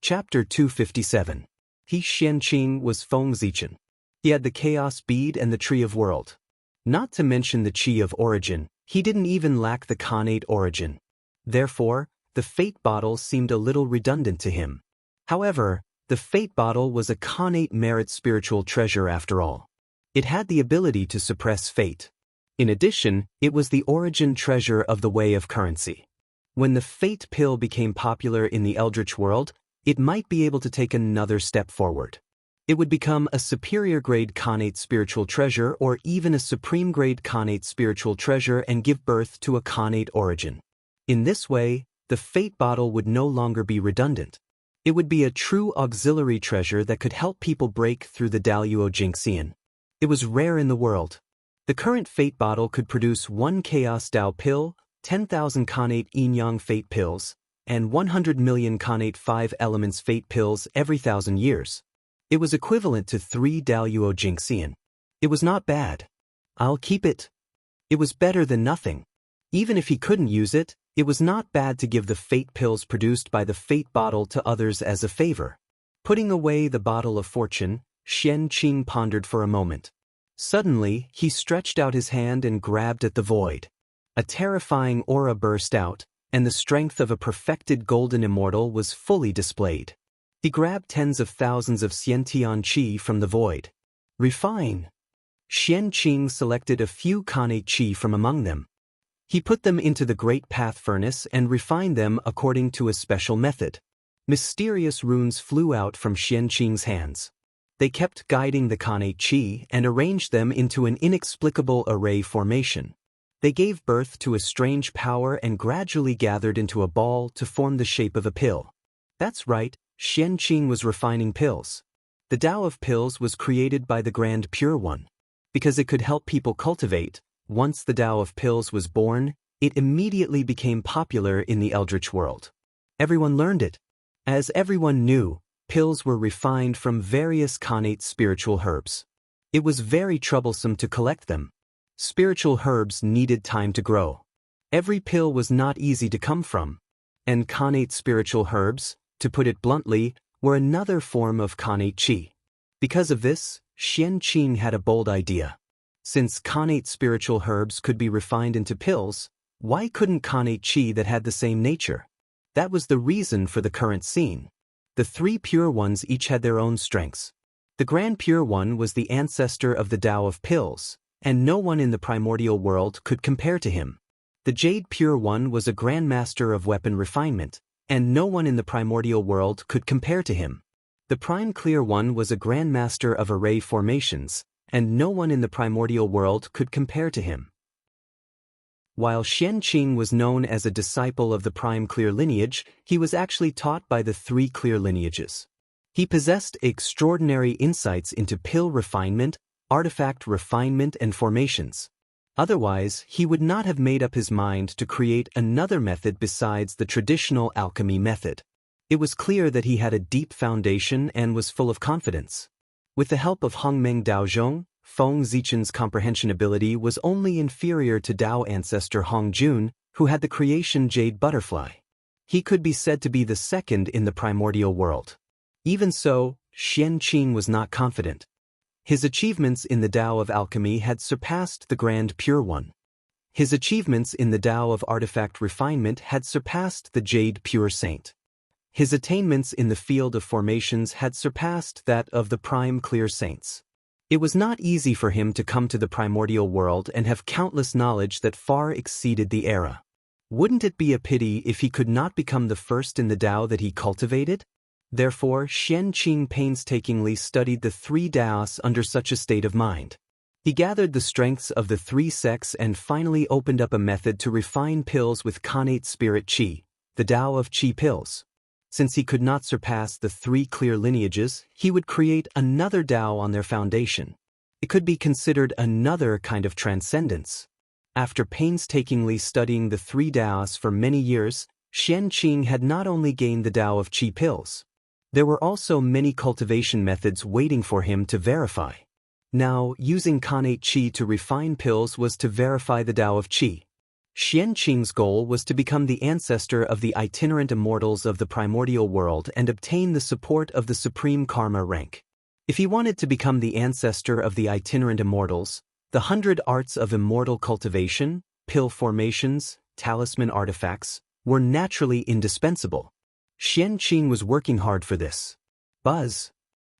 Chapter 257. Xianxia was Fengzichen. He had the Chaos Bead and the Tree of World. Not to mention the Qi of Origin, he didn't even lack the Khanate origin. Therefore, the Fate Bottle seemed a little redundant to him. However, the Fate Bottle was a Khanate merit spiritual treasure after all. It had the ability to suppress fate. In addition, it was the origin treasure of the Way of Currency. When the Fate Pill became popular in the Eldritch world, it might be able to take another step forward. It would become a superior grade Khanate spiritual treasure or even a supreme grade Khanate spiritual treasure and give birth to a Khanate origin. In this way, the Fate Bottle would no longer be redundant. It would be a true auxiliary treasure that could help people break through the Daluo Jinxian. It was rare in the world. The current Fate Bottle could produce 1 Chaos Dao pill, 10,000 Khanate Yin-Yang Fate pills, and 100 million Khanate 5 Elements Fate pills every 1,000 years. It was equivalent to 3 Daluo Jinxian. It was not bad. I'll keep it. It was better than nothing. Even if he couldn't use it, it was not bad to give the Fate pills produced by the Fate Bottle to others as a favor. Putting away the Bottle of Fortune, Xianxia pondered for a moment. Suddenly, he stretched out his hand and grabbed at the void. A terrifying aura burst out, and the strength of a perfected golden immortal was fully displayed. He grabbed tens of thousands of Xiantian Qi from the void. Refine. Xianxia selected a few Khanate Qi from among them. He put them into the Great Path Furnace and refined them according to a special method. Mysterious runes flew out from Xianxia's hands. They kept guiding the Khanate Qi and arranged them into an inexplicable array formation. They gave birth to a strange power and gradually gathered into a ball to form the shape of a pill. That's right, Xianxia was refining pills. The Tao of Pills was created by the Grand Pure One. Because it could help people cultivate, once the Tao of Pills was born, it immediately became popular in the Eldritch world. Everyone learned it. As everyone knew, pills were refined from various Khanate spiritual herbs. It was very troublesome to collect them. Spiritual herbs needed time to grow. Every pill was not easy to come from. And Khanate spiritual herbs, to put it bluntly, were another form of Khanate Qi. Because of this, Xianxia had a bold idea. Since Khanate spiritual herbs could be refined into pills, why couldn't Khanate Qi that had the same nature? That was the reason for the current scene. The 3 pure ones each had their own strengths. The Grand Pure One was the ancestor of the Tao of Pills, and no one in the primordial world could compare to him. The Jade Pure One was a grandmaster of weapon refinement, and no one in the primordial world could compare to him. The Prime Clear One was a grandmaster of array formations, and no one in the primordial world could compare to him. While Xianxia was known as a disciple of the Prime Clear lineage, he was actually taught by the 3 clear lineages. He possessed extraordinary insights into pill refinement, artifact refinement and formations. Otherwise, he would not have made up his mind to create another method besides the traditional alchemy method. It was clear that he had a deep foundation and was full of confidence. With the help of Hongmeng Daozhong, Fengzichen's comprehension ability was only inferior to Dao ancestor Hongjun, who had the creation Jade Butterfly. He could be said to be the second in the primordial world. Even so, Xianxia was not confident. His achievements in the Tao of Alchemy had surpassed the Grand Pure One. His achievements in the Tao of Artifact Refinement had surpassed the Jade Pure Saint. His attainments in the field of formations had surpassed that of the Prime Clear Saints. It was not easy for him to come to the primordial world and have countless knowledge that far exceeded the era. Wouldn't it be a pity if he could not become the first in the Tao that he cultivated? Therefore, Xianxia painstakingly studied the 3 Taos under such a state of mind. He gathered the strengths of the 3 sects and finally opened up a method to refine pills with Khanate Spirit Qi, the Tao of Qi pills. Since he could not surpass the 3 clear lineages, he would create another Tao on their foundation. It could be considered another kind of transcendence. After painstakingly studying the 3 Taos for many years, Xianxia had not only gained the Tao of Qi pills. There were also many cultivation methods waiting for him to verify. Now, using Khanate Qi to refine pills was to verify the Tao of Qi. Xianxia's goal was to become the ancestor of the itinerant immortals of the primordial world and obtain the support of the supreme karma rank. If he wanted to become the ancestor of the itinerant immortals, the 100 arts of immortal cultivation, pill formations, talisman artifacts, were naturally indispensable. Xianxia was working hard for this. Buzz!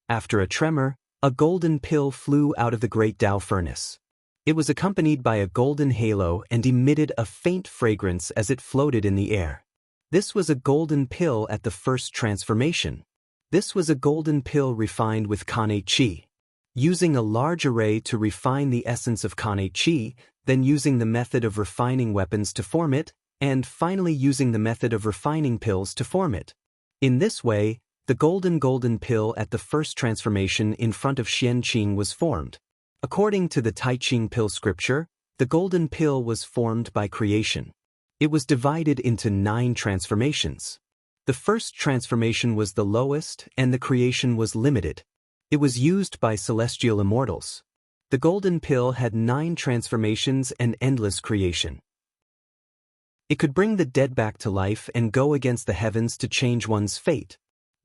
After a tremor, a golden pill flew out of the great Tao furnace. It was accompanied by a golden halo and emitted a faint fragrance as it floated in the air. This was a golden pill at the first transformation. This was a golden pill refined with Kanei Qi. Using a large array to refine the essence of Kanei Qi, then using the method of refining weapons to form it, and finally using the method of refining pills to form it. In this way, the golden pill at the first transformation in front of Xianxia was formed. According to the Tai Ching pill scripture, the golden pill was formed by creation. It was divided into 9 transformations. The first transformation was the lowest and the creation was limited. It was used by celestial immortals. The golden pill had 9 transformations and endless creation. It could bring the dead back to life and go against the heavens to change one's fate.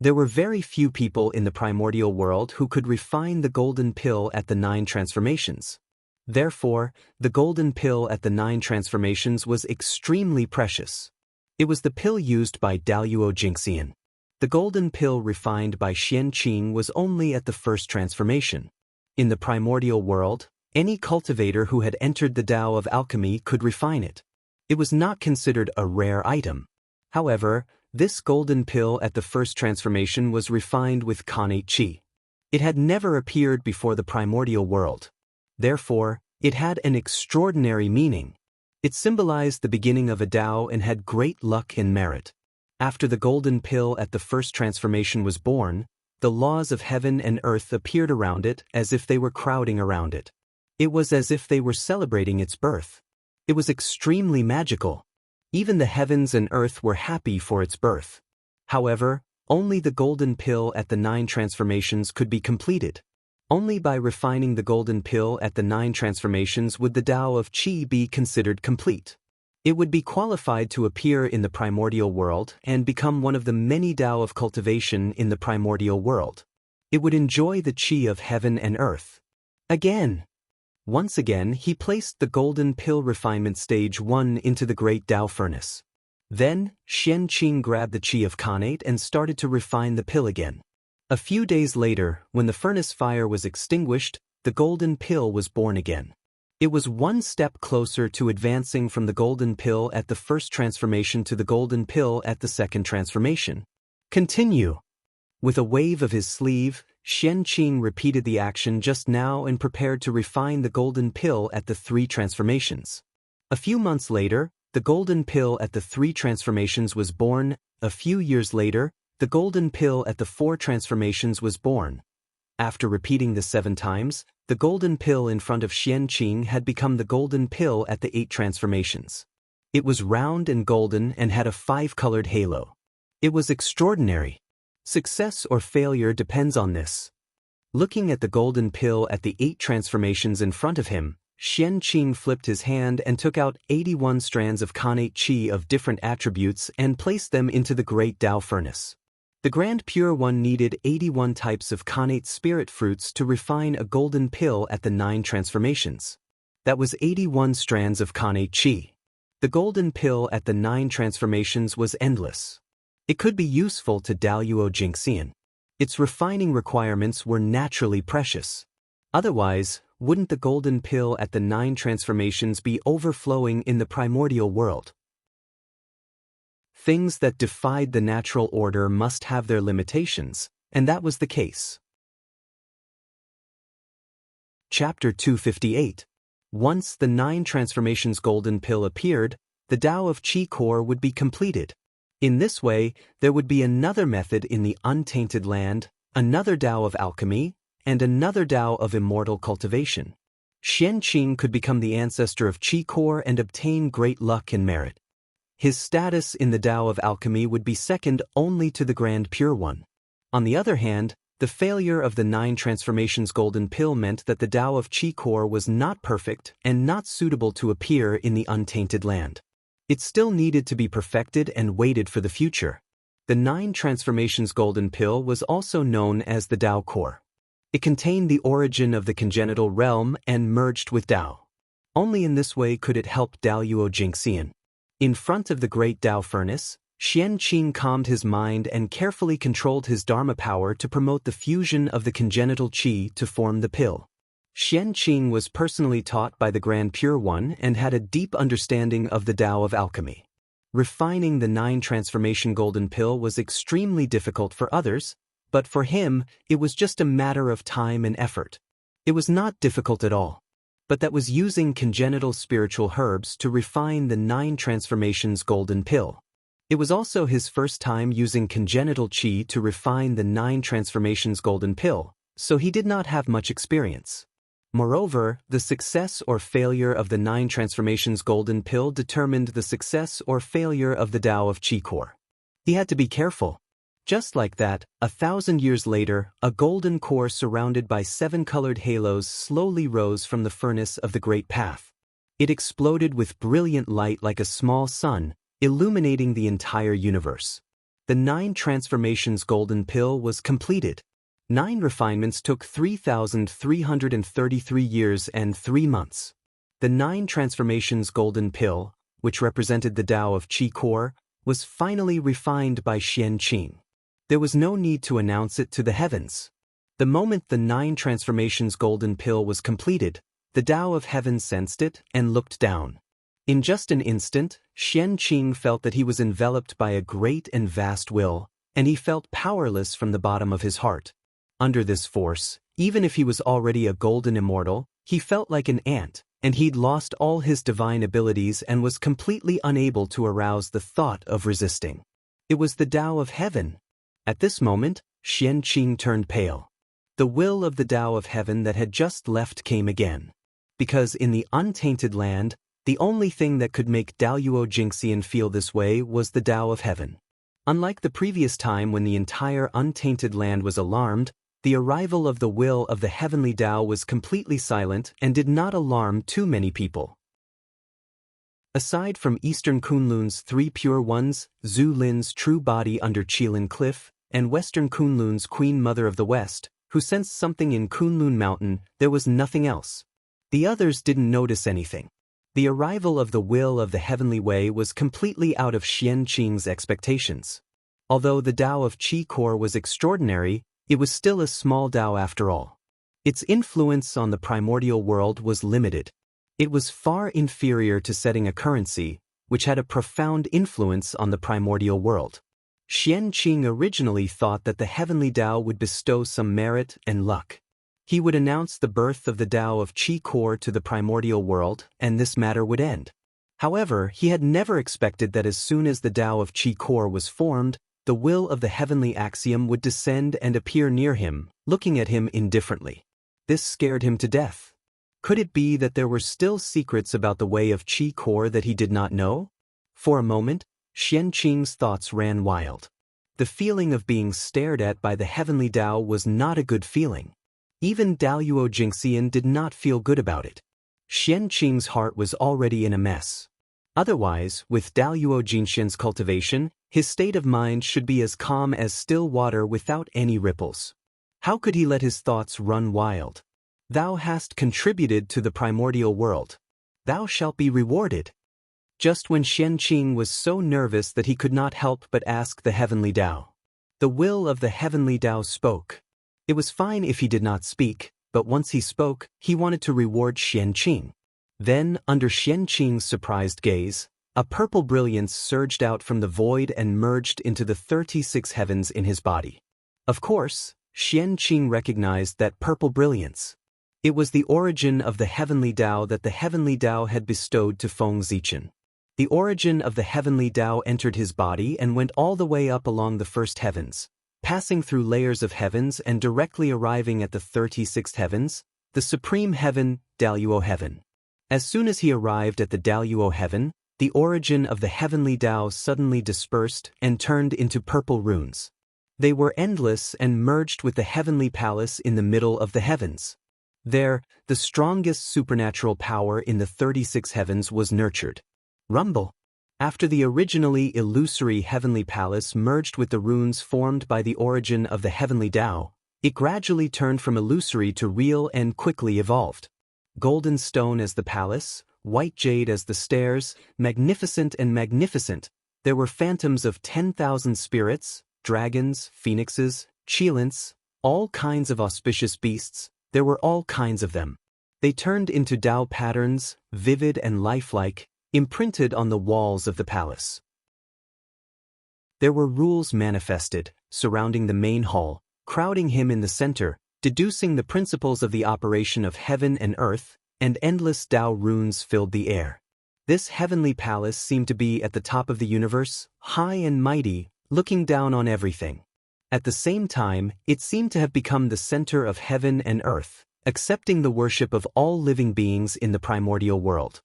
There were very few people in the primordial world who could refine the golden pill at the 9 transformations. Therefore, the golden pill at the 9 transformations was extremely precious. It was the pill used by Daluo Jingxian. The golden pill refined by Xianxia was only at the first transformation. In the primordial world, any cultivator who had entered the Tao of alchemy could refine it. It was not considered a rare item. However, this golden pill at the first transformation was refined with Kanei Qi. It had never appeared before the primordial world. Therefore, it had an extraordinary meaning. It symbolized the beginning of a Tao and had great luck and merit. After the golden pill at the first transformation was born, the laws of heaven and earth appeared around it as if they were crowding around it. It was as if they were celebrating its birth. It was extremely magical. Even the heavens and earth were happy for its birth. However, only the golden pill at the 9 transformations could be completed. Only by refining the golden pill at the 9 transformations would the Tao of Qi be considered complete. It would be qualified to appear in the primordial world and become one of the many Tao of cultivation in the primordial world. It would enjoy the Qi of heaven and earth. Once again, he placed the golden pill refinement stage 1 into the great Tao furnace. Then, Xianxia grabbed the Qi of Khanate and started to refine the pill again. A few days later, when the furnace fire was extinguished, the golden pill was born again. It was one step closer to advancing from the golden pill at the first transformation to the golden pill at the second transformation. Continue. With a wave of his sleeve, Xianxia repeated the action just now and prepared to refine the golden pill at the 3 transformations. A few months later, the golden pill at the 3 transformations was born. A few years later, the golden pill at the 4 transformations was born. After repeating this 7 times, the golden pill in front of Xianxia had become the golden pill at the 8 transformations. It was round and golden and had a 5-colored halo. It was extraordinary. Success or failure depends on this. Looking at the golden pill at the 8 transformations in front of him, Xianxia flipped his hand and took out 81 strands of Kanei Qi of different attributes and placed them into the great Tao furnace. The Grand Pure One needed 81 types of Kanate spirit fruits to refine a golden pill at the 9 transformations. That was 81 strands of Kanei Qi. The golden pill at the 9 transformations was endless. It could be useful to Daluo Jingxian. Its refining requirements were naturally precious. Otherwise, wouldn't the golden pill at the 9 transformations be overflowing in the primordial world? Things that defied the natural order must have their limitations, and that was the case. Chapter 258. Once the 9 transformations golden pill appeared, the Tao of Qi core would be completed. In this way, there would be another method in the untainted land, another Tao of alchemy, and another Tao of immortal cultivation. Xianxia could become the ancestor of Qi core and obtain great luck and merit. His status in the Tao of alchemy would be second only to the Grand Pure One. On the other hand, the failure of the 9 transformations golden pill meant that the Tao of Qi core was not perfect and not suitable to appear in the untainted land. It still needed to be perfected and waited for the future. The 9 Transformations Golden Pill was also known as the Tao Core. It contained the origin of the congenital realm and merged with Tao. Only in this way could it help Daluo Jingxian. In front of the great Tao furnace, Xianxia calmed his mind and carefully controlled his Dharma power to promote the fusion of the congenital qi to form the pill. Xianxia was personally taught by the Grand Pure One and had a deep understanding of the Tao of alchemy. Refining the 9 Transformation Golden Pill was extremely difficult for others, but for him, it was just a matter of time and effort. It was not difficult at all, but that was using congenital spiritual herbs to refine the 9 Transformations Golden Pill. It was also his first time using congenital qi to refine the 9 Transformations Golden Pill, so he did not have much experience. Moreover, the success or failure of the 9 Transformations Golden Pill determined the success or failure of the Tao of Qi Core. He had to be careful. Just like that, 1,000 years later, a golden core surrounded by 7 colored halos slowly rose from the furnace of the Great Path. It exploded with brilliant light like a small sun, illuminating the entire universe. The 9 Transformations Golden Pill was completed. 9 refinements took 3,333 years and 3 months. The 9 Transformations Golden Pill, which represented the Tao of Qi Core, was finally refined by Xianxia. There was no need to announce it to the heavens. The moment the 9 Transformations Golden Pill was completed, the Tao of Heaven sensed it and looked down. In just an instant, Xianxia felt that he was enveloped by a great and vast will, and he felt powerless from the bottom of his heart. Under this force, even if he was already a golden immortal, he felt like an ant, and he'd lost all his divine abilities and was completely unable to arouse the thought of resisting. It was the Tao of Heaven. At this moment, Xianxia turned pale. The will of the Tao of Heaven that had just left came again. Because in the untainted land, the only thing that could make Daluo Jingxian feel this way was the Tao of Heaven. Unlike the previous time when the entire untainted land was alarmed, the arrival of the will of the heavenly Tao was completely silent and did not alarm too many people. Aside from Eastern Kunlun's 3 pure ones, Zhu Lin's true body under Qilin Cliff, and Western Kunlun's Queen Mother of the West, who sensed something in Kunlun Mountain, there was nothing else. The others didn't notice anything. The arrival of the will of the heavenly way was completely out of Xianxia's expectations. Although the Tao of Qi Core was extraordinary, it was still a small Tao after all. Its influence on the primordial world was limited. It was far inferior to setting a currency, which had a profound influence on the primordial world. Xianxia originally thought that the heavenly Tao would bestow some merit and luck. He would announce the birth of the Tao of Qi Core to the primordial world, and this matter would end. However, he had never expected that as soon as the Tao of Qi Core was formed, the will of the heavenly axiom would descend and appear near him, looking at him indifferently. This scared him to death. Could it be that there were still secrets about the way of Qi Core that he did not know? For a moment, Xianxia's thoughts ran wild. The feeling of being stared at by the heavenly Tao was not a good feeling. Even Daluo Jingxian did not feel good about it. Xianxia's heart was already in a mess. Otherwise, with Daluo Jingxian's cultivation, his state of mind should be as calm as still water without any ripples. How could he let his thoughts run wild? Thou hast contributed to the primordial world. Thou shalt be rewarded. Just when Xianxia was so nervous that he could not help but ask the heavenly Tao. The will of the heavenly Tao spoke. It was fine if he did not speak, but once he spoke, he wanted to reward Xianxia. Then, under Xianxia's surprised gaze, a purple brilliance surged out from the void and merged into the 36 heavens in his body. Of course, Xianxia recognized that purple brilliance. It was the origin of the heavenly Tao that the heavenly Tao had bestowed to Feng Zichen. The origin of the heavenly Tao entered his body and went all the way up along the first heavens, passing through layers of heavens and directly arriving at the 36th heavens, the supreme heaven, Daluo Heaven. As soon as he arrived at the Daluo Heaven, the origin of the heavenly Tao suddenly dispersed and turned into purple runes. They were endless and merged with the heavenly palace in the middle of the heavens. There, the strongest supernatural power in the 36 heavens was nurtured. Rumble. After the originally illusory heavenly palace merged with the runes formed by the origin of the heavenly Tao, it gradually turned from illusory to real and quickly evolved. Golden stone as the palace, white jade as the stairs, magnificent and magnificent, there were phantoms of 10,000 spirits, dragons, phoenixes, cheilants, all kinds of auspicious beasts, there were all kinds of them. They turned into Tao patterns, vivid and lifelike, imprinted on the walls of the palace. There were rules manifested, surrounding the main hall, crowding him in the center, deducing the principles of the operation of heaven and earth, and endless Tao runes filled the air. This heavenly palace seemed to be at the top of the universe, high and mighty, looking down on everything. At the same time, it seemed to have become the center of heaven and earth, accepting the worship of all living beings in the primordial world.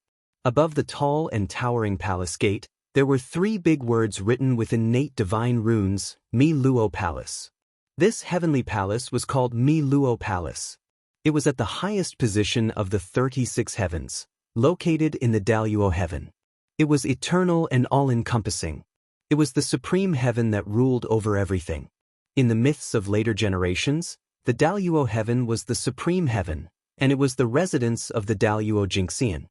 Above the tall and towering palace gate, there were 3 big words written with innate divine runes, Mi Luo Palace. This heavenly palace was called Mi Luo Palace. It was at the highest position of the 36 heavens, located in the Daluo heaven. It was eternal and all-encompassing. It was the supreme heaven that ruled over everything. In the myths of later generations, the Daluo heaven was the supreme heaven, and it was the residence of the Daluo Jingxian.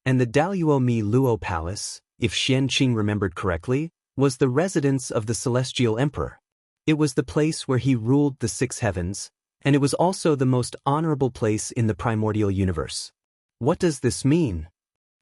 And the Daluo Mi Luo Palace, if Xianxia remembered correctly, was the residence of the celestial emperor. It was the place where he ruled the 6 heavens, and it was also the most honorable place in the primordial universe. What does this mean?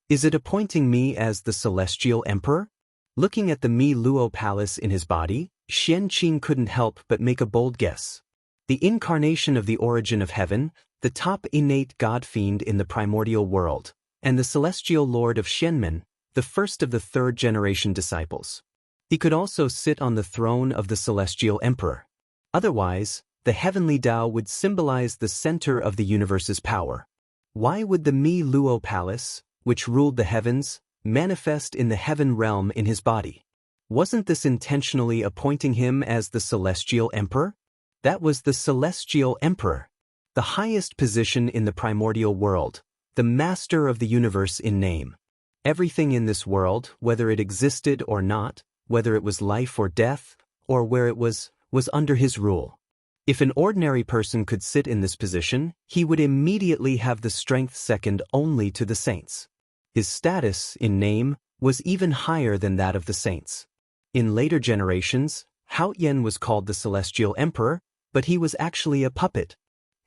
Is it appointing me as the celestial emperor? Looking at the Mi Luo Palace in his body, Xianxia couldn't help but make a bold guess. The incarnation of the origin of heaven, the top innate god-fiend in the primordial world, and the celestial lord of Xianmen, the first of the 3rd generation disciples. He could also sit on the throne of the celestial emperor. Otherwise, the heavenly Tao would symbolize the center of the universe's power. Why would the Mi Luo Palace, which ruled the heavens, manifest in the heaven realm in his body? Wasn't this intentionally appointing him as the celestial emperor? That was the celestial emperor, the highest position in the primordial world, the master of the universe in name. Everything in this world, whether it existed or not, whether it was life or death, or where it was under his rule. If an ordinary person could sit in this position, he would immediately have the strength second only to the saints. His status, in name, was even higher than that of the saints. In later generations, Haotian was called the celestial emperor, but he was actually a puppet.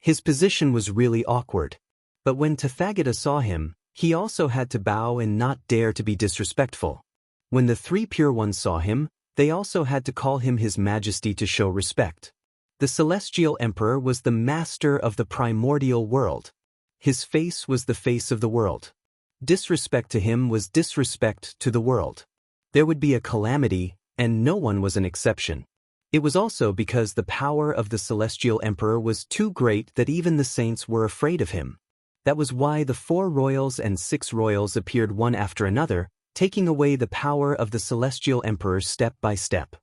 His position was really awkward. But when Tathagata saw him, he also had to bow and not dare to be disrespectful. When the 3 pure ones saw him, they also had to call him His Majesty to show respect. The celestial emperor was the master of the primordial world. His face was the face of the world. Disrespect to him was disrespect to the world. There would be a calamity, and no one was an exception. It was also because the power of the celestial emperor was too great that even the saints were afraid of him. That was why the 4 royals and 6 royals appeared one after another, taking away the power of the celestial emperor step by step.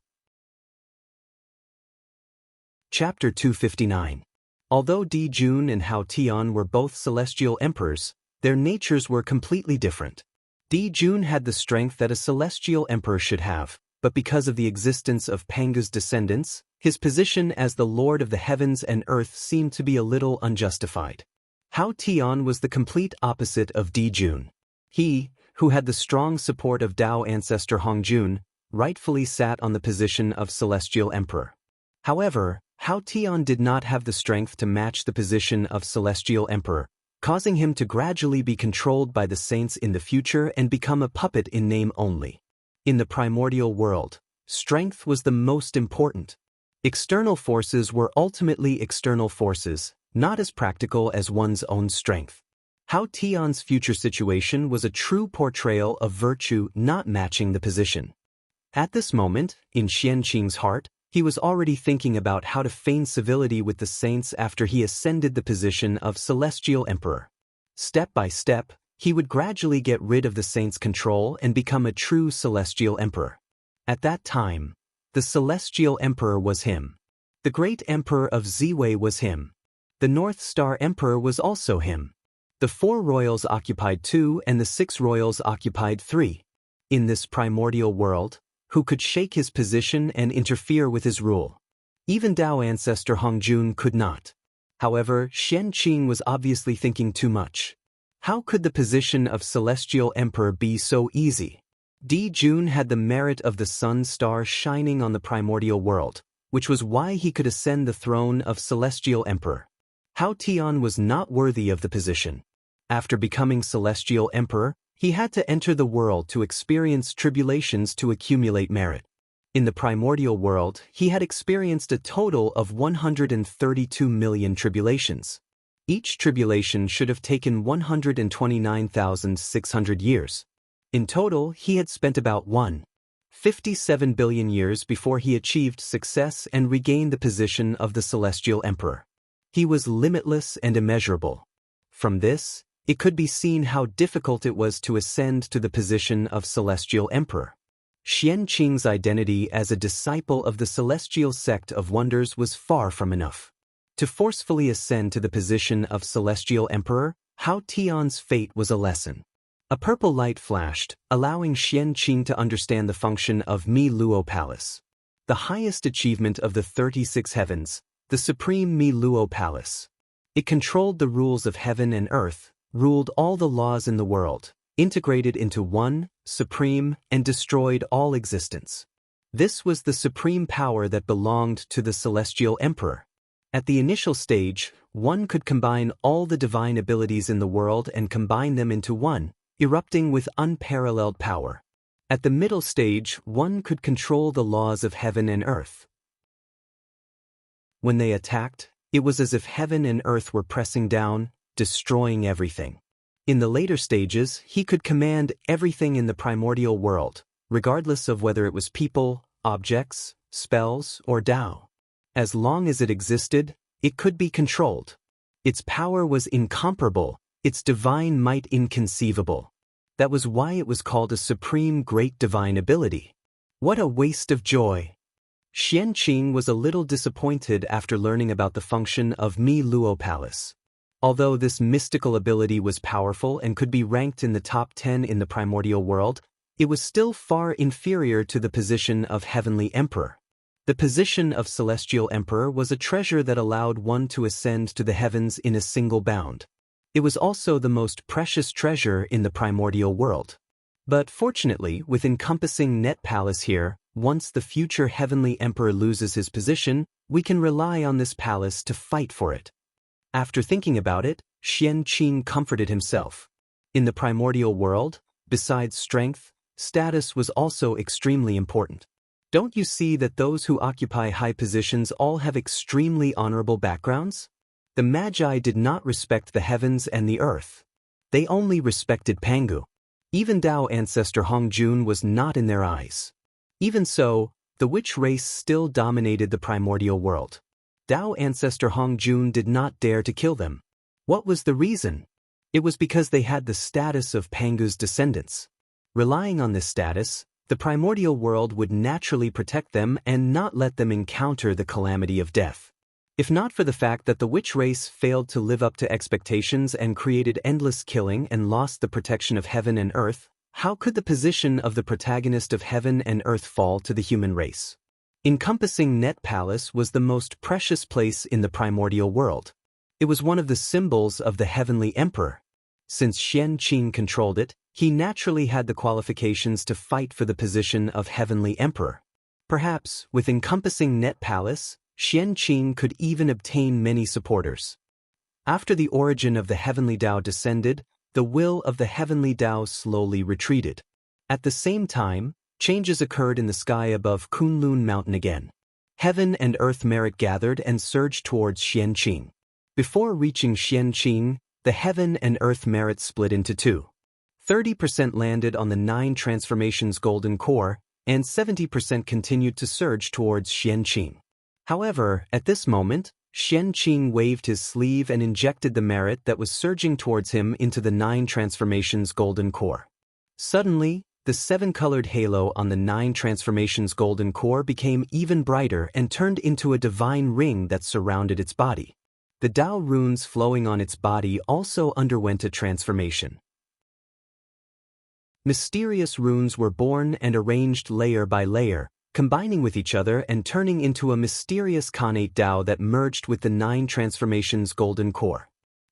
Chapter 259. Although Di Jun and Hao Tian were both celestial emperors, their natures were completely different. Di Jun had the strength that a celestial emperor should have, but because of the existence of Panga's descendants, his position as the lord of the heavens and earth seemed to be a little unjustified. Hao Tian was the complete opposite of Di Jun. He, who had the strong support of Tao ancestor Hongjun, rightfully sat on the position of celestial emperor. However, Hao Tian did not have the strength to match the position of celestial emperor, causing him to gradually be controlled by the saints in the future and become a puppet in name only. In the primordial world, strength was the most important. External forces were ultimately external forces, not as practical as one's own strength. Hao Tian's future situation was a true portrayal of virtue not matching the position. At this moment, in Xianxing's heart, he was already thinking about how to feign civility with the saints after he ascended the position of celestial emperor. Step by step, he would gradually get rid of the saints' control and become a true celestial emperor. At that time, the celestial emperor was him. The great emperor of Ziwei was him. The North Star Emperor was also him. The 4 royals occupied 2 and the 6 royals occupied 3. in this primordial world, who could shake his position and interfere with his rule. Even Dao ancestor Hongjun could not. However, Xianxia was obviously thinking too much. How could the position of Celestial Emperor be so easy? Di Jun had the merit of the sun star shining on the primordial world, which was why he could ascend the throne of Celestial Emperor. Hao Tian was not worthy of the position. After becoming Celestial Emperor, he had to enter the world to experience tribulations to accumulate merit. In the primordial world, he had experienced a total of 132 million tribulations. Each tribulation should have taken 129,600 years. In total, he had spent about 157 billion years before he achieved success and regained the position of the Celestial Emperor. He was limitless and immeasurable. From this, it could be seen how difficult it was to ascend to the position of Celestial Emperor. Xianxing's identity as a disciple of the Celestial Sect of Wonders was far from enough. To forcefully ascend to the position of Celestial Emperor, Hao Tian's fate was a lesson. A purple light flashed, allowing Xianxia to understand the function of Mi Luo Palace. The highest achievement of the 36 heavens, the Supreme Mi Luo Palace. It controlled the rules of heaven and earth, ruled all the laws in the world, integrated into one, supreme, and destroyed all existence. This was the supreme power that belonged to the Celestial Emperor. At the initial stage, one could combine all the divine abilities in the world and combine them into one, erupting with unparalleled power. At the middle stage, one could control the laws of heaven and earth. When they attacked, it was as if heaven and earth were pressing down, destroying everything. In the later stages, he could command everything in the primordial world, regardless of whether it was people, objects, spells, or Tao. As long as it existed, it could be controlled. Its power was incomparable, its divine might inconceivable. That was why it was called a supreme great divine ability. What a waste of joy! Xianxia was a little disappointed after learning about the function of Mi Luo Palace. Although this mystical ability was powerful and could be ranked in the top 10 in the primordial world, it was still far inferior to the position of Heavenly Emperor. The position of Celestial Emperor was a treasure that allowed one to ascend to the heavens in a single bound. It was also the most precious treasure in the primordial world. But fortunately, with encompassing Net Palace here, once the future Heavenly Emperor loses his position, we can rely on this palace to fight for it. After thinking about it, Xianxia comforted himself. In the primordial world, besides strength, status was also extremely important. Don't you see that those who occupy high positions all have extremely honorable backgrounds? The Magi did not respect the heavens and the earth. They only respected Pangu. Even Dao ancestor Hongjun was not in their eyes. Even so, the witch race still dominated the primordial world. Dao ancestor Hongjun did not dare to kill them. What was the reason? It was because they had the status of Pangu's descendants. Relying on this status, the primordial world would naturally protect them and not let them encounter the calamity of death. If not for the fact that the witch race failed to live up to expectations and created endless killing and lost the protection of heaven and earth, how could the position of the protagonist of heaven and earth fall to the human race? Encompassing Net Palace was the most precious place in the primordial world. It was one of the symbols of the Heavenly Emperor. Since Xianxia controlled it, he naturally had the qualifications to fight for the position of Heavenly Emperor. Perhaps, with encompassing Net Palace, Xianxia could even obtain many supporters. After the origin of the Heavenly Tao descended, the will of the Heavenly Tao slowly retreated. At the same time, changes occurred in the sky above Kunlun Mountain again. Heaven and earth merit gathered and surged towards Xianxia. Before reaching Xianxia, the heaven and earth merit split into two. 30% landed on the 9 transformations golden core, and 70% continued to surge towards Xianxia. However, at this moment, Xianxia waved his sleeve and injected the merit that was surging towards him into the 9 transformations golden core. Suddenly, the 7-colored halo on the 9 transformations golden core became even brighter and turned into a divine ring that surrounded its body. The Tao runes flowing on its body also underwent a transformation. Mysterious runes were born and arranged layer by layer, combining with each other and turning into a mysterious Khanate Dao that merged with the 9 transformations golden core.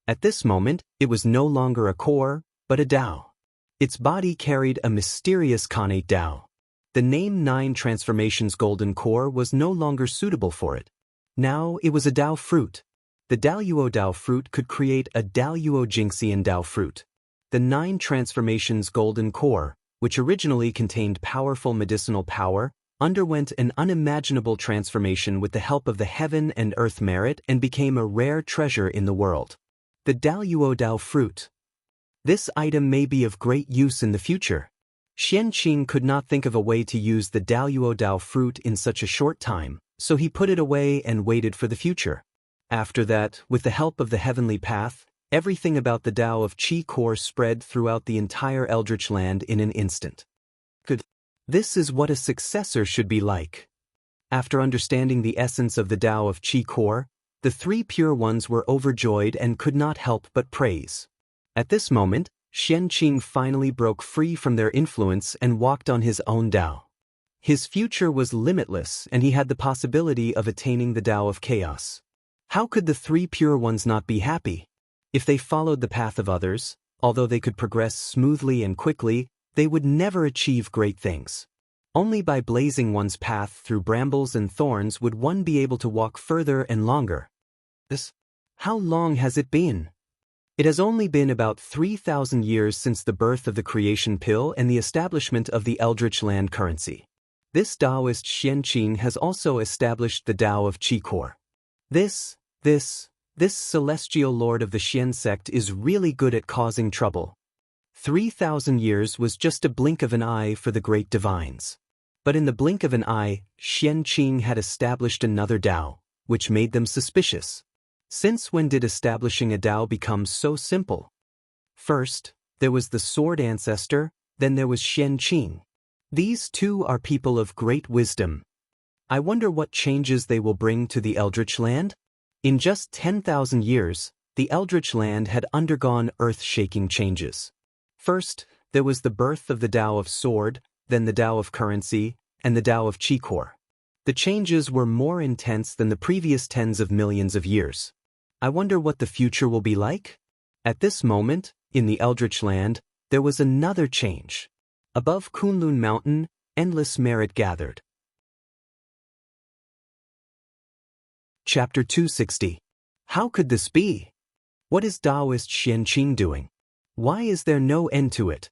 At this moment, it was no longer a core, but a Dao. Its body carried a mysterious Khanate Dao. The name 9 transformations golden core was no longer suitable for it. Now it was a Dao fruit. The Daoyuo Dao fruit could create a Daoyuo Jingxian Dao fruit. The 9 transformations golden core, which originally contained powerful medicinal power, underwent an unimaginable transformation with the help of the heaven and earth merit and became a rare treasure in the world. The Daoyuo Dao fruit. This item may be of great use in the future. Xianxia could not think of a way to use the Daoyuo Dao fruit in such a short time, so he put it away and waited for the future. After that, with the help of the heavenly path, everything about the Dao of Qi core spread throughout the entire Eldritch land in an instant. This is what a successor should be like. After understanding the essence of the Dao of Qi core, the 3 pure ones were overjoyed and could not help but praise. At this moment, Xianxia finally broke free from their influence and walked on his own Dao. His future was limitless and he had the possibility of attaining the Dao of Chaos. How could the 3 pure ones not be happy? If they followed the path of others, although they could progress smoothly and quickly, they would never achieve great things. Only by blazing one's path through brambles and thorns would one be able to walk further and longer. How long has it been? It has only been about 3,000 years since the birth of the creation pill and the establishment of the Eldritch land currency. This Taoist Xianxia has also established the Dao of Qi core. This celestial lord of the Xian sect is really good at causing trouble. 3,000 years was just a blink of an eye for the great divines. But in the blink of an eye, Xianxia had established another Dao, which made them suspicious. Since when did establishing a Dao become so simple? First, there was the sword ancestor, then there was Xianxia. These two are people of great wisdom. I wonder what changes they will bring to the Eldritch land? In just 10,000 years, the Eldritch land had undergone earth-shaking changes. First, there was the birth of the Dao of Sword, then the Dao of Currency, and the Dao of Qi core. The changes were more intense than the previous tens of millions of years. I wonder what the future will be like? At this moment, in the Eldritch land, there was another change. Above Kunlun Mountain, endless merit gathered. Chapter 260. How could this be? What is Taoist Xianxia doing? Why is there no end to it?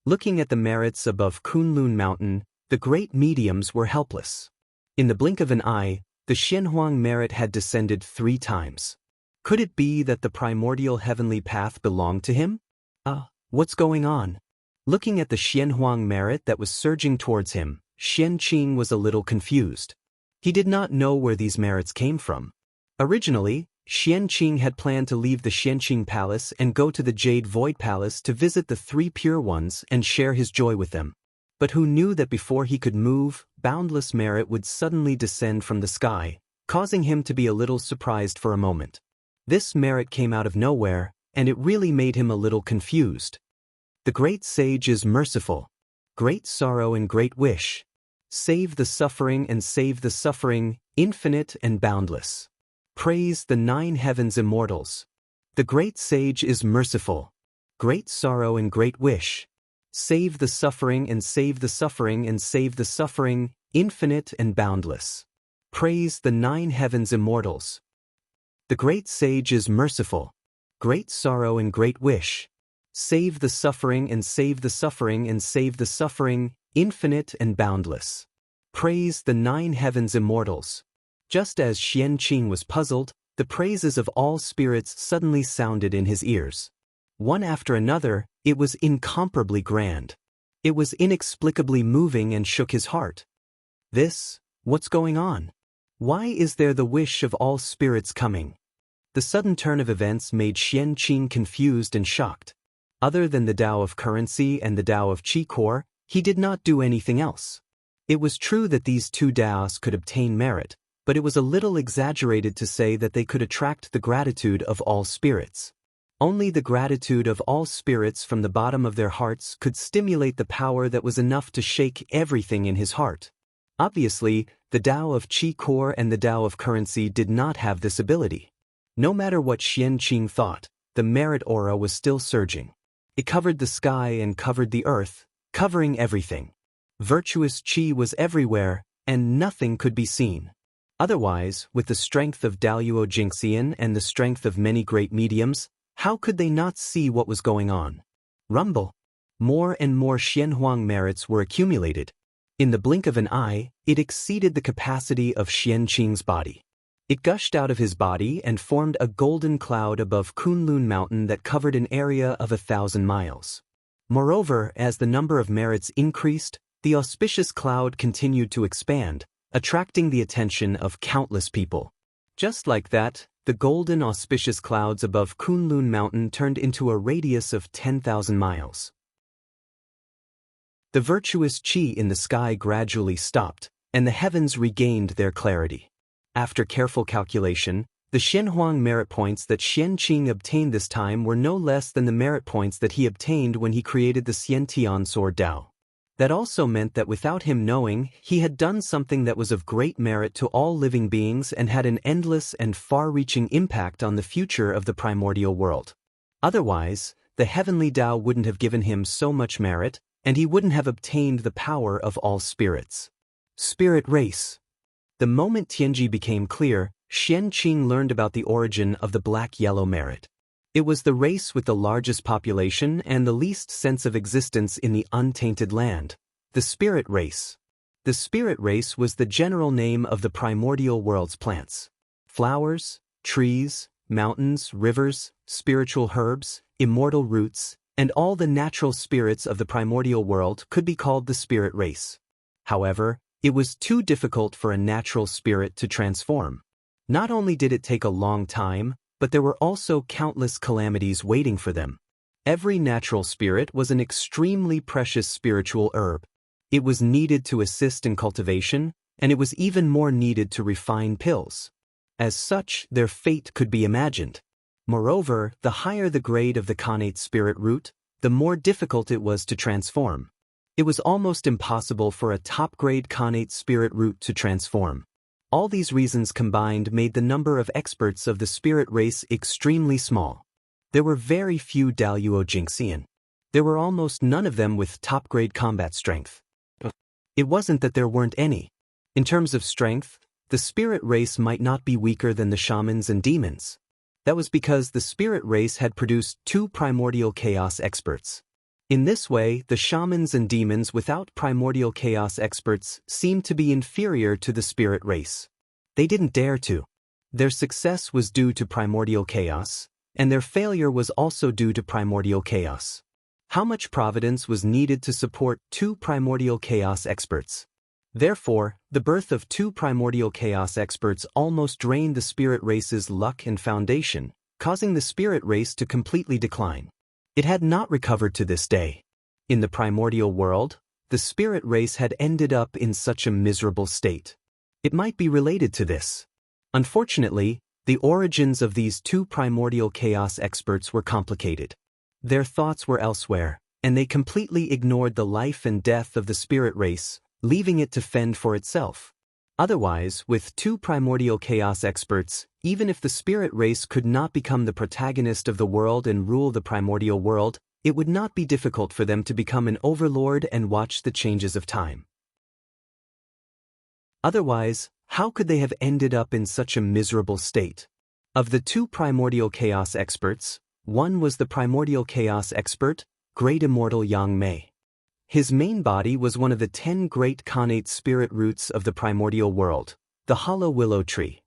Looking at the merits above Kunlun Mountain, the great mediums were helpless. In the blink of an eye, the Xianhuang merit had descended 3 times. Could it be that the primordial heavenly path belonged to him? What's going on? Looking at the Xianhuang merit that was surging towards him, Xianxia was a little confused. He did not know where these merits came from. Originally, Xianxia had planned to leave the Xianxing Palace and go to the Jade Void Palace to visit the 3 pure ones and share his joy with them. But who knew that before he could move, boundless merit would suddenly descend from the sky, causing him to be a little surprised for a moment. This merit came out of nowhere, and it really made him a little confused. The great sage is merciful. Great sorrow and great wish. Save the suffering and save the suffering, infinite and boundless. Praise the 9 heavens immortals. The great sage is merciful. Great sorrow and great wish. Save the suffering and save the suffering and save the suffering, infinite and boundless. Praise the 9 heavens immortals. The great sage is merciful. Great sorrow and great wish. Save the suffering and save the suffering and save the suffering, infinite and boundless. Praise the 9 heavens immortals. Just as Xianxia was puzzled, the praises of all spirits suddenly sounded in his ears. One after another, it was incomparably grand. It was inexplicably moving and shook his heart. What's going on? Why is there the wish of all spirits coming? The sudden turn of events made Xianxia confused and shocked. Other than the Dao of Currency and the Dao of Qi core, he did not do anything else. It was true that these 2 Daos could obtain merit, but it was a little exaggerated to say that they could attract the gratitude of all spirits. Only the gratitude of all spirits from the bottom of their hearts could stimulate the power that was enough to shake everything in his heart. Obviously, the Tao of Qi Core and the Tao of Currency did not have this ability. No matter what Xianxia thought, the merit aura was still surging. It covered the sky and covered the earth, covering everything. Virtuous Qi was everywhere, and nothing could be seen. Otherwise, with the strength of Daluo Jingxian and the strength of many great mediums, how could they not see what was going on? Rumble. More and more Xianhuang merits were accumulated. In the blink of an eye, it exceeded the capacity of Xianqing's body. It gushed out of his body and formed a golden cloud above Kunlun Mountain that covered an area of 1,000 miles. Moreover, as the number of merits increased, the auspicious cloud continued to expand, attracting the attention of countless people. Just like that, the golden auspicious clouds above Kunlun Mountain turned into a radius of 10,000 miles. The virtuous qi in the sky gradually stopped, and the heavens regained their clarity. After careful calculation, the Xianhuang merit points that Xianqing obtained this time were no less than the merit points that he obtained when he created the Xiantian sword Dao. That also meant that without him knowing, he had done something that was of great merit to all living beings and had an endless and far-reaching impact on the future of the primordial world. Otherwise, the heavenly Dao wouldn't have given him so much merit, and he wouldn't have obtained the power of all spirits. Spirit race. The moment Tianji became clear, Xianqing learned about the origin of the black-yellow merit. It was the race with the largest population and the least sense of existence in the untainted land, the spirit race. The spirit race was the general name of the primordial world's plants. Flowers, trees, mountains, rivers, spiritual herbs, immortal roots, and all the natural spirits of the primordial world could be called the spirit race. However, it was too difficult for a natural spirit to transform. Not only did it take a long time, but there were also countless calamities waiting for them. Every natural spirit was an extremely precious spiritual herb. It was needed to assist in cultivation, and it was even more needed to refine pills. As such, their fate could be imagined. Moreover, the higher the grade of the connate spirit root, the more difficult it was to transform. It was almost impossible for a top-grade connate spirit root to transform. All these reasons combined made the number of experts of the spirit race extremely small. There were very few Daluo Jingxian. There were almost none of them with top-grade combat strength. It wasn't that there weren't any. In terms of strength, the spirit race might not be weaker than the shamans and demons. That was because the spirit race had produced 2 primordial chaos experts. In this way, the shamans and demons without primordial chaos experts seemed to be inferior to the spirit race. They didn't dare to. Their success was due to primordial chaos, and their failure was also due to primordial chaos. How much providence was needed to support 2 primordial chaos experts? Therefore, the birth of 2 primordial chaos experts almost drained the spirit race's luck and foundation, causing the spirit race to completely decline. It had not recovered to this day. In the primordial world, the spirit race had ended up in such a miserable state. It might be related to this. Unfortunately, the origins of these 2 primordial chaos experts were complicated. Their thoughts were elsewhere, and they completely ignored the life and death of the spirit race, leaving it to fend for itself. Otherwise, with 2 primordial chaos experts, even if the spirit race could not become the protagonist of the world and rule the primordial world, it would not be difficult for them to become an overlord and watch the changes of time. Otherwise, how could they have ended up in such a miserable state? Of the 2 primordial chaos experts, one was the primordial chaos expert, Great Immortal Yang Mei. His main body was one of the 10 great connate spirit roots of the primordial world, the hollow willow tree.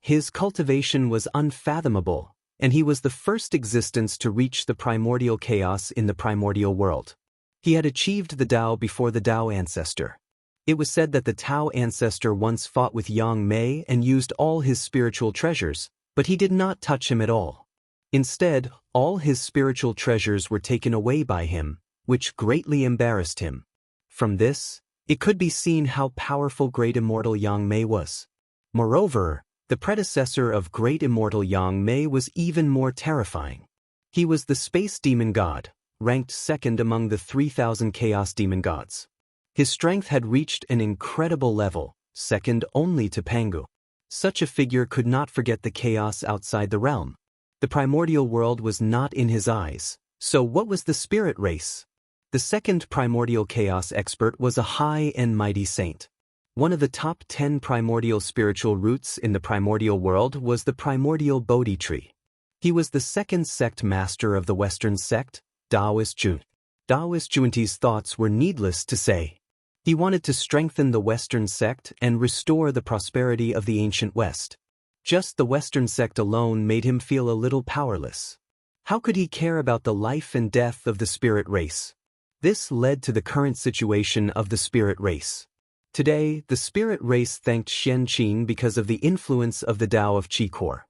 His cultivation was unfathomable, and he was the first existence to reach the primordial chaos in the primordial world. He had achieved the Tao before the Tao ancestor. It was said that the Tao ancestor once fought with Yang Mei and used all his spiritual treasures, but he did not touch him at all. Instead, all his spiritual treasures were taken away by him, which greatly embarrassed him. From this, it could be seen how powerful Great Immortal Yang Mei was. Moreover, the predecessor of Great Immortal Yang Mei was even more terrifying. He was the space demon god, ranked second among the 3,000 chaos demon gods. His strength had reached an incredible level, second only to Pangu. Such a figure could not forget the chaos outside the realm. The primordial world was not in his eyes. So what was the spirit race? The second primordial chaos expert was a high and mighty saint. One of the top 10 primordial spiritual roots in the primordial world was the primordial Bodhi tree. He was the second sect master of the Western sect, Taoist Jun. Taoist Junti's thoughts were needless to say. He wanted to strengthen the Western sect and restore the prosperity of the ancient West. Just the Western sect alone made him feel a little powerless. How could he care about the life and death of the spirit race? This led to the current situation of the spirit race. Today, the spirit race thanked Xianxia because of the influence of the Tao of Qi core.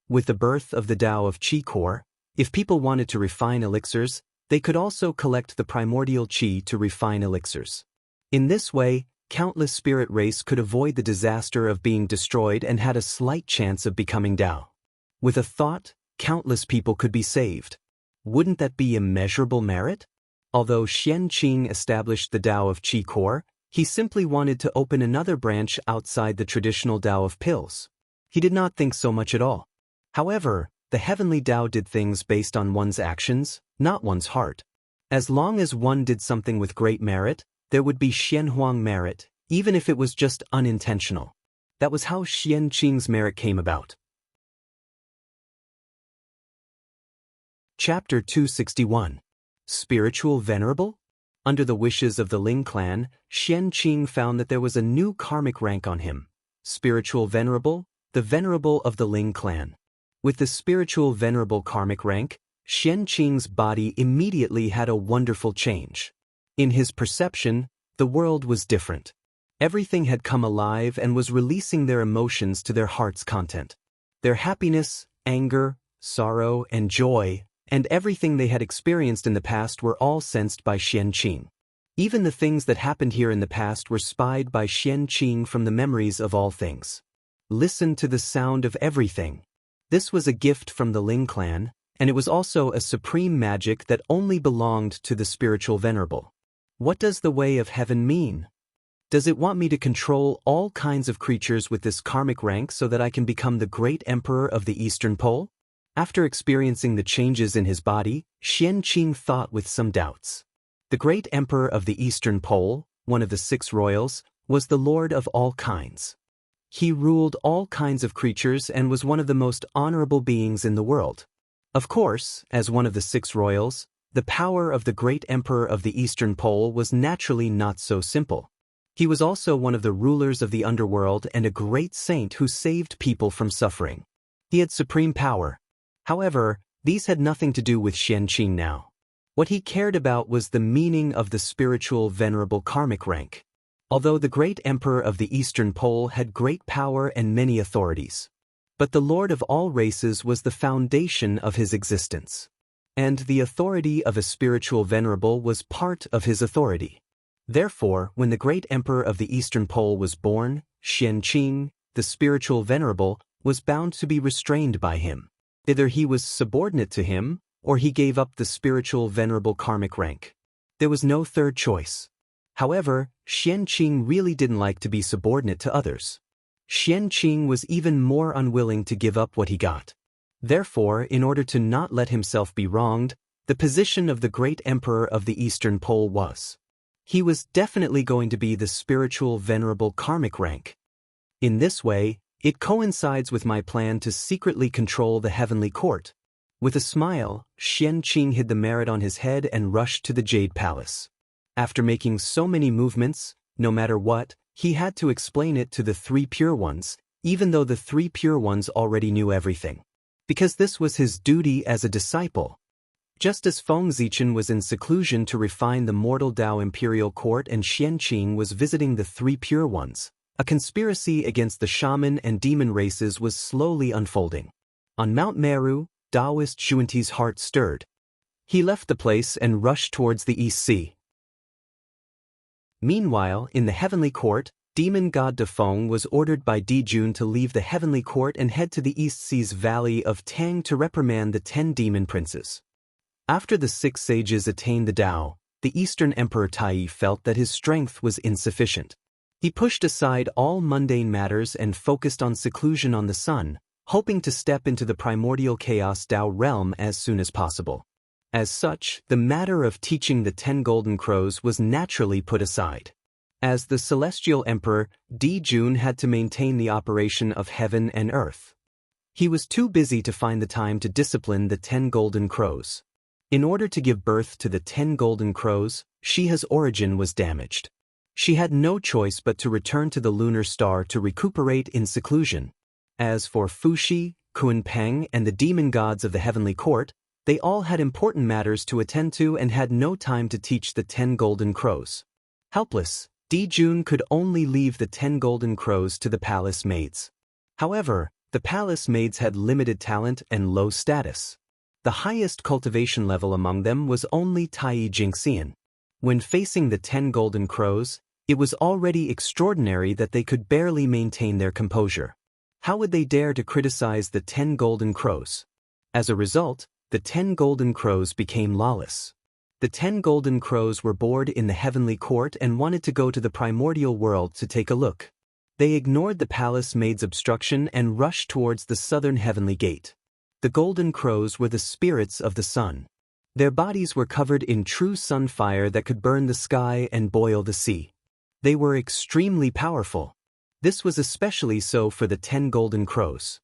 With the birth of the Tao of Qi core, if people wanted to refine elixirs, they could also collect the primordial Qi to refine elixirs. In this way, countless spirit race could avoid the disaster of being destroyed and had a slight chance of becoming Tao. With a thought, countless people could be saved. Wouldn't that be immeasurable merit? Although Xianxia established the Tao of Qi core, he simply wanted to open another branch outside the traditional Tao of pills. He did not think so much at all. However, the heavenly Tao did things based on one's actions, not one's heart. As long as one did something with great merit, there would be Xianhuang merit, even if it was just unintentional. That was how Xianxia's merit came about. Chapter 261. Spiritual Venerable? Under the wishes of the Ling clan, Xianxia found that there was a new karmic rank on him. Spiritual Venerable, the Venerable of the Ling clan. With the Spiritual Venerable karmic rank, Xianxia's body immediately had a wonderful change. In his perception, the world was different. Everything had come alive and was releasing their emotions to their heart's content. Their happiness, anger, sorrow, and joy, and everything they had experienced in the past were all sensed by Xianxia. Even the things that happened here in the past were spied by Xianxia from the memories of all things. Listen to the sound of everything. This was a gift from the Ling clan, and it was also a supreme magic that only belonged to the spiritual venerable. What does the way of heaven mean? Does it want me to control all kinds of creatures with this karmic rank so that I can become the great emperor of the Eastern Pole? After experiencing the changes in his body, Xianxia thought with some doubts. The great emperor of the Eastern Pole, one of the 6 royals, was the lord of all kinds. He ruled all kinds of creatures and was one of the most honorable beings in the world. Of course, as one of the 6 royals, the power of the great emperor of the Eastern Pole was naturally not so simple. He was also one of the rulers of the underworld and a great saint who saved people from suffering. He had supreme power. However, these had nothing to do with Xianxia now. What he cared about was the meaning of the spiritual venerable karmic rank. Although the great emperor of the Eastern Pole had great power and many authorities, but the lord of all races was the foundation of his existence. And the authority of a spiritual venerable was part of his authority. Therefore, when the great emperor of the Eastern Pole was born, Xianxia, the spiritual venerable, was bound to be restrained by him. Either he was subordinate to him, or he gave up the spiritual venerable karmic rank. There was no third choice. However, Xianxia really didn't like to be subordinate to others. Xianxia was even more unwilling to give up what he got. Therefore, in order to not let himself be wronged, the position of the great emperor of the Eastern Pole was. He was definitely going to be the spiritual venerable karmic rank. In this way, it coincides with my plan to secretly control the heavenly court. With a smile, Xianxia hid the merit on his head and rushed to the Jade Palace. After making so many movements, no matter what, he had to explain it to the 3 pure ones, even though the 3 pure ones already knew everything. Because this was his duty as a disciple. Just as Fengzichen was in seclusion to refine the mortal Tao imperial court and Xianxia was visiting the 3 pure ones, a conspiracy against the shaman and demon races was slowly unfolding. On Mount Meru, Taoist Xuanti's heart stirred. He left the place and rushed towards the East Sea. Meanwhile, in the heavenly court, demon god Defeng was ordered by Dijun to leave the heavenly court and head to the East Sea's valley of Tang to reprimand the 10 demon princes. After the 6 sages attained the Tao, the Eastern Emperor Tai felt that his strength was insufficient. He pushed aside all mundane matters and focused on seclusion on the sun, hoping to step into the primordial chaos Tao realm as soon as possible. As such, the matter of teaching the 10 Golden Crows was naturally put aside. As the celestial emperor, Dijun had to maintain the operation of heaven and earth. He was too busy to find the time to discipline the 10 Golden Crows. In order to give birth to the 10 Golden Crows, Shiha's origin was damaged. She had no choice but to return to the lunar star to recuperate in seclusion. As for Fuxi, Kunpeng, and the demon gods of the heavenly court, they all had important matters to attend to and had no time to teach the 10 Golden Crows. Helpless, Dijun could only leave the 10 Golden Crows to the palace maids. However, the palace maids had limited talent and low status. The highest cultivation level among them was only Tai Jingxian. When facing the 10 Golden Crows, it was already extraordinary that they could barely maintain their composure. How would they dare to criticize the 10 Golden Crows? As a result, the 10 Golden Crows became lawless. The 10 Golden Crows were bored in the heavenly court and wanted to go to the primordial world to take a look. They ignored the palace maid's obstruction and rushed towards the southern heavenly gate. The Golden Crows were the spirits of the sun. Their bodies were covered in true sun fire that could burn the sky and boil the sea. They were extremely powerful. This was especially so for the 10 Golden Crows.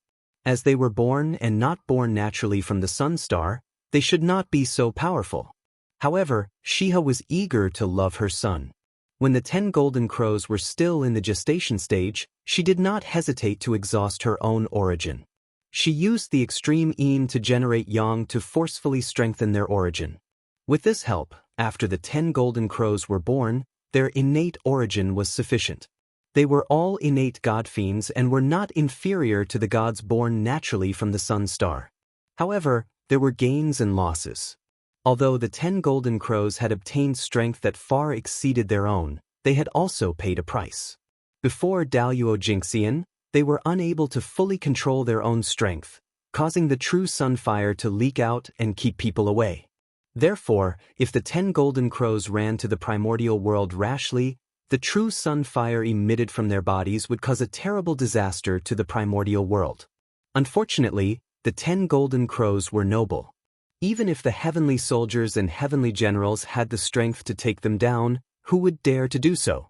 As they were born and not born naturally from the sun star, they should not be so powerful. However, Shiha was eager to love her son. When the 10 Golden Crows were still in the gestation stage, she did not hesitate to exhaust her own origin. She used the extreme yin to generate yang to forcefully strengthen their origin. With this help, after the 10 Golden Crows were born, their innate origin was sufficient. They were all innate god fiends and were not inferior to the gods born naturally from the sun star. However, there were gains and losses. Although the 10 Golden Crows had obtained strength that far exceeded their own, they had also paid a price. Before Daluo Jingxian, they were unable to fully control their own strength, causing the true sun fire to leak out and keep people away. Therefore, if the 10 Golden Crows ran to the primordial world rashly, the true sun fire emitted from their bodies would cause a terrible disaster to the primordial world. Unfortunately, the 10 Golden Crows were noble. Even if the heavenly soldiers and heavenly generals had the strength to take them down, who would dare to do so?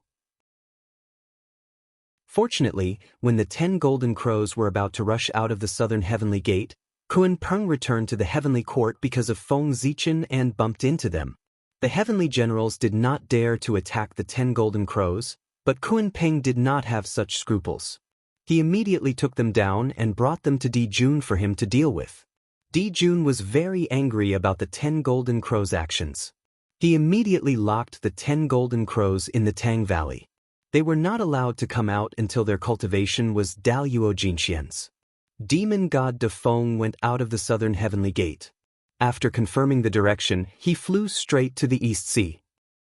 Fortunately, when the 10 Golden Crows were about to rush out of the southern heavenly gate, Kunpeng returned to the heavenly court because of Feng Zichen and bumped into them. The heavenly generals did not dare to attack the 10 Golden Crows, but Kunpeng did not have such scruples. He immediately took them down and brought them to Dijun for him to deal with. Dijun was very angry about the 10 Golden Crows' actions. He immediately locked the 10 Golden Crows in the Tang Valley. They were not allowed to come out until their cultivation was Daluo Jinxian's. Demon god De Feng went out of the southern heavenly gate. After confirming the direction, he flew straight to the East Sea.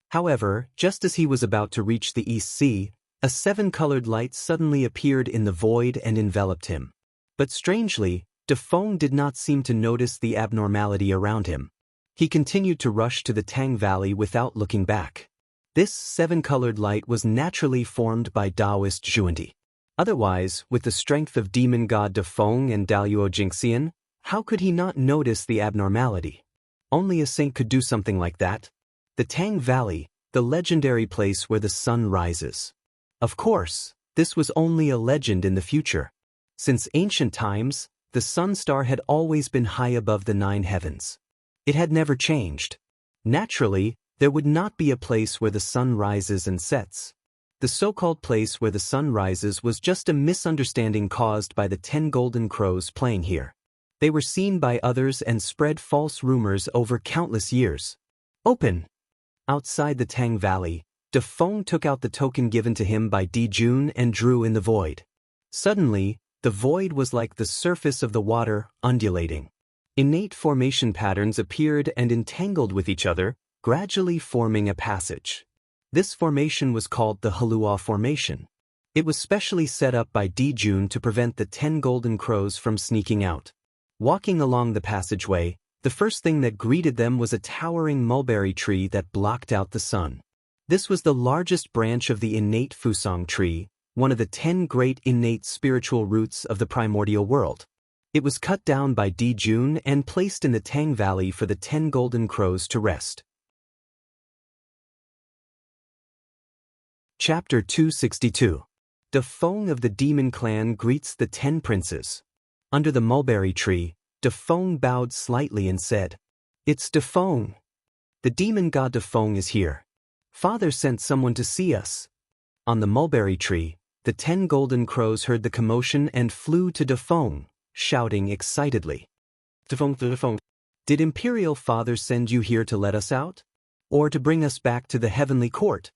However, just as he was about to reach the East Sea, a 7-colored light suddenly appeared in the void and enveloped him. But strangely, De Feng did not seem to notice the abnormality around him. He continued to rush to the Tang Valley without looking back. This 7-colored light was naturally formed by Taoist Zhuandi. Otherwise, with the strength of demon god De Feng and Daluo Jingxian, how could he not notice the abnormality? Only a saint could do something like that. The Tang Valley, the legendary place where the sun rises. Of course, this was only a legend in the future. Since ancient times, the sun star had always been high above the 9 heavens. It had never changed. Naturally, there would not be a place where the sun rises and sets. The so-called place where the sun rises was just a misunderstanding caused by the 10 Golden Crows playing here. They were seen by others and spread false rumors over countless years. Open! Outside the Tang Valley, De Feng took out the token given to him by Dijun and drew in the void. Suddenly, the void was like the surface of the water, undulating. Innate formation patterns appeared and entangled with each other, gradually forming a passage. This formation was called the Halua Formation. It was specially set up by Dijun to prevent the 10 Golden Crows from sneaking out. Walking along the passageway, The first thing that greeted them was a towering mulberry tree that blocked out the sun. This was the largest branch of the innate Fusang tree, one of the 10 great innate spiritual roots of the primordial world. It was cut down by Di Jun and placed in the Tang Valley for the 10 golden crows to rest. Chapter 262. De Feng of the Demon Clan greets the 10 princes. Under the mulberry tree, De Feng bowed slightly and said, "It's De Feng. The demon god De Feng is here. Father sent someone to see us." On the mulberry tree, the 10 golden crows heard the commotion and flew to De Feng, shouting excitedly. "De Feng, did Imperial Father send you here to let us out? Or to bring us back to the heavenly court?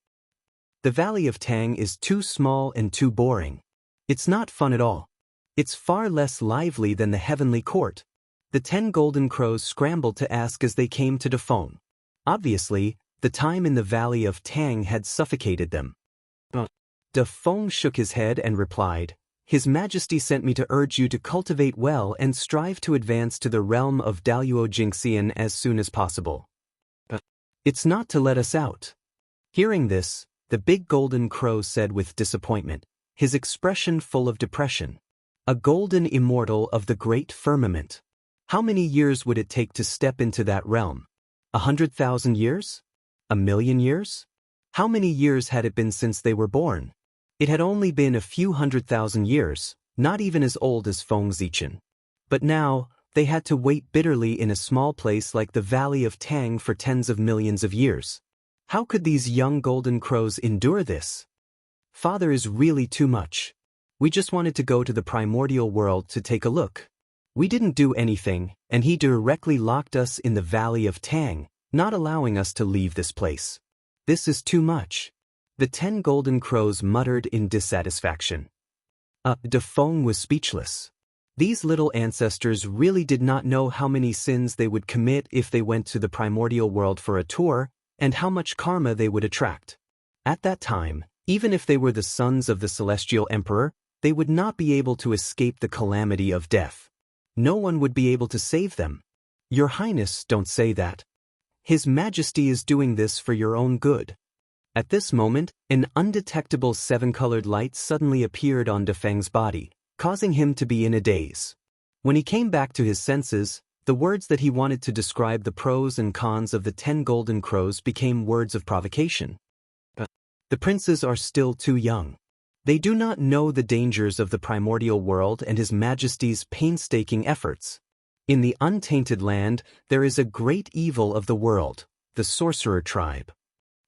The Valley of Tang is too small and too boring. It's not fun at all. It's far less lively than the heavenly court." The 10 golden crows scrambled to ask as they came to De Feng. Obviously, the time in the Valley of Tang had suffocated them. De Feng shook his head and replied, "His Majesty sent me to urge you to cultivate well and strive to advance to the realm of Daluo Jingxian as soon as possible. It's not to let us out." Hearing this, the big golden crow said with disappointment, his expression full of depression, "A golden immortal of the great firmament. How many years would it take to step into that realm? 100,000 years? 1,000,000 years? How many years had it been since they were born? It had only been a few 100,000 years, not even as old as Feng Zichen. But now, they had to wait bitterly in a small place like the Valley of Tang for tens of millions of years. How could these young golden crows endure this? Father is really too much. We just wanted to go to the primordial world to take a look. We didn't do anything, and he directly locked us in the Valley of Tang, not allowing us to leave this place. This is too much." The 10 golden crows muttered in dissatisfaction. De Feng was speechless. These little ancestors really did not know how many sins they would commit if they went to the primordial world for a tour, and how much karma they would attract. At that time, even if they were the sons of the celestial emperor, they would not be able to escape the calamity of death. No one would be able to save them. "Your Highness, don't say that. His Majesty is doing this for your own good." At this moment, an undetectable 7-colored light suddenly appeared on De Feng's body, causing him to be in a daze. When he came back to his senses, the words that he wanted to describe the pros and cons of the 10 golden crows became words of provocation. The princes are still too young. They do not know the dangers of the primordial world and His Majesty's painstaking efforts. In the untainted land, there is a great evil of the world, the sorcerer tribe.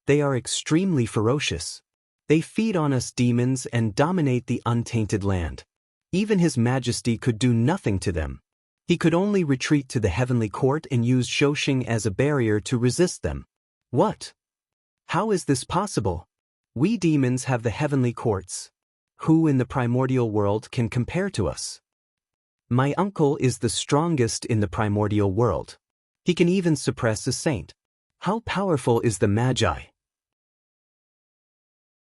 They are extremely ferocious. They feed on us demons and dominate the untainted land. Even His Majesty could do nothing to them. He could only retreat to the heavenly court and use Shouxing as a barrier to resist them. What? How is this possible? We demons have the heavenly courts. Who in the primordial world can compare to us? My uncle is the strongest in the primordial world. He can even suppress a saint. How powerful is the Magi?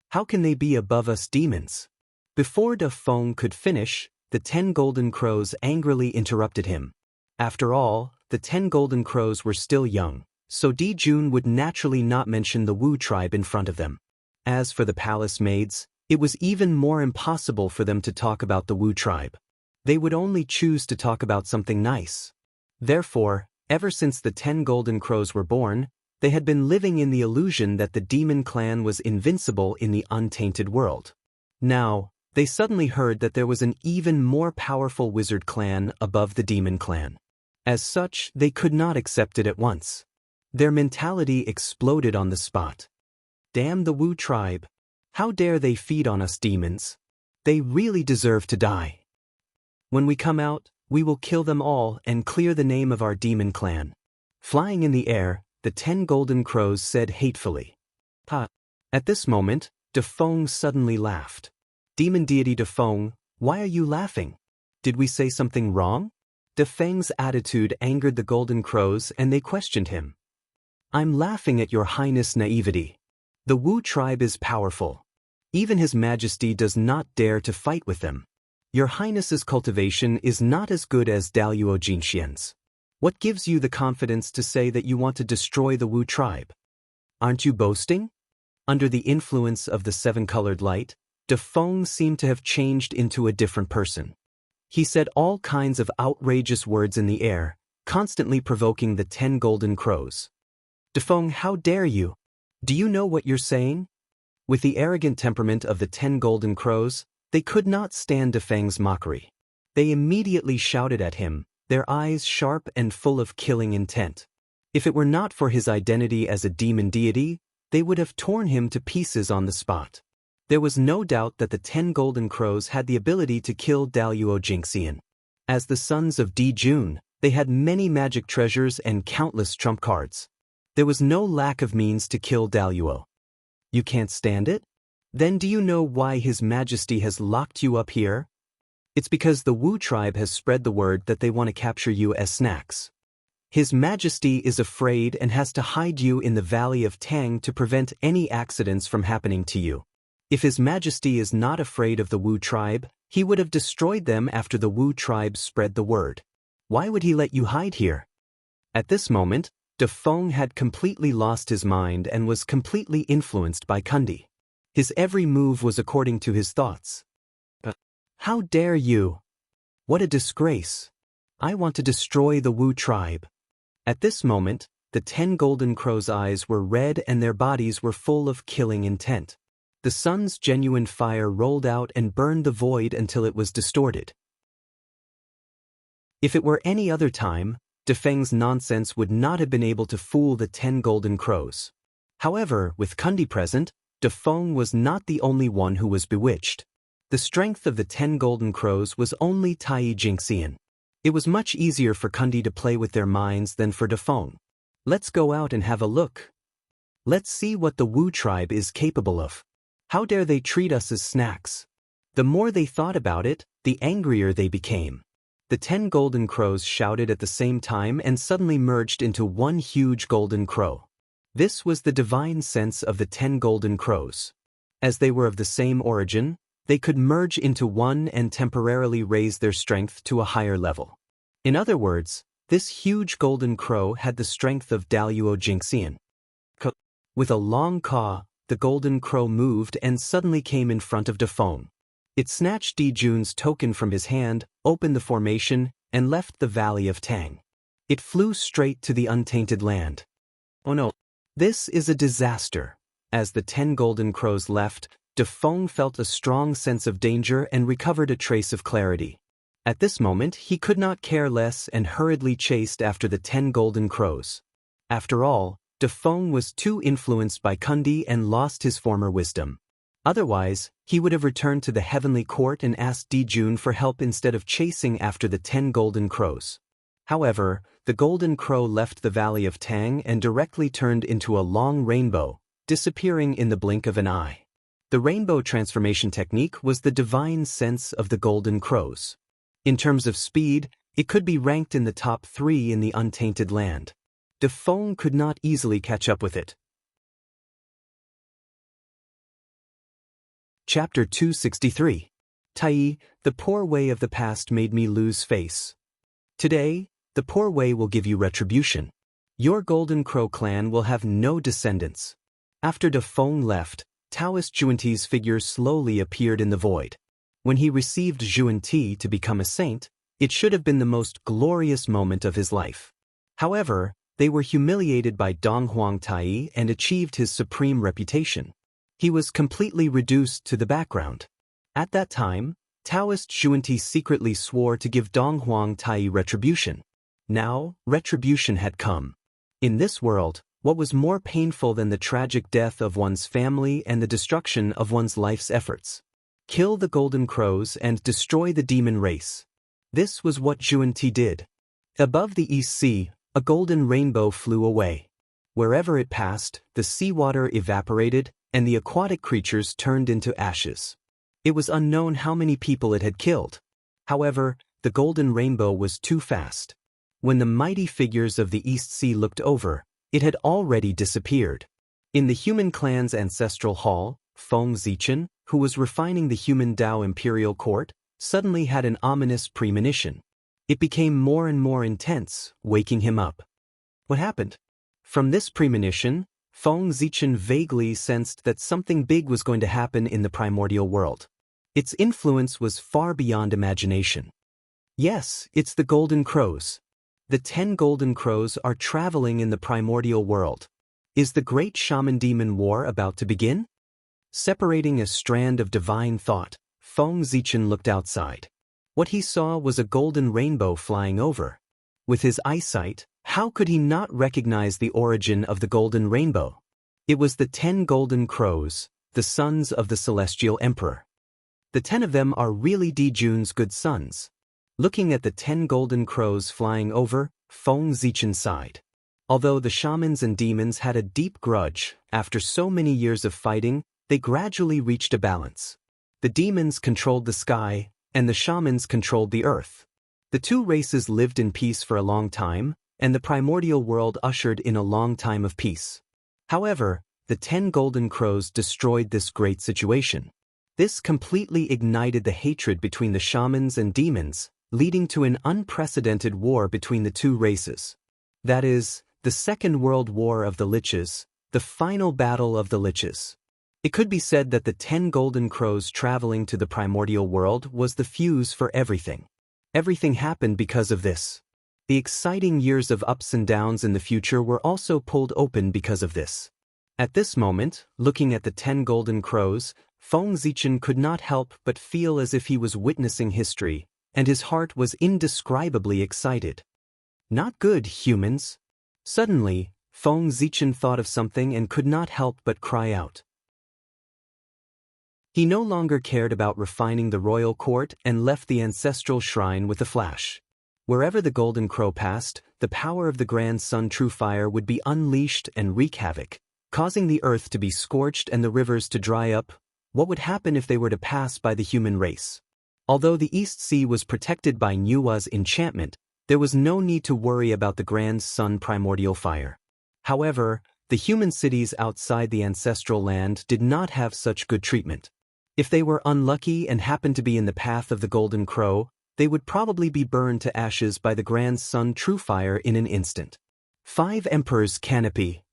How can they be above us demons? Before De Feng could finish, the 10 golden crows angrily interrupted him. After all, the 10 golden crows were still young, so Di Jun would naturally not mention the Wu tribe in front of them. As for the palace maids, it was even more impossible for them to talk about the Wu tribe. They would only choose to talk about something nice. Therefore, ever since the 10 golden crows were born, they had been living in the illusion that the demon clan was invincible in the untainted world. Now, they suddenly heard that there was an even more powerful wizard clan above the demon clan. As such, they could not accept it at once. Their mentality exploded on the spot. Damn the Wu tribe. How dare they feed on us demons? They really deserve to die. When we come out, we will kill them all and clear the name of our demon clan. Flying in the air, the 10 golden crows said hatefully. Ha! At this moment, De Feng suddenly laughed. Demon deity De Feng, why are you laughing? Did we say something wrong? De Feng's attitude angered the golden crows and they questioned him. I'm laughing at your highness' naivety. The Wu tribe is powerful. Even His Majesty does not dare to fight with them. Your highness's cultivation is not as good as Daluo Jinxian's. What gives you the confidence to say that you want to destroy the Wu tribe? Aren't you boasting? Under the influence of the seven-colored light, De Feng seemed to have changed into a different person. He said all kinds of outrageous words in the air, constantly provoking the 10 golden crows. De Feng, how dare you? Do you know what you're saying? With the arrogant temperament of the 10 golden crows, they could not stand De Feng's mockery. They immediately shouted at him, their eyes sharp and full of killing intent. If it were not for his identity as a demon deity, they would have torn him to pieces on the spot. There was no doubt that the 10 golden crows had the ability to kill Daluo Jingxian. As the sons of Di Jun, they had many magic treasures and countless trump cards. There was no lack of means to kill Daluo. You can't stand it? Then do you know why His Majesty has locked you up here? It's because the Wu tribe has spread the word that they want to capture you as snacks. His Majesty is afraid and has to hide you in the Valley of Tang to prevent any accidents from happening to you. If His Majesty is not afraid of the Wu tribe, he would have destroyed them after the Wu tribe spread the word. Why would he let you hide here? At this moment, De Feng had completely lost his mind and was completely influenced by Kundi. His every move was according to his thoughts. How dare you? What a disgrace! I want to destroy the Wu tribe. At this moment, the 10 golden crows' eyes were red and their bodies were full of killing intent. The sun's genuine fire rolled out and burned the void until it was distorted. If it were any other time, De Feng's nonsense would not have been able to fool the 10 golden crows. However, with Kundi present, De Feng was not the only one who was bewitched. The strength of the 10 golden crows was only Tai Jingxian. It was much easier for Kundi to play with their minds than for De Feng. Let's go out and have a look. Let's see what the Wu tribe is capable of. How dare they treat us as snacks? The more they thought about it, the angrier they became. The 10 golden crows shouted at the same time and suddenly merged into one huge golden crow. This was the divine sense of the 10 golden crows. As they were of the same origin, they could merge into one and temporarily raise their strength to a higher level. In other words, this huge golden crow had the strength of Daluo Jingxian. With a long caw, the golden crow moved and suddenly came in front of De Feng. It snatched Di Jun's token from his hand, opened the formation, and left the Valley of Tang. It flew straight to the untainted land. Oh no! This is a disaster. As the 10 golden crows left, De Feng felt a strong sense of danger and recovered a trace of clarity. At this moment he could not care less and hurriedly chased after the 10 golden crows. After all, De Feng was too influenced by Kundi and lost his former wisdom. Otherwise, he would have returned to the heavenly court and asked Di Jun for help instead of chasing after the 10 golden crows. However, the golden crow left the Valley of Tang and directly turned into a long rainbow, disappearing in the blink of an eye. The rainbow transformation technique was the divine sense of the golden crows. In terms of speed, it could be ranked in the top 3 in the untainted land. De Feng could not easily catch up with it. Chapter 263. Tai, the poor way of the past made me lose face. Today, the poor way will give you retribution. Your Golden Crow clan will have no descendants. After De Feng left, Taoist Zhuanti's figure slowly appeared in the void. When he received Zhuanti to become a saint, it should have been the most glorious moment of his life. However, they were humiliated by Donghuang Tai and achieved his supreme reputation. He was completely reduced to the background. At that time, Taoist Zhuanti secretly swore to give Donghuang Tai retribution. Now, retribution had come. In this world, what was more painful than the tragic death of one's family and the destruction of one's life's efforts? Kill the golden crows and destroy the demon race. This was what Zhuanti did. Above the East Sea, a golden rainbow flew away. Wherever it passed, the seawater evaporated, and the aquatic creatures turned into ashes. It was unknown how many people it had killed. However, the golden rainbow was too fast. When the mighty figures of the East Sea looked over, it had already disappeared. In the human clan's ancestral hall, Feng Zichen, who was refining the human Dao imperial court, suddenly had an ominous premonition. It became more and more intense, waking him up. What happened? From this premonition, Feng Zichen vaguely sensed that something big was going to happen in the primordial world. Its influence was far beyond imagination. Yes, it's the Golden Crows. The 10 Golden Crows are traveling in the primordial world. Is the Great Shaman-Demon War about to begin? Separating a strand of divine thought, Feng Zichen looked outside. What he saw was a golden rainbow flying over. With his eyesight, how could he not recognize the origin of the golden rainbow? It was the 10 Golden Crows, the sons of the Celestial Emperor. The 10 of them are really Dijun's good sons. Looking at the 10 Golden Crows flying over, Feng Zichen sighed. Although the shamans and demons had a deep grudge, after so many years of fighting, they gradually reached a balance. The demons controlled the sky, and the shamans controlled the earth. The two races lived in peace for a long time, and the primordial world ushered in a long time of peace. However, the 10 Golden Crows destroyed this great situation. This completely ignited the hatred between the shamans and demons, leading to an unprecedented war between the two races. That is, the Second World War of the Liches, the final battle of the Liches. It could be said that the 10 Golden Crows traveling to the primordial world was the fuse for everything. Everything happened because of this. The exciting years of ups and downs in the future were also pulled open because of this. At this moment, looking at the 10 Golden Crows, Feng Zichen could not help but feel as if he was witnessing history, and his heart was indescribably excited. Not good, humans. Suddenly, Feng Zichen thought of something and could not help but cry out. He no longer cared about refining the royal court and left the ancestral shrine with a flash. Wherever the Golden Crow passed, the power of the Grand Sun True Fire would be unleashed and wreak havoc, causing the earth to be scorched and the rivers to dry up. What would happen if they were to pass by the human race? Although the East Sea was protected by Nuwa's enchantment, there was no need to worry about the Grand Sun Primordial Fire. However, the human cities outside the ancestral land did not have such good treatment. If they were unlucky and happened to be in the path of the Golden Crow, they would probably be burned to ashes by the Grand Sun True Fire in an instant. 5 Emperors Canopy.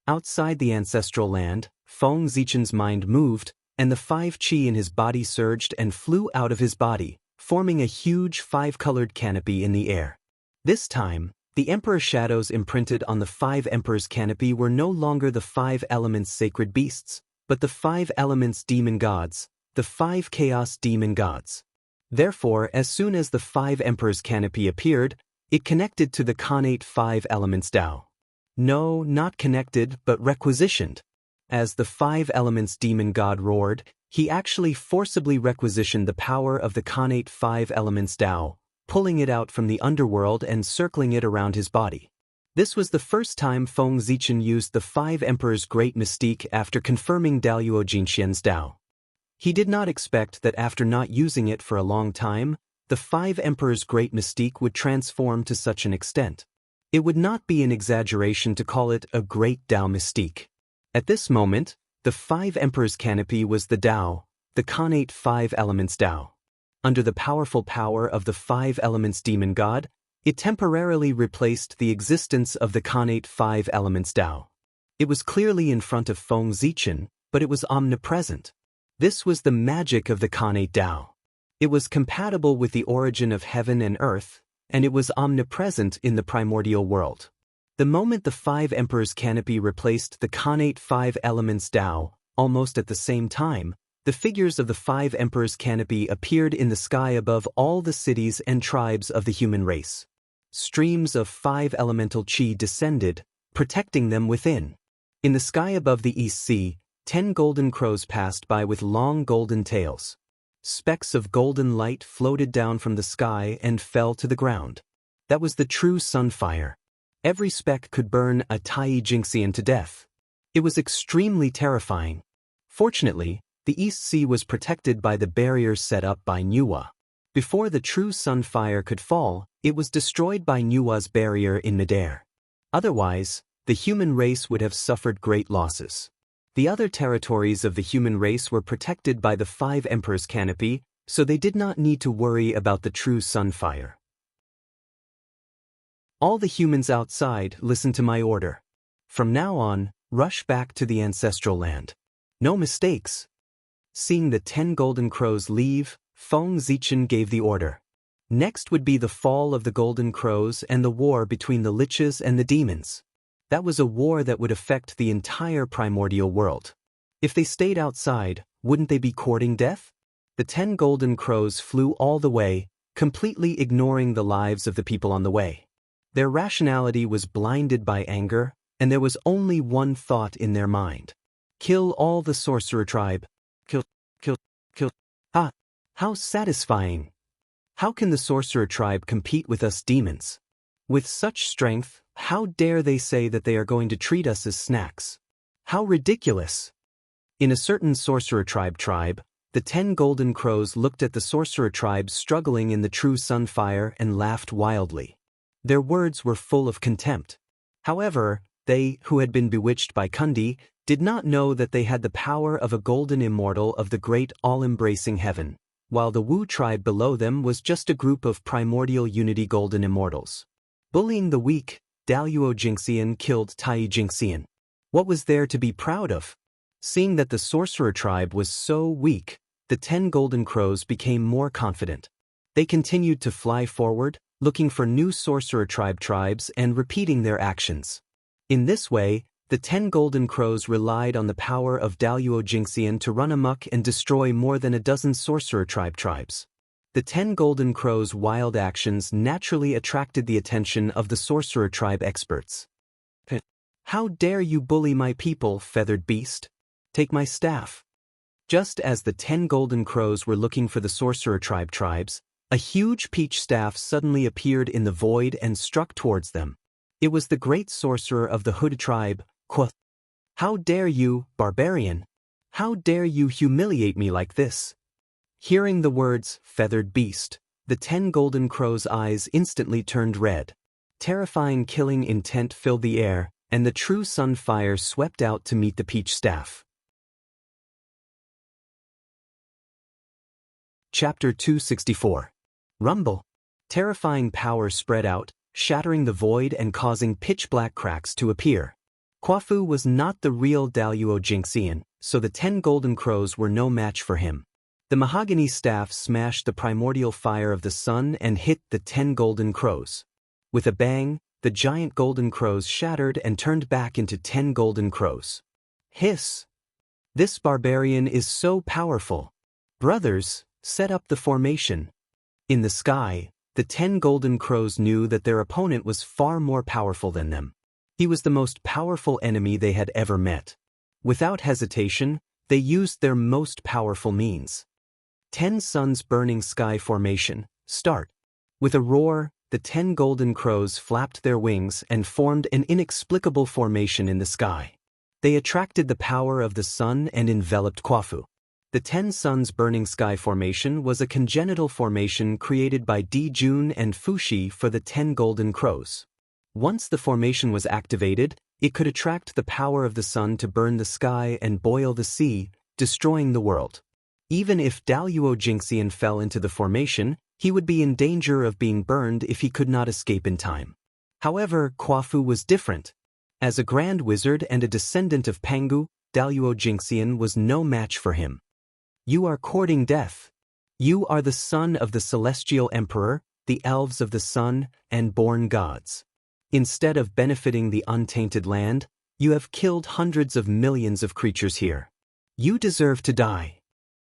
Outside the ancestral land, Feng Zichen's mind moved, and the 5 qi in his body surged and flew out of his body, forming a huge 5-colored canopy in the air. This time, the Emperor shadows imprinted on the 5 Emperors Canopy were no longer the 5 elements sacred beasts, but the 5 elements demon gods, the 5 chaos demon gods. Therefore, as soon as the 5 Emperors Canopy appeared, it connected to the Khanate 5 elements Tao. No, not connected, but requisitioned. As the 5 elements demon god roared, he actually forcibly requisitioned the power of the Khanate 5 elements Tao, pulling it out from the underworld and circling it around his body. This was the first time Feng Zichen used the 5 Emperors' great mystique after confirming Daluo Jinxian's Tao. He did not expect that after not using it for a long time, the 5 Emperors' great mystique would transform to such an extent. It would not be an exaggeration to call it a great Tao mystique. At this moment, the 5 Emperors' Canopy was the Tao, the Khanate 5 elements Tao. Under the powerful power of the 5 elements demon god, it temporarily replaced the existence of the Khanate 5 elements Tao. It was clearly in front of Feng Zichen, but it was omnipresent. This was the magic of the Khanate Tao. It was compatible with the origin of heaven and earth, and it was omnipresent in the primordial world. The moment the 5 Emperors Canopy replaced the Khanate 5 elements Tao, almost at the same time, the figures of the 5 Emperors Canopy appeared in the sky above all the cities and tribes of the human race. Streams of 5 elemental qi descended, protecting them within. In the sky above the East Sea, 10 golden crows passed by with long golden tails. Specks of golden light floated down from the sky and fell to the ground. That was the true sunfire. Every speck could burn a Tai Jinxian to death. It was extremely terrifying. Fortunately, the East Sea was protected by the barriers set up by Nuwa. Before the true sunfire could fall, it was destroyed by Nuwa's barrier in midair. Otherwise, the human race would have suffered great losses. The other territories of the human race were protected by the 5 Emperors Canopy, so they did not need to worry about the true sunfire. All the humans outside, listen to my order. From now on, rush back to the ancestral land. No mistakes. Seeing the 10 golden crows leave, Feng Zichen gave the order. Next would be the fall of the golden crows and the war between the liches and the demons. That was a war that would affect the entire primordial world. If they stayed outside, wouldn't they be courting death? The 10 golden crows flew all the way, completely ignoring the lives of the people on the way. Their rationality was blinded by anger, and there was only one thought in their mind. Kill all the sorcerer tribe. Kill. Ah, how satisfying. How can the sorcerer tribe compete with us demons? With such strength, how dare they say that they are going to treat us as snacks? How ridiculous! In a certain sorcerer tribe, the 10 golden crows looked at the sorcerer tribe struggling in the true sunfire and laughed wildly. Their words were full of contempt. However, they, who had been bewitched by Kundi, did not know that they had the power of a golden immortal of the great all-embracing heaven, while the Wu tribe below them was just a group of primordial unity golden immortals. Bullying the weak, Daluo Jingxian killed Tai Jingxian. What was there to be proud of? Seeing that the sorcerer tribe was so weak, the 10 golden crows became more confident. They continued to fly forward, looking for new sorcerer tribes and repeating their actions. In this way, the 10 golden crows relied on the power of Daluo Jingxian to run amok and destroy more than a dozen sorcerer tribes. The 10 golden crows' wild actions naturally attracted the attention of the sorcerer tribe experts. How dare you bully my people, feathered beast? Take my staff. Just as the 10 golden crows were looking for the sorcerer tribes, a huge peach staff suddenly appeared in the void and struck towards them. It was the great sorcerer of the Hood tribe, Quoth. How dare you, barbarian? How dare you humiliate me like this? Hearing the words, feathered beast, the 10 golden crows' eyes instantly turned red. Terrifying killing intent filled the air, and the true sunfire swept out to meet the peach staff. Chapter 264. Rumble. Terrifying power spread out, shattering the void and causing pitch-black cracks to appear. Quafu was not the real Daluo Jingxian, so the 10 golden crows were no match for him. The mahogany staff smashed the primordial fire of the sun and hit the 10 golden crows. With a bang, the giant golden crows shattered and turned back into 10 golden crows. Hiss! This barbarian is so powerful. Brothers, set up the formation. In the sky, the 10 golden crows knew that their opponent was far more powerful than them. He was the most powerful enemy they had ever met. Without hesitation, they used their most powerful means. 10 suns burning sky formation, start. With a roar, the 10 golden crows flapped their wings and formed an inexplicable formation in the sky. They attracted the power of the sun and enveloped Quafu. The 10 suns burning sky formation was a congenital formation created by Di Jun and Fushi for the 10 golden crows. Once the formation was activated, it could attract the power of the sun to burn the sky and boil the sea, destroying the world. Even if Daluo Jingxian fell into the formation, he would be in danger of being burned if he could not escape in time. However, Quafu was different. As a grand wizard and a descendant of Pangu, Daluo Jingxian was no match for him. You are courting death. You are the son of the celestial emperor, the elves of the sun, and born gods. Instead of benefiting the untainted land, you have killed hundreds of millions of creatures here. You deserve to die.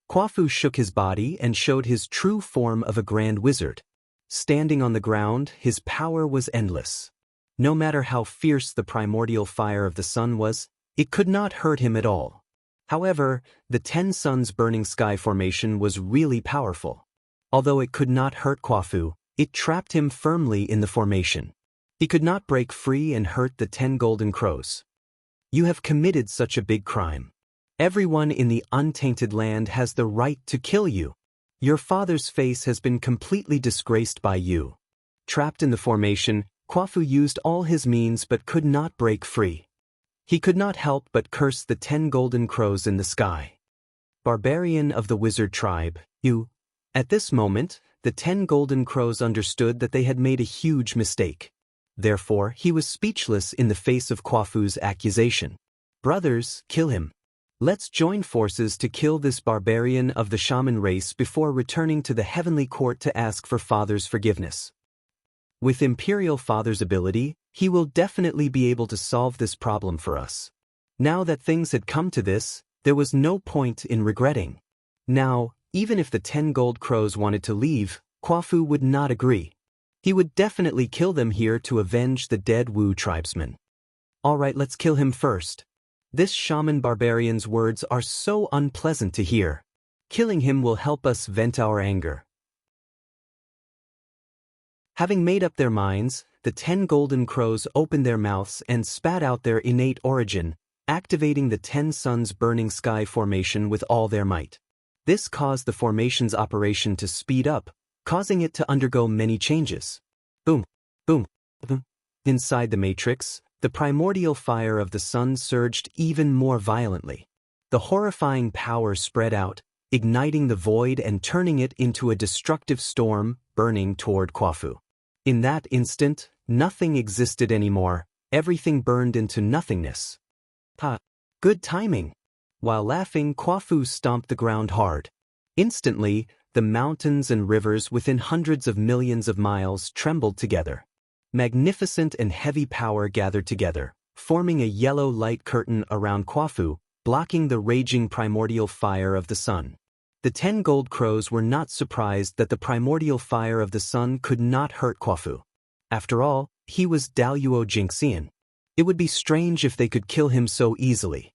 Quafu shook his body and showed his true form of a grand wizard. Standing on the ground, his power was endless. No matter how fierce the primordial fire of the sun was, it could not hurt him at all. However, the 10 suns burning sky formation was really powerful. Although it could not hurt Quafu, it trapped him firmly in the formation. He could not break free and hurt the 10 golden crows. You have committed such a big crime. Everyone in the untainted land has the right to kill you. Your father's face has been completely disgraced by you. Trapped in the formation, Quafu used all his means but could not break free. He could not help but curse the 10 golden crows in the sky. Barbarian of the wizard tribe, you. At this moment, the 10 golden crows understood that they had made a huge mistake. Therefore, he was speechless in the face of Kwafu's accusation. Brothers, kill him. Let's join forces to kill this barbarian of the shaman race before returning to the heavenly court to ask for Father's forgiveness. With Imperial Father's ability, he will definitely be able to solve this problem for us. Now that things had come to this, there was no point in regretting. Now, even if the 10 gold crows wanted to leave, Kwafu would not agree. He would definitely kill them here to avenge the dead Wu tribesmen. Alright, let's kill him first. This shaman barbarian's words are so unpleasant to hear. Killing him will help us vent our anger. Having made up their minds, the 10 golden crows opened their mouths and spat out their innate origin, activating the 10 suns burning sky formation with all their might. This caused the formation's operation to speed up, causing it to undergo many changes. Boom, boom, boom. Inside the matrix, the primordial fire of the sun surged even more violently. The horrifying power spread out, igniting the void and turning it into a destructive storm, burning toward Kwafu. In that instant, nothing existed anymore, everything burned into nothingness. Ha! Good timing! While laughing, Kwafu stomped the ground hard. Instantly, the mountains and rivers within hundreds of millions of miles trembled together. Magnificent and heavy power gathered together, forming a yellow light curtain around Kwafu, blocking the raging primordial fire of the sun. The 10 gold crows were not surprised that the primordial fire of the sun could not hurt Kwafu. After all, he was Daluo Jinxian. It would be strange if they could kill him so easily.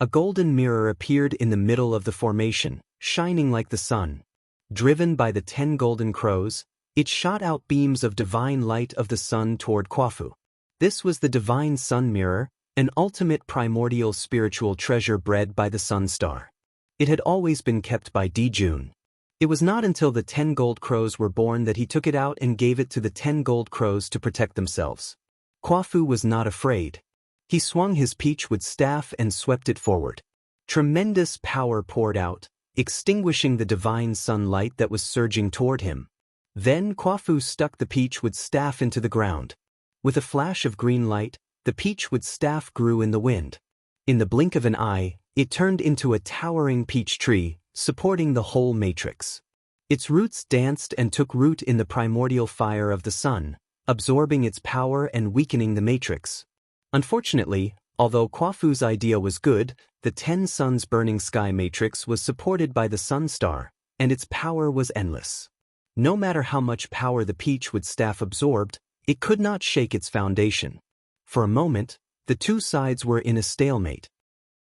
A golden mirror appeared in the middle of the formation, shining like the sun. Driven by the 10 golden crows, it shot out beams of divine light of the sun toward Kwafu. This was the divine sun mirror, an ultimate primordial spiritual treasure bred by the sun star. It had always been kept by Dijun. It was not until the 10 gold crows were born that he took it out and gave it to the 10 gold crows to protect themselves. Kwafu was not afraid. He swung his peachwood staff and swept it forward. Tremendous power poured out, extinguishing the divine sunlight that was surging toward him. Then Kwafu stuck the peachwood staff into the ground. With a flash of green light, the peachwood staff grew in the wind. In the blink of an eye, it turned into a towering peach tree, supporting the whole matrix. Its roots danced and took root in the primordial fire of the sun, absorbing its power and weakening the matrix. Unfortunately, although Kwafu's idea was good, the 10 suns burning sky matrix was supported by the sun star, and its power was endless. No matter how much power the peachwood staff absorbed, it could not shake its foundation. For a moment, the two sides were in a stalemate.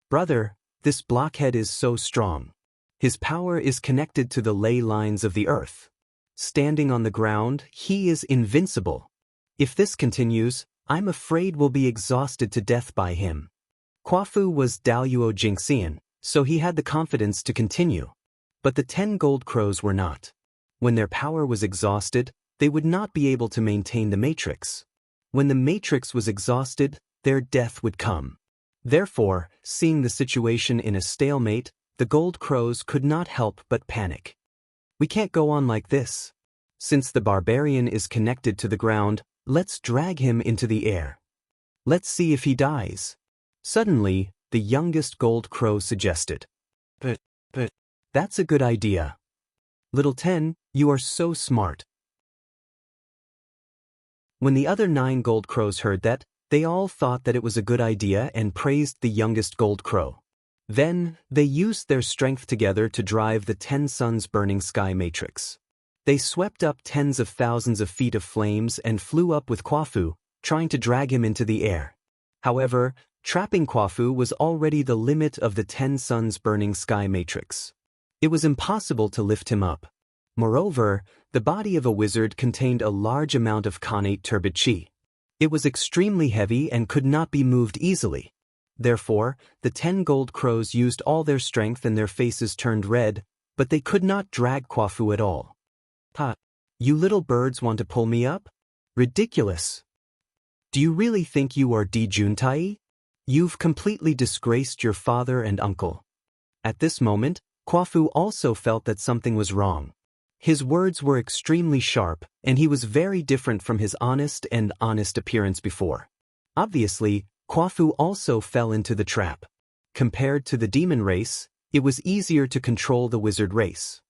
Brother, this blockhead is so strong. His power is connected to the ley lines of the earth. Standing on the ground, he is invincible. If this continues, I'm afraid we'll be exhausted to death by him. Kwafu was Daluo Jinxian, so he had the confidence to continue. But the 10 gold crows were not. When their power was exhausted, they would not be able to maintain the matrix. When the matrix was exhausted, their death would come. Therefore, seeing the situation in a stalemate, the gold crows could not help but panic. We can't go on like this. Since the barbarian is connected to the ground, let's drag him into the air. Let's see if he dies. Suddenly, the youngest gold crow suggested. But, that's a good idea. Little 10, you are so smart. When the other 9 gold crows heard that, they all thought that it was a good idea and praised the youngest gold crow. Then, they used their strength together to drive the 10 suns burning sky matrix. They swept up tens of thousands of feet of flames and flew up with Kwafu, trying to drag him into the air. However, trapping Kwafu was already the limit of the 10 suns burning sky matrix. It was impossible to lift him up. Moreover, the body of a wizard contained a large amount of connate turbid chi. It was extremely heavy and could not be moved easily. Therefore, the 10 gold crows used all their strength and their faces turned red, but they could not drag Kwafu at all. Ha! You little birds want to pull me up? Ridiculous! Do you really think you are Dijuntai? You've completely disgraced your father and uncle. At this moment, Kwafu also felt that something was wrong. His words were extremely sharp, and he was very different from his honest appearance before. Obviously, Kwafu also fell into the trap. Compared to the demon race, it was easier to control the wizard race.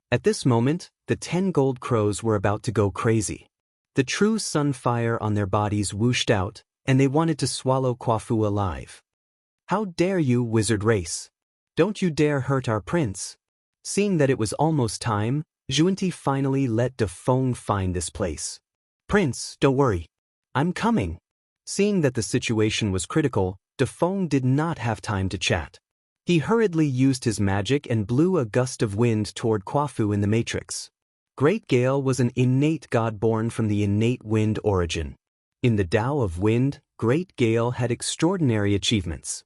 At this moment, the 10 gold crows were about to go crazy. The true sun fire on their bodies whooshed out, and they wanted to swallow Kwafu alive. "How dare you, wizard race? Don't you dare hurt our prince." Seeing that it was almost time, Zhuanti finally let De Feng find this place. "Prince, don't worry. I'm coming." Seeing that the situation was critical, De Feng did not have time to chat. He hurriedly used his magic and blew a gust of wind toward Kwafu in the matrix. Great Gale was an innate god born from the innate wind origin. In the Tao of Wind, Great Gale had extraordinary achievements.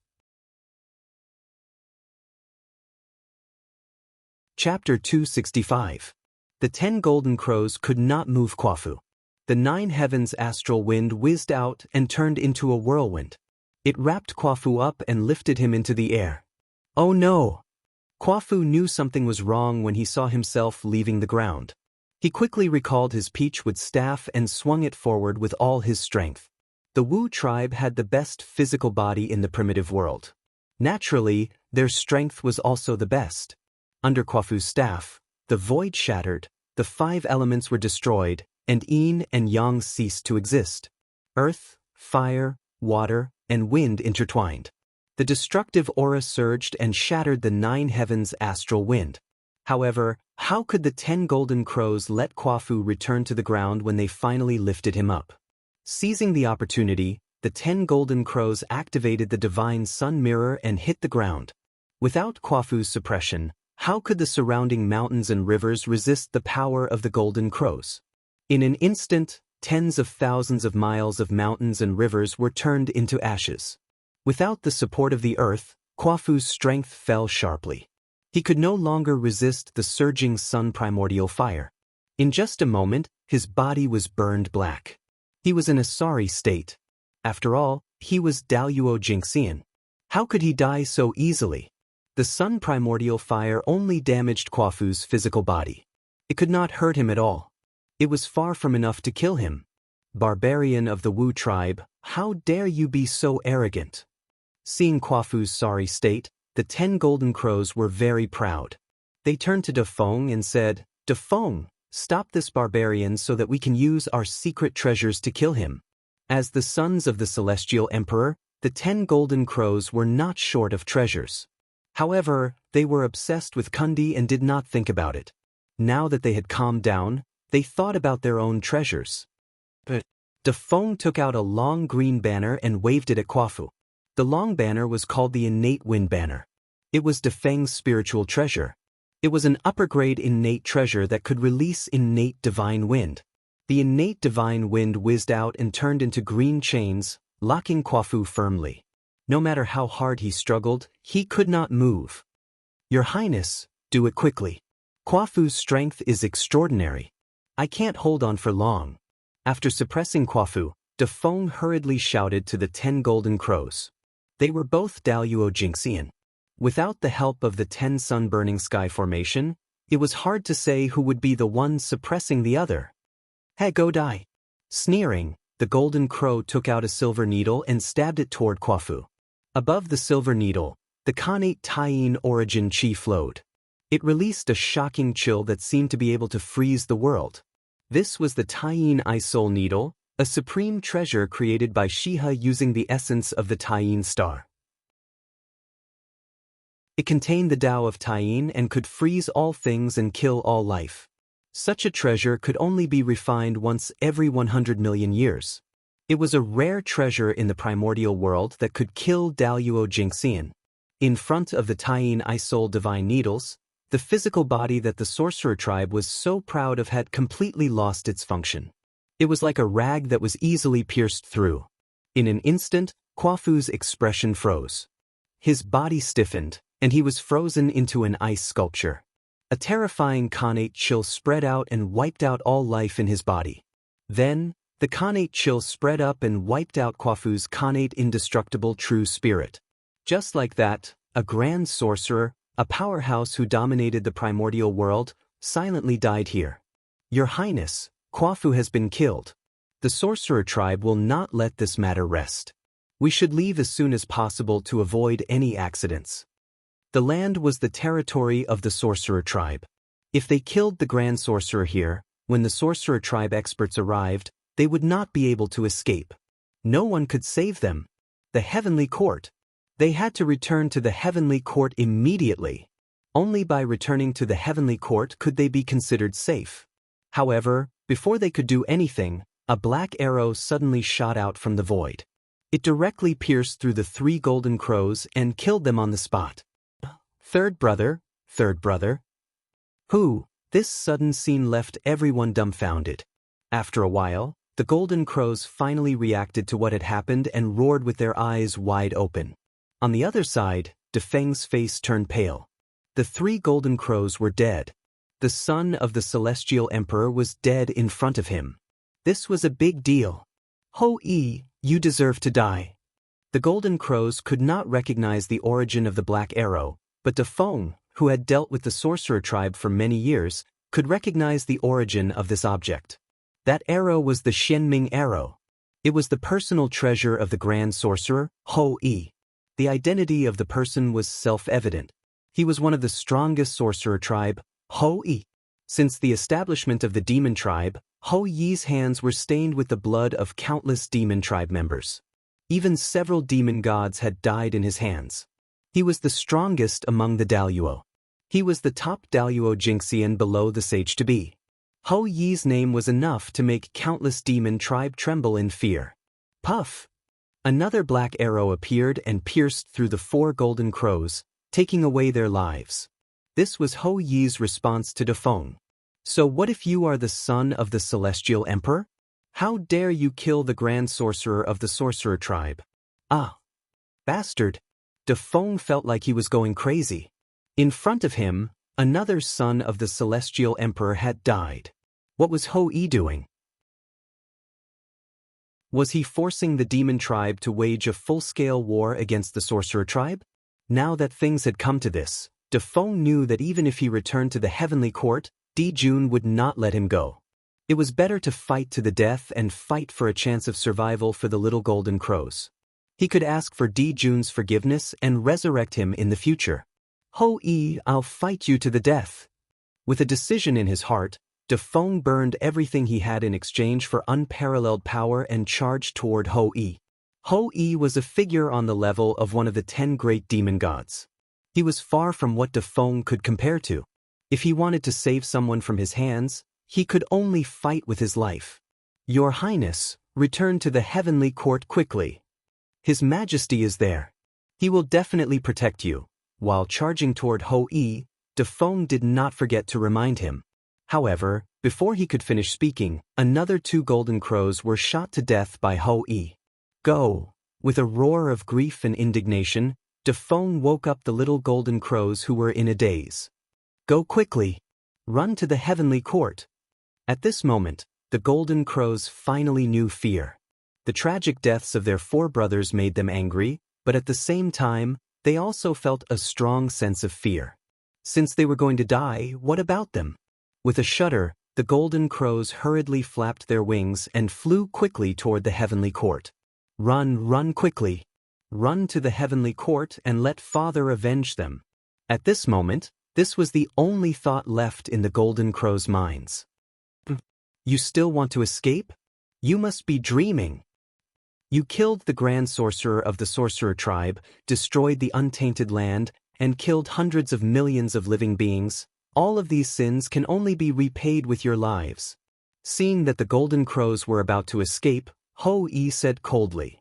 Chapter 265. The 10 golden crows could not move Kwafu. The 9 heavens astral wind whizzed out and turned into a whirlwind. It wrapped Kwafu up and lifted him into the air. Oh no! Kwafu knew something was wrong when he saw himself leaving the ground. He quickly recalled his peachwood staff and swung it forward with all his strength. The Wu tribe had the best physical body in the primitive world. Naturally, their strength was also the best. Under Kwafu's staff, the void shattered, the 5 elements were destroyed, and yin and yang ceased to exist. Earth, fire, water, and wind intertwined. The destructive aura surged and shattered the 9 heavens astral wind. However, how could the 10 golden crows let Kwafu return to the ground when they finally lifted him up? Seizing the opportunity, the 10 golden crows activated the divine sun mirror and hit the ground. Without Kwafu's suppression, how could the surrounding mountains and rivers resist the power of the golden crows? In an instant, tens of thousands of miles of mountains and rivers were turned into ashes. Without the support of the earth, Kwafu's strength fell sharply. He could no longer resist the surging sun primordial fire. In just a moment, his body was burned black. He was in a sorry state. After all, he was Daluo Jingxian. How could he die so easily? The sun primordial fire only damaged Kwafu's physical body. It could not hurt him at all. It was far from enough to kill him. Barbarian of the Wu tribe, how dare you be so arrogant? Seeing Kwafu's sorry state, the 10 golden crows were very proud. They turned to De Feng and said, "De Feng, stop this barbarian so that we can use our secret treasures to kill him." As the sons of the celestial emperor, the 10 golden crows were not short of treasures. However, they were obsessed with Kundi and did not think about it. Now that they had calmed down, they thought about their own treasures. But De Feng took out a long green banner and waved it at Kwafu. The long banner was called the Innate Wind Banner. It was De Feng's spiritual treasure. It was an upper-grade innate treasure that could release innate divine wind. The innate divine wind whizzed out and turned into green chains, locking Kwafu firmly. No matter how hard he struggled, he could not move. "Your Highness, do it quickly. Kwafu's strength is extraordinary. I can't hold on for long." After suppressing Kwafu, De Feng hurriedly shouted to the 10 golden crows. They were both Daluo Jingxian. Without the help of the 10 sun-burning sky formation, it was hard to say who would be the one suppressing the other. "Hey, go die." Sneering, the golden crow took out a silver needle and stabbed it toward Kwafu. Above the silver needle, the Khanate Taiyin origin chi flowed. It released a shocking chill that seemed to be able to freeze the world. This was the Taiyin Isoul needle, a supreme treasure created by Shiha using the essence of the Taiyin star. It contained the Tao of Taiyin and could freeze all things and kill all life. Such a treasure could only be refined once every 100 million years. It was a rare treasure in the primordial world that could kill Daluo Jingxian. In front of the Taiyin Isoul divine needles, the physical body that the sorcerer tribe was so proud of had completely lost its function. It was like a rag that was easily pierced through. In an instant, Kwafu's expression froze. His body stiffened, and he was frozen into an ice sculpture. A terrifying Khanate chill spread out and wiped out all life in his body. Then, the Khanate chill spread up and wiped out Kwafu's Khanate indestructible true spirit. Just like that, a grand sorcerer, a powerhouse who dominated the primordial world, silently died here. Your Highness, Quafu has been killed. The sorcerer tribe will not let this matter rest. We should leave as soon as possible to avoid any accidents. The land was the territory of the sorcerer tribe. If they killed the Grand Sorcerer here, when the sorcerer tribe experts arrived, they would not be able to escape. No one could save them. The heavenly court. They had to return to the heavenly court immediately. Only by returning to the heavenly court could they be considered safe. However, before they could do anything, a black arrow suddenly shot out from the void. It directly pierced through the 3 golden crows and killed them on the spot. Third brother. Who? This sudden scene left everyone dumbfounded. After a while, the golden crows finally reacted to what had happened and roared with their eyes wide open. On the other side, Defeng's face turned pale. The 3 golden crows were dead. The son of the celestial emperor was dead in front of him. This was a big deal. Ho-yi, you deserve to die. The golden crows could not recognize the origin of the black arrow, but Defeng, who had dealt with the sorcerer tribe for many years, could recognize the origin of this object. That arrow was the Xianming arrow. It was the personal treasure of the Grand Sorcerer, Ho-yi. The identity of the person was self-evident. He was one of the strongest sorcerer tribe, Ho-yi. Since the establishment of the demon tribe, Ho-yi's hands were stained with the blood of countless demon tribe members. Even several demon gods had died in his hands. He was the strongest among the Daluo. He was the top Daluo Jinxian below the sage-to-be. Ho-yi's name was enough to make countless demon tribe tremble in fear. Puff! Another black arrow appeared and pierced through the 4 golden crows, taking away their lives. This was Ho-yi's response to Defeng. So what if you are the son of the celestial emperor? How dare you kill the grand sorcerer of the sorcerer tribe? Ah! Bastard! Defeng felt like he was going crazy. In front of him, another son of the celestial emperor had died. What was Ho-yi doing? Was he forcing the demon tribe to wage a full-scale war against the sorcerer tribe? Now that things had come to this, Defeng knew that even if he returned to the heavenly court, Dijun would not let him go. It was better to fight to the death and fight for a chance of survival for the little golden crows. He could ask for Dijun's forgiveness and resurrect him in the future. Ho-yi, I'll fight you to the death. With a decision in his heart, Defeng burned everything he had in exchange for unparalleled power and charged toward Ho-yi. Ho-yi was a figure on the level of one of the 10 great demon gods. He was far from what Defeng could compare to. If he wanted to save someone from his hands, he could only fight with his life. Your Highness, return to the heavenly court quickly. His Majesty is there. He will definitely protect you. While charging toward Ho-yi, Defeng did not forget to remind him. However, before he could finish speaking, another 2 golden crows were shot to death by Ho-yi. Go! With a roar of grief and indignation, Defeng woke up the little golden crows who were in a daze. Go quickly! Run to the heavenly court! At this moment, the golden crows finally knew fear. The tragic deaths of their 4 brothers made them angry, but at the same time, they also felt a strong sense of fear. Since they were going to die, what about them? With a shudder, the golden crows hurriedly flapped their wings and flew quickly toward the heavenly court. Run quickly. Run to the heavenly court and let Father avenge them. At this moment, this was the only thought left in the golden crows' minds. You still want to escape? You must be dreaming. You killed the grand sorcerer of the sorcerer tribe, destroyed the untainted land, and killed hundreds of millions of living beings. All of these sins can only be repaid with your lives. Seeing that the golden crows were about to escape, Ho-yi said coldly.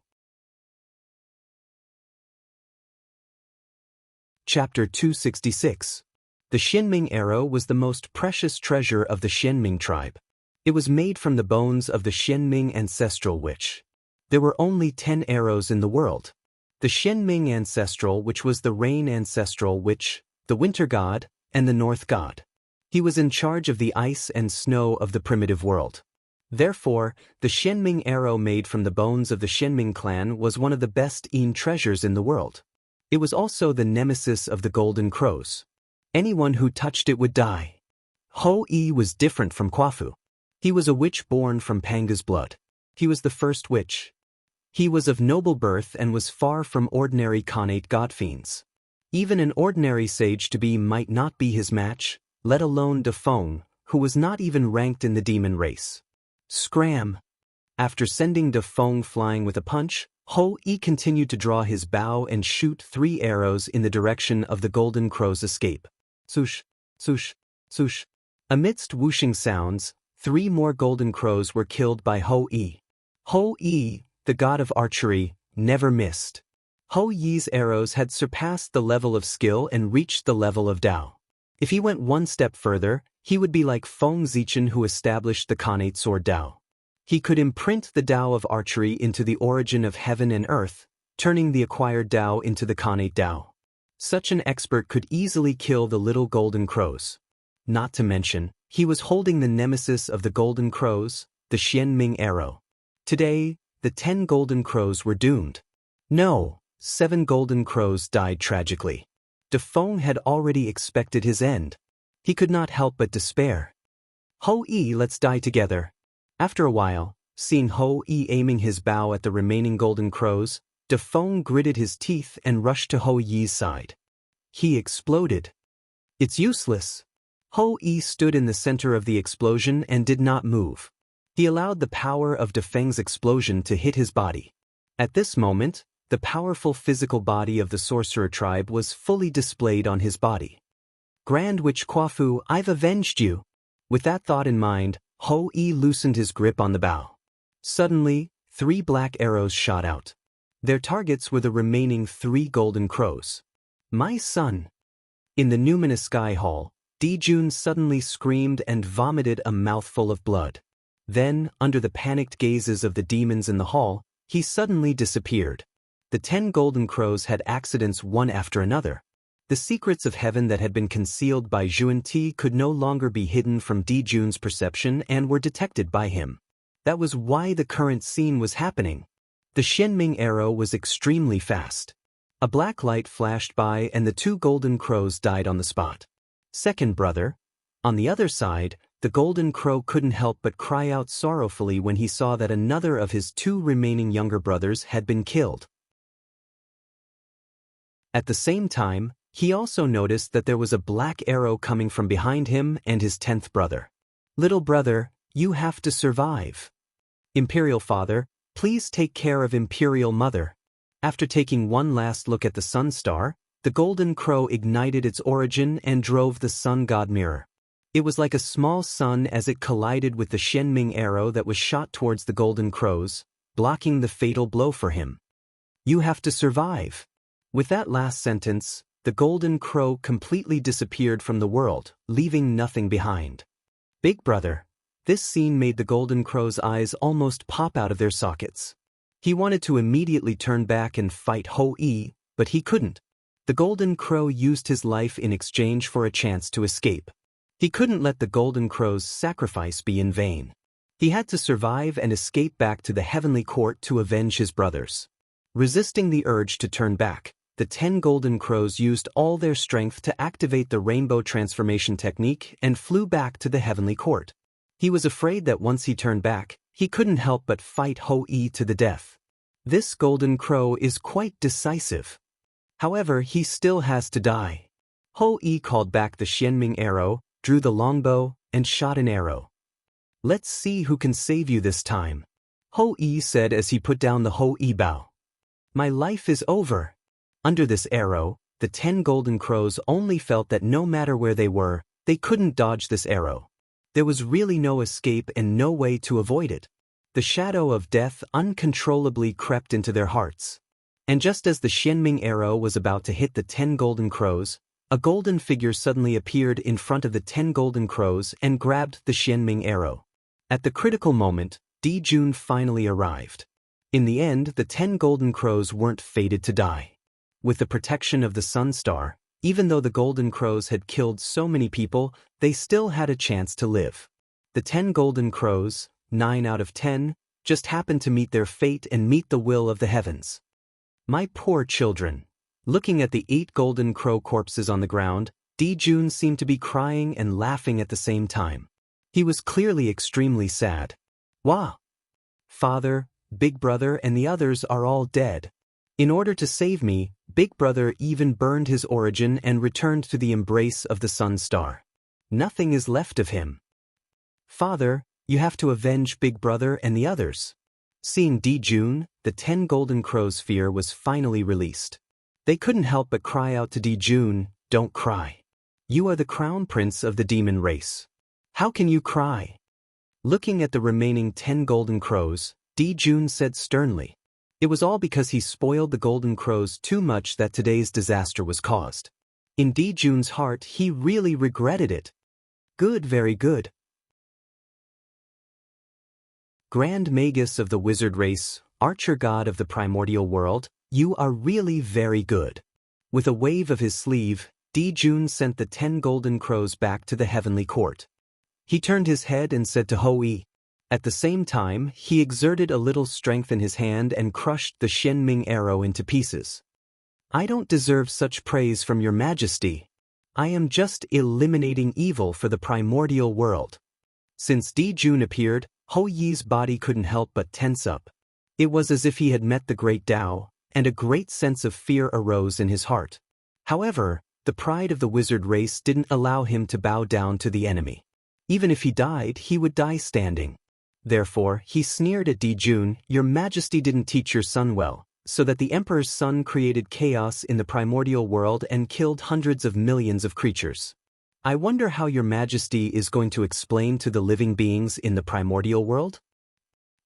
Chapter 266. The Xianming arrow was the most precious treasure of the Xianming tribe. It was made from the bones of the Xianming ancestral witch. There were only 10 arrows in the world. The Xianming ancestral, which was the rain ancestral witch, the winter god, and the north god. He was in charge of the ice and snow of the primitive world. Therefore, the Xianming arrow made from the bones of the Xianming clan was one of the best-earned treasures in the world. It was also the nemesis of the golden crows. Anyone who touched it would die. Ho-yi was different from Kwafu. He was a witch born from Panga's blood. He was the first witch. He was of noble birth and was far from ordinary Khanate godfiends. Even an ordinary sage-to-be might not be his match, let alone De Feng, who was not even ranked in the demon race. Scram! After sending De Feng flying with a punch, Ho-yi continued to draw his bow and shoot 3 arrows in the direction of the Golden Crow's escape. Swoosh, swoosh, swoosh. Amidst whooshing sounds, 3 more Golden Crows were killed by Ho-yi. Ho-yi, the god of archery, never missed. Ho-yi's arrows had surpassed the level of skill and reached the level of Dao. If he went one step further, he would be like Feng Zichen, who established the Khanate sword Dao. He could imprint the Dao of archery into the origin of heaven and earth, turning the acquired Dao into the Khanate Dao. Such an expert could easily kill the little Golden Crows. Not to mention, he was holding the nemesis of the Golden Crows, the Xianming arrow. Today, the 10 Golden Crows were doomed. No, 7 Golden Crows died tragically. De Feng had already expected his end. He could not help but despair. Ho-yi, let's die together. After a while, seeing Ho-yi aiming his bow at the remaining Golden Crows, De Feng gritted his teeth and rushed to Ho-yi's side. He exploded. It's useless. Ho-yi stood in the center of the explosion and did not move. He allowed the power of De Feng's explosion to hit his body. At this moment, the powerful physical body of the sorcerer tribe was fully displayed on his body. Grand Witch Kwafu, I've avenged you. With that thought in mind, Ho-yi loosened his grip on the bow. Suddenly, 3 black arrows shot out. Their targets were the remaining 3 Golden Crows. My son! In the numinous sky hall, Dijun suddenly screamed and vomited a mouthful of blood. Then, under the panicked gazes of the demons in the hall, he suddenly disappeared. The 10 Golden Crows had accidents one after another. The secrets of heaven that had been concealed by Zhuan-Ti could no longer be hidden from Dijun's perception and were detected by him. That was why the current scene was happening. The Xianming arrow was extremely fast. A black light flashed by and the 2 Golden Crows died on the spot. Second brother. On the other side, the Golden Crow couldn't help but cry out sorrowfully when he saw that another of his 2 remaining younger brothers had been killed. At the same time, he also noticed that there was a black arrow coming from behind him and his 10th brother. Little brother, you have to survive. Imperial father, please take care of Imperial mother. After taking one last look at the sun star, the Golden Crow ignited its origin and drove the sun god mirror. It was like a small sun as it collided with the Xianming arrow that was shot towards the Golden Crows, blocking the fatal blow for him. You have to survive. With that last sentence, the Golden Crow completely disappeared from the world, leaving nothing behind. Big brother. This scene made the Golden Crow's eyes almost pop out of their sockets. He wanted to immediately turn back and fight Ho-yi, but he couldn't. The Golden Crow used his life in exchange for a chance to escape. He couldn't let the Golden Crow's sacrifice be in vain. He had to survive and escape back to the heavenly court to avenge his brothers. Resisting the urge to turn back, the 10 Golden Crows used all their strength to activate the rainbow transformation technique and flew back to the heavenly court. He was afraid that once he turned back, he couldn't help but fight Ho-yi to the death. This Golden Crow is quite decisive. However, he still has to die. Ho-yi called back the Xianming arrow, drew the longbow, and shot an arrow. Let's see who can save you this time, Ho-yi said as he put down the Ho-yi bow. My life is over. Under this arrow, the 10 Golden Crows only felt that no matter where they were, they couldn't dodge this arrow. There was really no escape and no way to avoid it. The shadow of death uncontrollably crept into their hearts. And just as the Xianming arrow was about to hit the 10 Golden Crows, a golden figure suddenly appeared in front of the 10 Golden Crows and grabbed the Xianming arrow. At the critical moment, Dijun finally arrived. In the end, the 10 Golden Crows weren't fated to die. With the protection of the Sun Star, even though the Golden Crows had killed so many people, they still had a chance to live. The 10 Golden Crows, 9 out of 10, just happened to meet their fate and meet the will of the heavens. My poor children. Looking at the 8 Golden Crow corpses on the ground, Jun seemed to be crying and laughing at the same time. He was clearly extremely sad. Wah! Father, Big Brother and the others are all dead. In order to save me, Big Brother even burned his origin and returned to the embrace of the Sun Star. Nothing is left of him. Father, you have to avenge Big Brother and the others. Seeing Jun, the 10 Golden Crows' fear was finally released. They couldn't help but cry out to Jun, "Don't cry. You are the crown prince of the demon race. How can you cry?" Looking at the remaining 10 Golden Crows, Jun said sternly, "It was all because he spoiled the Golden Crows too much that today's disaster was caused." In Jun's heart, he really regretted it. Good, very good. Grand Magus of the wizard race, archer god of the primordial world, you are really very good. With a wave of his sleeve, Jun sent the 10 Golden Crows back to the heavenly court. He turned his head and said to Hou-Yi. At the same time, he exerted a little strength in his hand and crushed the Shenming arrow into pieces. "I don't deserve such praise from your majesty. I am just eliminating evil for the primordial world." Since Jun appeared, Hou-Yi's body couldn't help but tense up. It was as if he had met the great Tao, and a great sense of fear arose in his heart. However, the pride of the wizard race didn't allow him to bow down to the enemy. Even if he died, he would die standing. Therefore, he sneered at Jun, "Your majesty didn't teach your son well, so that the emperor's son created chaos in the primordial world and killed hundreds of millions of creatures. I wonder how your majesty is going to explain to the living beings in the primordial world?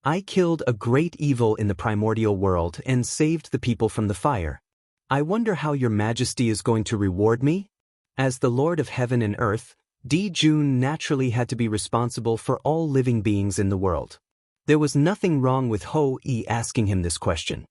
I killed a great evil in the primordial world and saved the people from the fire. I wonder how your majesty is going to reward me?" As the Lord of Heaven and Earth, Jun naturally had to be responsible for all living beings in the world. There was nothing wrong with Hou-Yi asking him this question.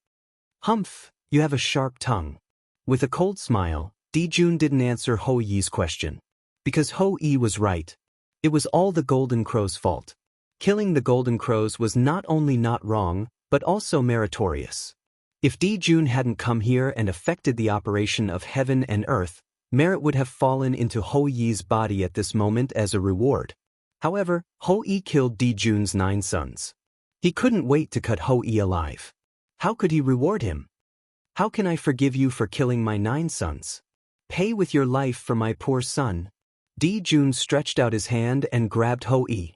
"Humph, you have a sharp tongue." With a cold smile, Jun didn't answer Hou-Yi's question. Because Hou-Yi was right. It was all the Golden Crow's fault. Killing the Golden Crows was not only not wrong, but also meritorious. If Jun hadn't come here and affected the operation of heaven and earth, merit would have fallen into Hou-Yi's body at this moment as a reward. However, Hou-Yi killed Jun's 9 sons. He couldn't wait to cut Hou-Yi alive. How could he reward him? "How can I forgive you for killing my 9 sons? Pay with your life for my poor son." Jun stretched out his hand and grabbed Hou-Yi.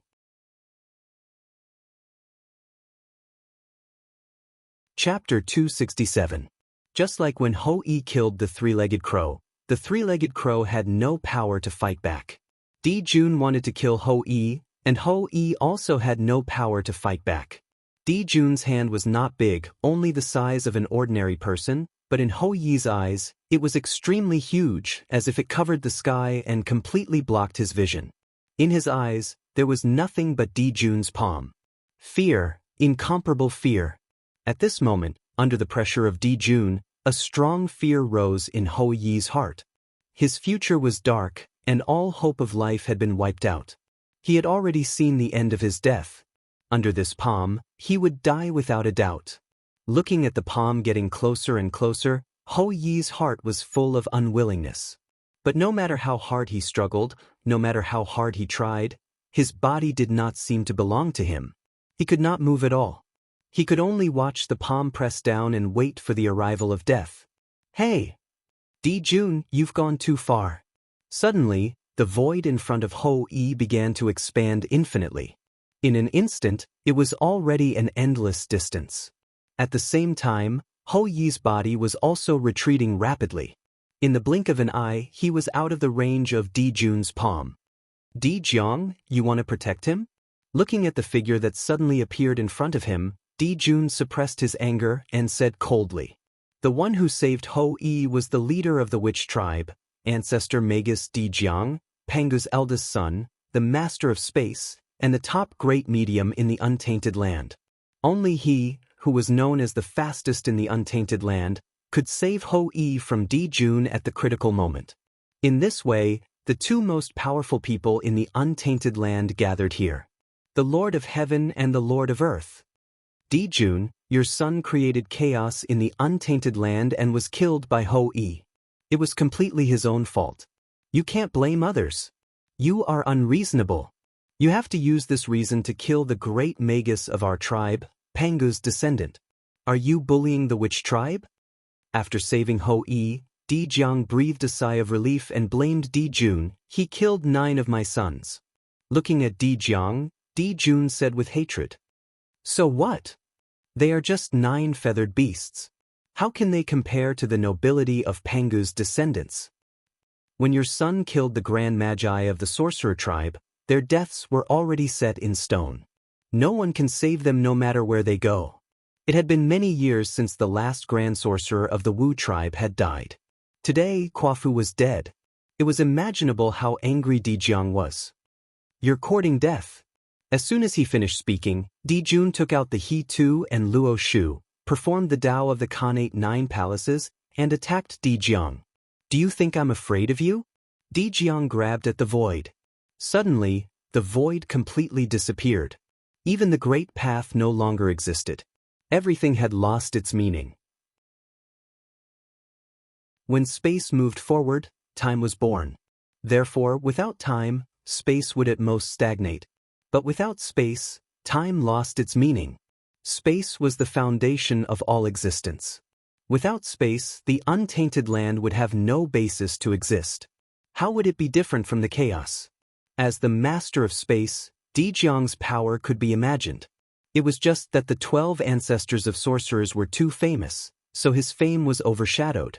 Chapter 267. Just like when Hou-Yi killed the 3-legged crow, the 3-legged crow had no power to fight back. Jun wanted to kill Hou-Yi, and Hou-Yi also had no power to fight back. Jun's hand was not big, only the size of an ordinary person, but in Hou-Yi's eyes, it was extremely huge, as if it covered the sky and completely blocked his vision. In his eyes, there was nothing but Jun's palm. Fear, incomparable fear. At this moment, under the pressure of Jun, a strong fear rose in Hou-Yi's heart. His future was dark, and all hope of life had been wiped out. He had already seen the end of his death. Under this palm, he would die without a doubt. Looking at the palm getting closer and closer, Hou-Yi's heart was full of unwillingness. But no matter how hard he struggled, no matter how hard he tried, his body did not seem to belong to him. He could not move at all. He could only watch the palm press down and wait for the arrival of death. "Hey! Jun, you've gone too far." Suddenly, the void in front of Hou-Yi began to expand infinitely. In an instant, it was already an endless distance. At the same time, Hou-Yi's body was also retreating rapidly. In the blink of an eye, he was out of the range of Jun's palm. "Jiang, you want to protect him?" Looking at the figure that suddenly appeared in front of him, Jun suppressed his anger and said coldly. The one who saved Hou-Yi was the leader of the witch tribe, ancestor Magus Jiang, Pangu's eldest son, the master of space, and the top great medium in the untainted land. Only he, who was known as the fastest in the untainted land, could save Hou-Yi from Jun at the critical moment. In this way, the 2 most powerful people in the untainted land gathered here. The Lord of Heaven and the Lord of Earth. Jun, your son created chaos in the untainted land and was killed by Hou-Yi. It was completely his own fault. You can't blame others. You are unreasonable. You have to use this reason to kill the great magus of our tribe, Pangu's descendant. Are you bullying the witch tribe? After saving Ho-E, Di Jiang breathed a sigh of relief and blamed Di Jun. He killed 9 of my sons. Looking at Di Jiang, Di Jun said with hatred. So what? They are just 9 feathered beasts. How can they compare to the nobility of Pangu's descendants? When your son killed the grand magi of the sorcerer tribe, their deaths were already set in stone. No one can save them no matter where they go. It had been many years since the last grand sorcerer of the Wu tribe had died. Today, Quafu was dead. It was imaginable how angry Di Jiang was. You're courting death. As soon as he finished speaking, Di Jun took out the He Tu and Luo Shu, performed the Tao of the Khanate 9 palaces, and attacked Di Jiang. Do you think I'm afraid of you? Di Jiang grabbed at the void. Suddenly, the void completely disappeared. Even the great path no longer existed. Everything had lost its meaning. When space moved forward, time was born. Therefore, without time, space would at most stagnate. But without space, time lost its meaning. Space was the foundation of all existence. Without space, the untainted land would have no basis to exist. How would it be different from the chaos? As the master of space, Di Jiang's power could be imagined. It was just that the 12 ancestors of sorcerers were too famous, so his fame was overshadowed.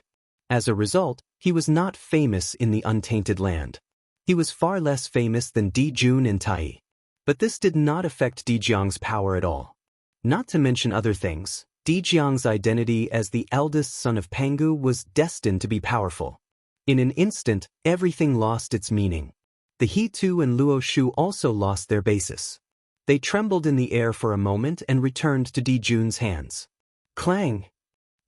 As a result, he was not famous in the untainted land. He was far less famous than Di Jun and Tai. But this did not affect Di Jiang's power at all. Not to mention other things, Di Jiang's identity as the eldest son of Pangu was destined to be powerful. In an instant, everything lost its meaning. The He Tu and Luo Shu also lost their basis. They trembled in the air for a moment and returned to Di Jun's hands. Clang!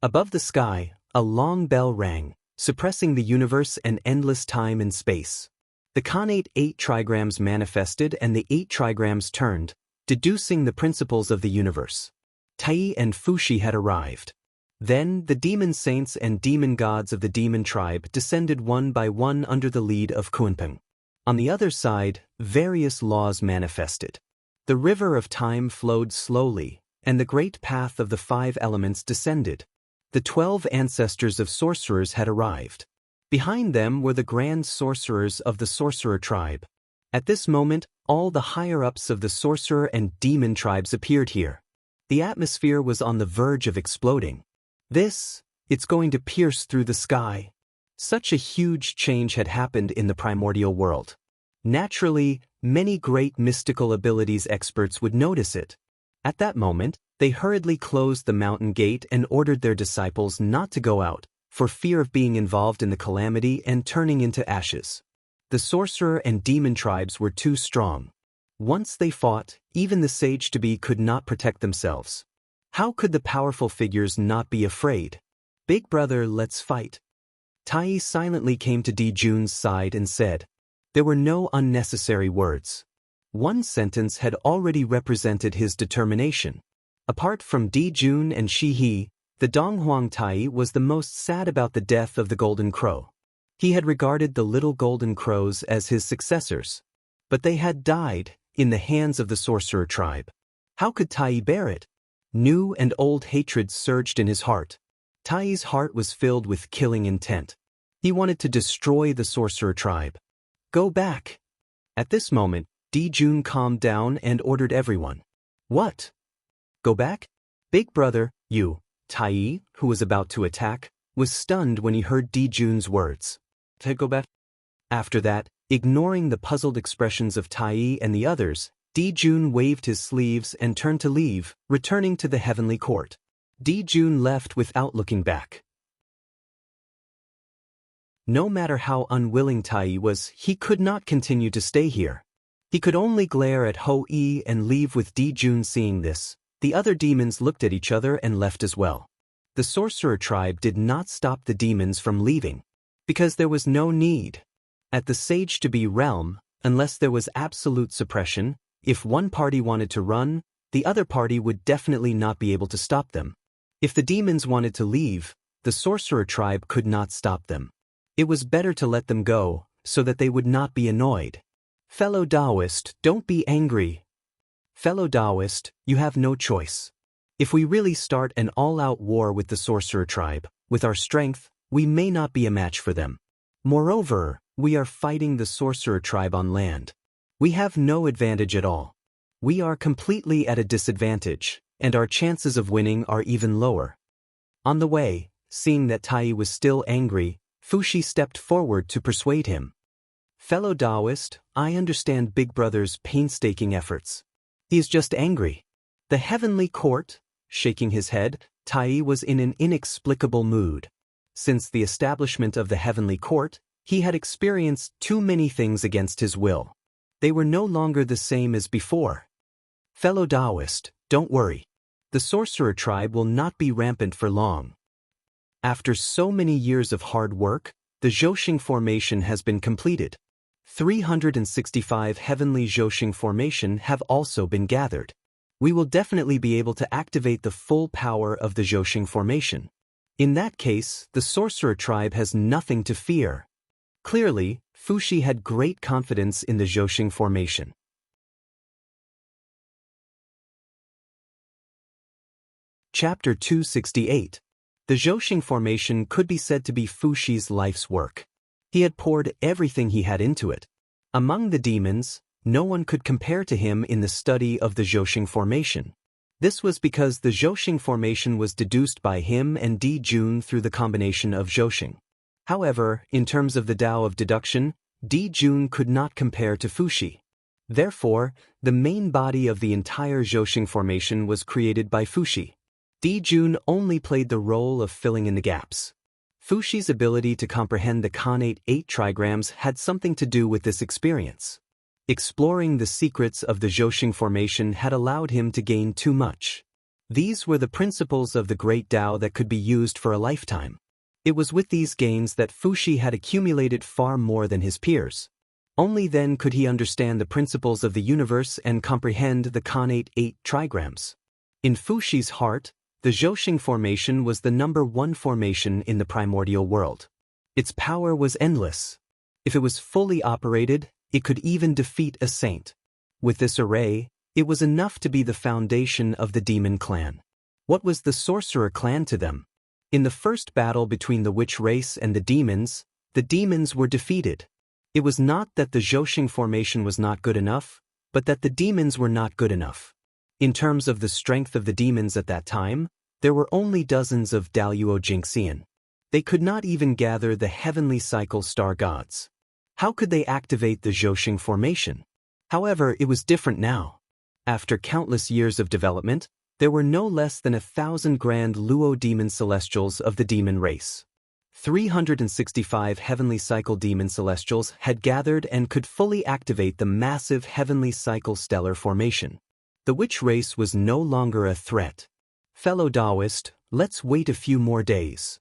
Above the sky, a long bell rang, suppressing the universe and endless time and space. The Khanate 8 trigrams manifested and the 8 trigrams turned, deducing the principles of the universe. Tai and Fushi had arrived. Then, the demon saints and demon gods of the demon tribe descended one by one under the lead of Kunpeng. On the other side, various laws manifested. The river of time flowed slowly, and the great path of the 5 elements descended. The 12 ancestors of sorcerers had arrived. Behind them were the grand sorcerers of the sorcerer tribe. At this moment, all the higher-ups of the sorcerer and demon tribes appeared here. The atmosphere was on the verge of exploding. It's going to pierce through the sky. Such a huge change had happened in the primordial world. Naturally, many great mystical abilities experts would notice it. At that moment, they hurriedly closed the mountain gate and ordered their disciples not to go out, for fear of being involved in the calamity and turning into ashes. The sorcerer and demon tribes were too strong. Once they fought, even the sage-to-be could not protect themselves. How could the powerful figures not be afraid? Big brother, let's fight. Tai silently came to Di Jun's side and said. There were no unnecessary words. One sentence had already represented his determination. Apart from Di Jun and Shi He, the Donghuang Tai was the most sad about the death of the Golden Crow. He had regarded the little Golden Crows as his successors. But they had died in the hands of the sorcerer tribe. How could Tai bear it? New and old hatred surged in his heart. Tai's heart was filled with killing intent. He wanted to destroy the sorcerer tribe. Go back. At this moment, Di Jun calmed down and ordered everyone. What? Go back? Big brother, you, Tai, who was about to attack, was stunned when he heard Di Jun's words. To go back? After that, ignoring the puzzled expressions of Tai and the others, Di Jun waved his sleeves and turned to leave, returning to the heavenly court. Di Jun left without looking back. No matter how unwilling Tai was, he could not continue to stay here. He could only glare at Ho-E and leave with Di Jun. Seeing this, the other demons looked at each other and left as well. The sorcerer tribe did not stop the demons from leaving, because there was no need. At the sage-to-be realm, unless there was absolute suppression, if one party wanted to run, the other party would definitely not be able to stop them. If the demons wanted to leave, the sorcerer tribe could not stop them. It was better to let them go, so that they would not be annoyed. Fellow Taoist, don't be angry. Fellow Taoist, you have no choice. If we really start an all-out war with the sorcerer tribe, with our strength, we may not be a match for them. Moreover, we are fighting the sorcerer tribe on land. We have no advantage at all. We are completely at a disadvantage, and our chances of winning are even lower. On the way, seeing that Tai was still angry, Fuxi stepped forward to persuade him. Fellow Taoist, I understand Big Brother's painstaking efforts. He is just angry. The heavenly court, shaking his head, Tai was in an inexplicable mood. Since the establishment of the heavenly court, he had experienced too many things against his will. They were no longer the same as before. Fellow Taoist, don't worry. The sorcerer tribe will not be rampant for long. After so many years of hard work, the Zhouxing formation has been completed. 365 heavenly Zhouxing formation have also been gathered. We will definitely be able to activate the full power of the Zhouxing formation. In that case, the sorcerer tribe has nothing to fear. Clearly, Fuxi had great confidence in the Zhouxing formation. Chapter 268. The Zhouxing formation could be said to be Fuxi's life's work. He had poured everything he had into it. Among the demons, no one could compare to him in the study of the Zhouxing formation. This was because the Zhouxing formation was deduced by him and Di Jun through the combination of Zhouxing. However, in terms of the Tao of deduction, Di Jun could not compare to Fuxi. Therefore, the main body of the entire Zhouxing formation was created by Fuxi. Di Jun only played the role of filling in the gaps. Fuxi's ability to comprehend the Khanate 8 trigrams had something to do with this experience. Exploring the secrets of the Zhouxing formation had allowed him to gain too much. These were the principles of the great Tao that could be used for a lifetime. It was with these gains that Fuxi had accumulated far more than his peers. Only then could he understand the principles of the universe and comprehend the Khanate 8 trigrams. In Fuxi's heart, the Zhouxing formation was the #1 formation in the primordial world. Its power was endless. If it was fully operated, it could even defeat a saint. With this array, it was enough to be the foundation of the demon clan. What was the sorcerer clan to them? In the first battle between the witch race and the demons were defeated. It was not that the Zhouxing formation was not good enough, but that the demons were not good enough. In terms of the strength of the demons at that time, there were only dozens of Daluo Jinxian. They could not even gather the heavenly cycle star gods. How could they activate the Zhouxing formation? However, it was different now. After countless years of development, there were no less than 1,000 grand Luo demon celestials of the demon race. 365 heavenly cycle demon celestials had gathered and could fully activate the massive heavenly cycle stellar formation. The witch race was no longer a threat. Fellow Taoist, let's wait a few more days.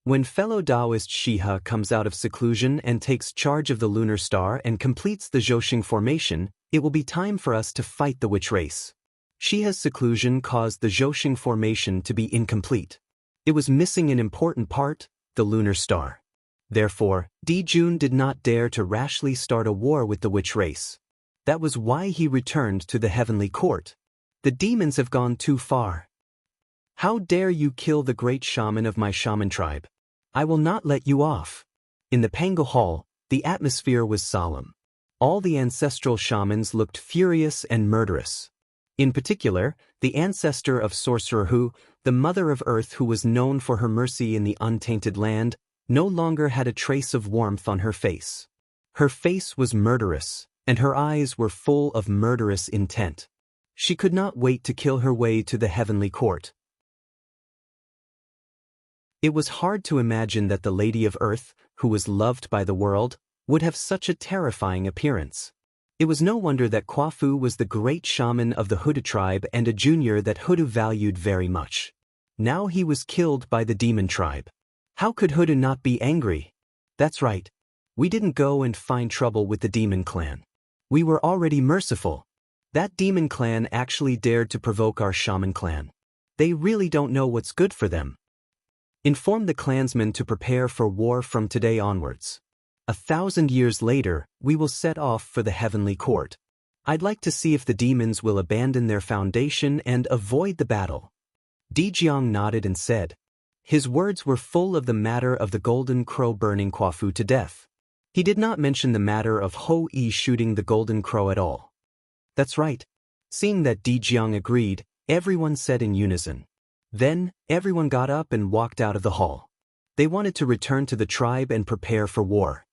When fellow Taoist Shiha comes out of seclusion and takes charge of the lunar star and completes the Zhouxing formation, it will be time for us to fight the witch race. Shiha's seclusion caused the Zhouxing formation to be incomplete. It was missing an important part, the lunar star. Therefore, Di Jun did not dare to rashly start a war with the witch race. That was why he returned to the heavenly court. The demons have gone too far. How dare you kill the great shaman of my shaman tribe? I will not let you off. In the Pango Hall, the atmosphere was solemn. All the ancestral shamans looked furious and murderous. In particular, the ancestor of Sorcerer Hu, the mother of earth who was known for her mercy in the untainted land, no longer had a trace of warmth on her face. Her face was murderous, and her eyes were full of murderous intent. She could not wait to kill her way to the heavenly court. It was hard to imagine that the Lady of Earth, who was loved by the world, would have such a terrifying appearance. It was no wonder that Kwafu was the great shaman of the Huda tribe and a junior that Huda valued very much. Now he was killed by the demon tribe. How could Huda not be angry? That's right. We didn't go and find trouble with the demon clan. We were already merciful. That demon clan actually dared to provoke our shaman clan. They really don't know what's good for them. Inform the clansmen to prepare for war from today onwards. 1,000 years later, we will set off for the heavenly court. I'd like to see if the demons will abandon their foundation and avoid the battle." Dijiang nodded and said. His words were full of the matter of the golden crow burning Quafu to death. He did not mention the matter of Ho Yi shooting the golden crow at all. "That's right." Seeing that Dijiang agreed, everyone said in unison. Then, everyone got up and walked out of the hall. They wanted to return to the tribe and prepare for war.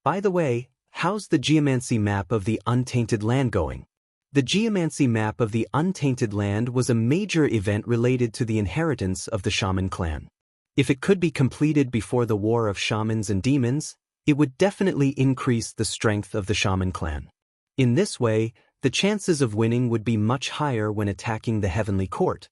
"By the way, how's the geomancy map of the Untainted Land going?" The geomancy map of the Untainted Land was a major event related to the inheritance of the shaman clan. If it could be completed before the war of shamans and demons, it would definitely increase the strength of the shaman clan. In this way, the chances of winning would be much higher when attacking the heavenly court.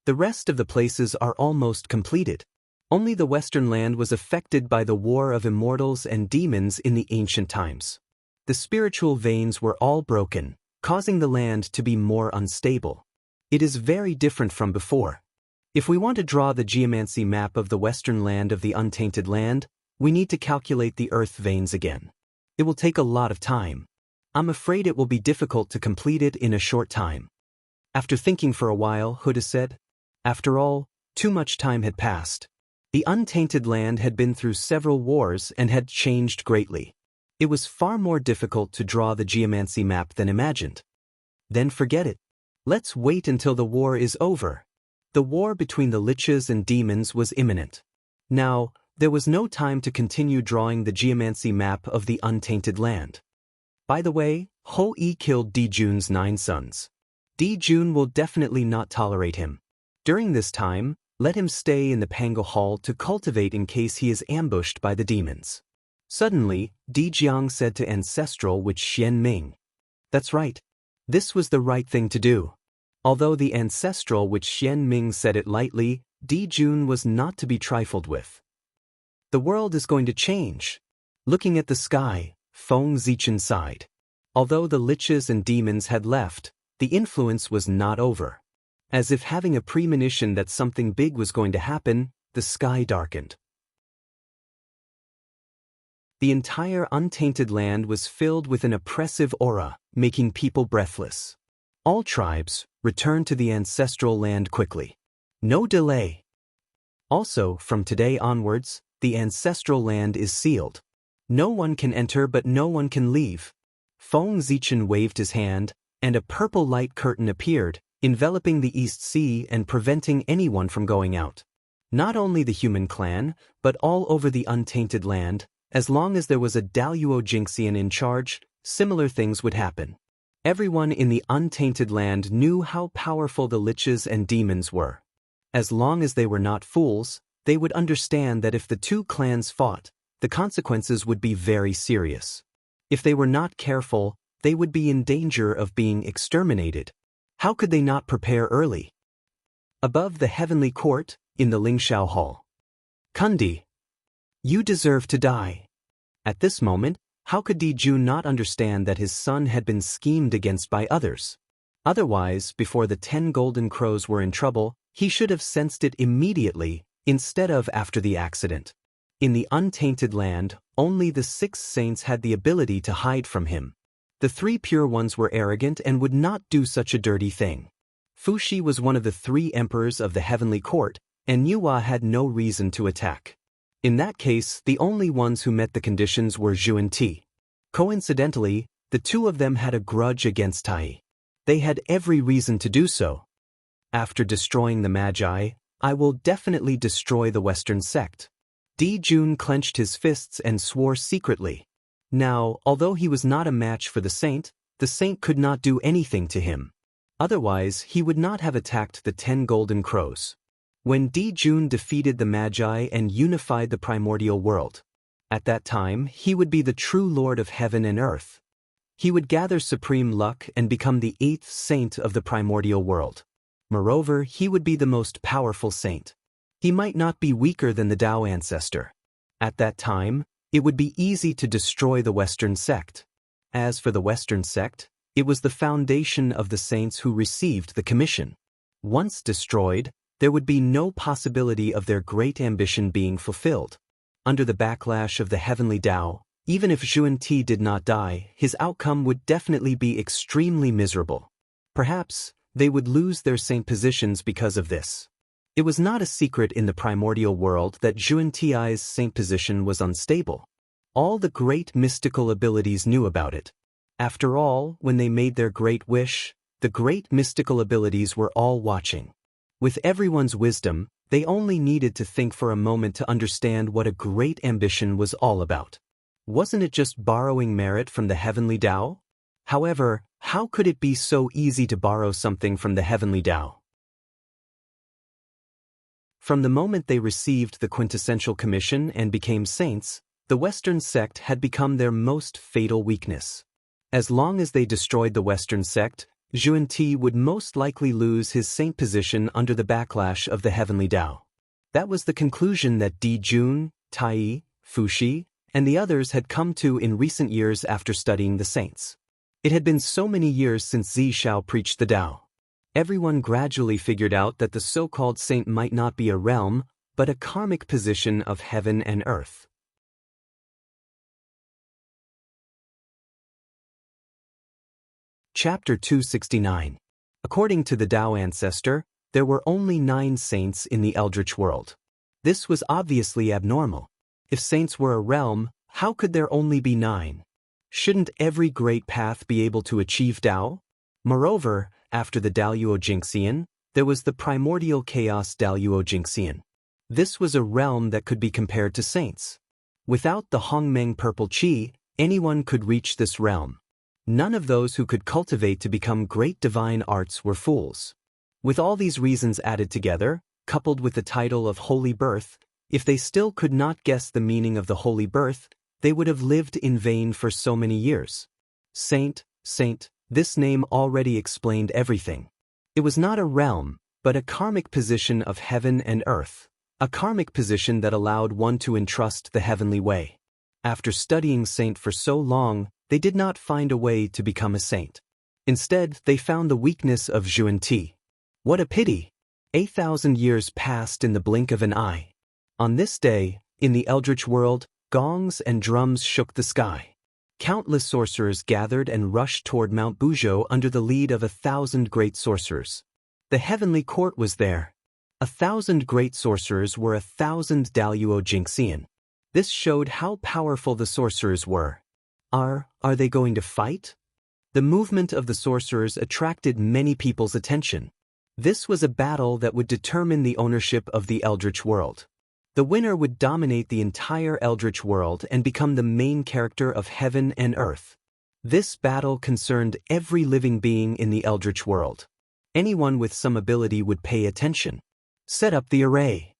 The rest of the places are almost completed. Only the Western Land was affected by the war of immortals and demons in the ancient times. The spiritual veins were all broken, causing the land to be more unstable. It is very different from before. If we want to draw the geomancy map of the Western Land of the Untainted Land, we need to calculate the earth veins again. It will take a lot of time. I'm afraid it will be difficult to complete it in a short time. After thinking for a while, Huda said, "After all, too much time had passed. The Untainted Land had been through several wars and had changed greatly. It was far more difficult to draw the geomancy map than imagined." "Then forget it. Let's wait until the war is over." The war between the liches and demons was imminent. Now, there was no time to continue drawing the geomancy map of the Untainted Land. By the way, Ho Yi killed Dijun's 9 sons. Dijun will definitely not tolerate him. During this time, let him stay in the Pango Hall to cultivate in case he is ambushed by the demons. Suddenly, Dijiang said to Ancestral Witch Xian Ming. That's right. This was the right thing to do. Although the Ancestral Witch Xian Ming said it lightly, Dijun was not to be trifled with. The world is going to change. Looking at the sky, Feng Zichen sighed. Although the liches and demons had left, the influence was not over. As if having a premonition that something big was going to happen, the sky darkened. The entire Untainted Land was filled with an oppressive aura, making people breathless. All tribes, return to the ancestral land quickly. No delay. Also, from today onwards, the ancestral land is sealed. No one can enter but no one can leave. Feng Zichen waved his hand, and a purple light curtain appeared, enveloping the East Sea and preventing anyone from going out. Not only the human clan, but all over the Untainted Land, as long as there was a Daluo Jinxian in charge, similar things would happen. Everyone in the Untainted Land knew how powerful the liches and demons were. As long as they were not fools, they would understand that if the two clans fought, the consequences would be very serious. If they were not careful, they would be in danger of being exterminated. How could they not prepare early? Above the heavenly court, in the Lingxiao Hall. Kundi, you deserve to die. At this moment, how could Dijun not understand that his son had been schemed against by others? Otherwise, before the 10 golden crows were in trouble, he should have sensed it immediately, instead of after the accident. In the Untainted Land, only the 6 saints had the ability to hide from him. The 3 pure ones were arrogant and would not do such a dirty thing. Fuxi was one of the 3 emperors of the heavenly court, and Yuhua had no reason to attack. In that case, the only ones who met the conditions were Zhu and Ti. Coincidentally, the 2 of them had a grudge against Tai. They had every reason to do so. After destroying the Magi, I will definitely destroy the Western sect. Dijun clenched his fists and swore secretly. Now, although he was not a match for the saint could not do anything to him. Otherwise, he would not have attacked the 10 golden crows. When Dijun defeated the Magi and unified the primordial world, at that time he would be the true Lord of heaven and earth. He would gather supreme luck and become the 8th saint of the primordial world. Moreover, he would be the most powerful saint. He might not be weaker than the Tao ancestor. At that time, it would be easy to destroy the Western sect. As for the Western sect, it was the foundation of the saints who received the commission. Once destroyed, there would be no possibility of their great ambition being fulfilled. Under the backlash of the heavenly Tao, Even if Xuanti did not die, his outcome would definitely be extremely miserable. Perhaps they would lose their saint positions because of this. It was not a secret in the primordial world that Xuanti's saint position was unstable. All the great mystical abilities knew about it. After all, when they made their great wish, the great mystical abilities were all watching. With everyone's wisdom, they only needed to think for a moment to understand what a great ambition was all about. Wasn't it just borrowing merit from the heavenly Tao? However, how could it be so easy to borrow something from the heavenly Tao? From the moment they received the quintessential commission and became saints, the Western sect had become their most fatal weakness. As long as they destroyed the Western sect, Xuanti would most likely lose his saint position under the backlash of the heavenly Tao. That was the conclusion that Di Jun, Tai, Fuxi, and the others had come to in recent years after studying the saints. It had been so many years since Zi Shao preached the Tao. Everyone gradually figured out that the so-called saint might not be a realm, but a karmic position of heaven and earth. Chapter 269. According to the Tao ancestor, there were only 9 saints in the Eldritch world. This was obviously abnormal. If saints were a realm, how could there only be 9? Shouldn't every great path be able to achieve Tao? Moreover, after the Daluo Jingxian, there was the primordial chaos Daluo Jingxian. This was a realm that could be compared to saints. Without the Hongmeng purple qi, anyone could reach this realm. None of those who could cultivate to become great divine arts were fools. With all these reasons added together, coupled with the title of Holy Birth, if they still could not guess the meaning of the Holy Birth, they would have lived in vain for so many years. Saint, this name already explained everything. It was not a realm, but a karmic position of heaven and earth, a karmic position that allowed one to entrust the heavenly way. After studying saint for so long, they did not find a way to become a saint. Instead, they found the weakness of Xuanti. What a pity! 8,000 years passed in the blink of an eye. On this day, in the Eldritch world, gongs and drums shook the sky. Countless sorcerers gathered and rushed toward Mount Buzhou under the lead of 1,000 great sorcerers. The heavenly court was there. 1,000 great sorcerers were 1,000 Daluo Jingxian. This showed how powerful the sorcerers were. Are they going to fight? The movement of the sorcerers attracted many people's attention. This was a battle that would determine the ownership of the Eldritch world. The winner would dominate the entire Eldritch world and become the main character of heaven and earth. This battle concerned every living being in the Eldritch world. Anyone with some ability would pay attention. Set up the array.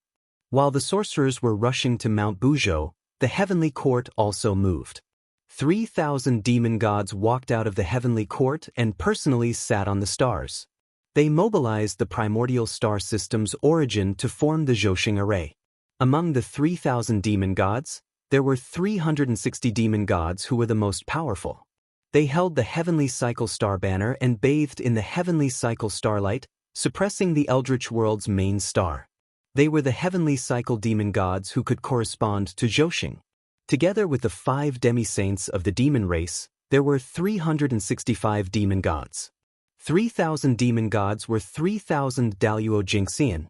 While the sorcerers were rushing to Mount Buzhou, the heavenly court also moved. 3,000 demon gods walked out of the heavenly court and personally sat on the stars. They mobilized the primordial star system's origin to form the Zhousing array. Among the 3,000 demon gods, there were 360 demon gods who were the most powerful. They held the heavenly cycle star banner and bathed in the heavenly cycle starlight, suppressing the Eldritch world's main star. They were the heavenly cycle demon gods who could correspond to Zhousing. Together with the 5 demi-saints of the demon race, there were 365 demon gods. 3,000 demon gods were 3,000 Daluo Jingxian.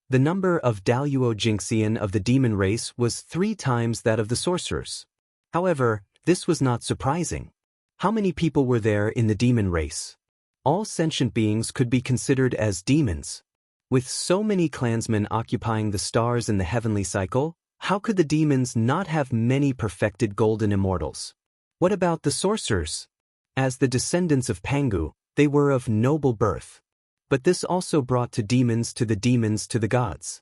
The number of Daluo Jingxian of the demon race was 3 times that of the sorcerers. However, this was not surprising. How many people were there in the demon race? All sentient beings could be considered as demons. With so many clansmen occupying the stars in the heavenly cycle, how could the demons not have many perfected golden immortals? What about the sorcerers? As the descendants of Pangu, they were of noble birth. But this also brought the demons to the gods.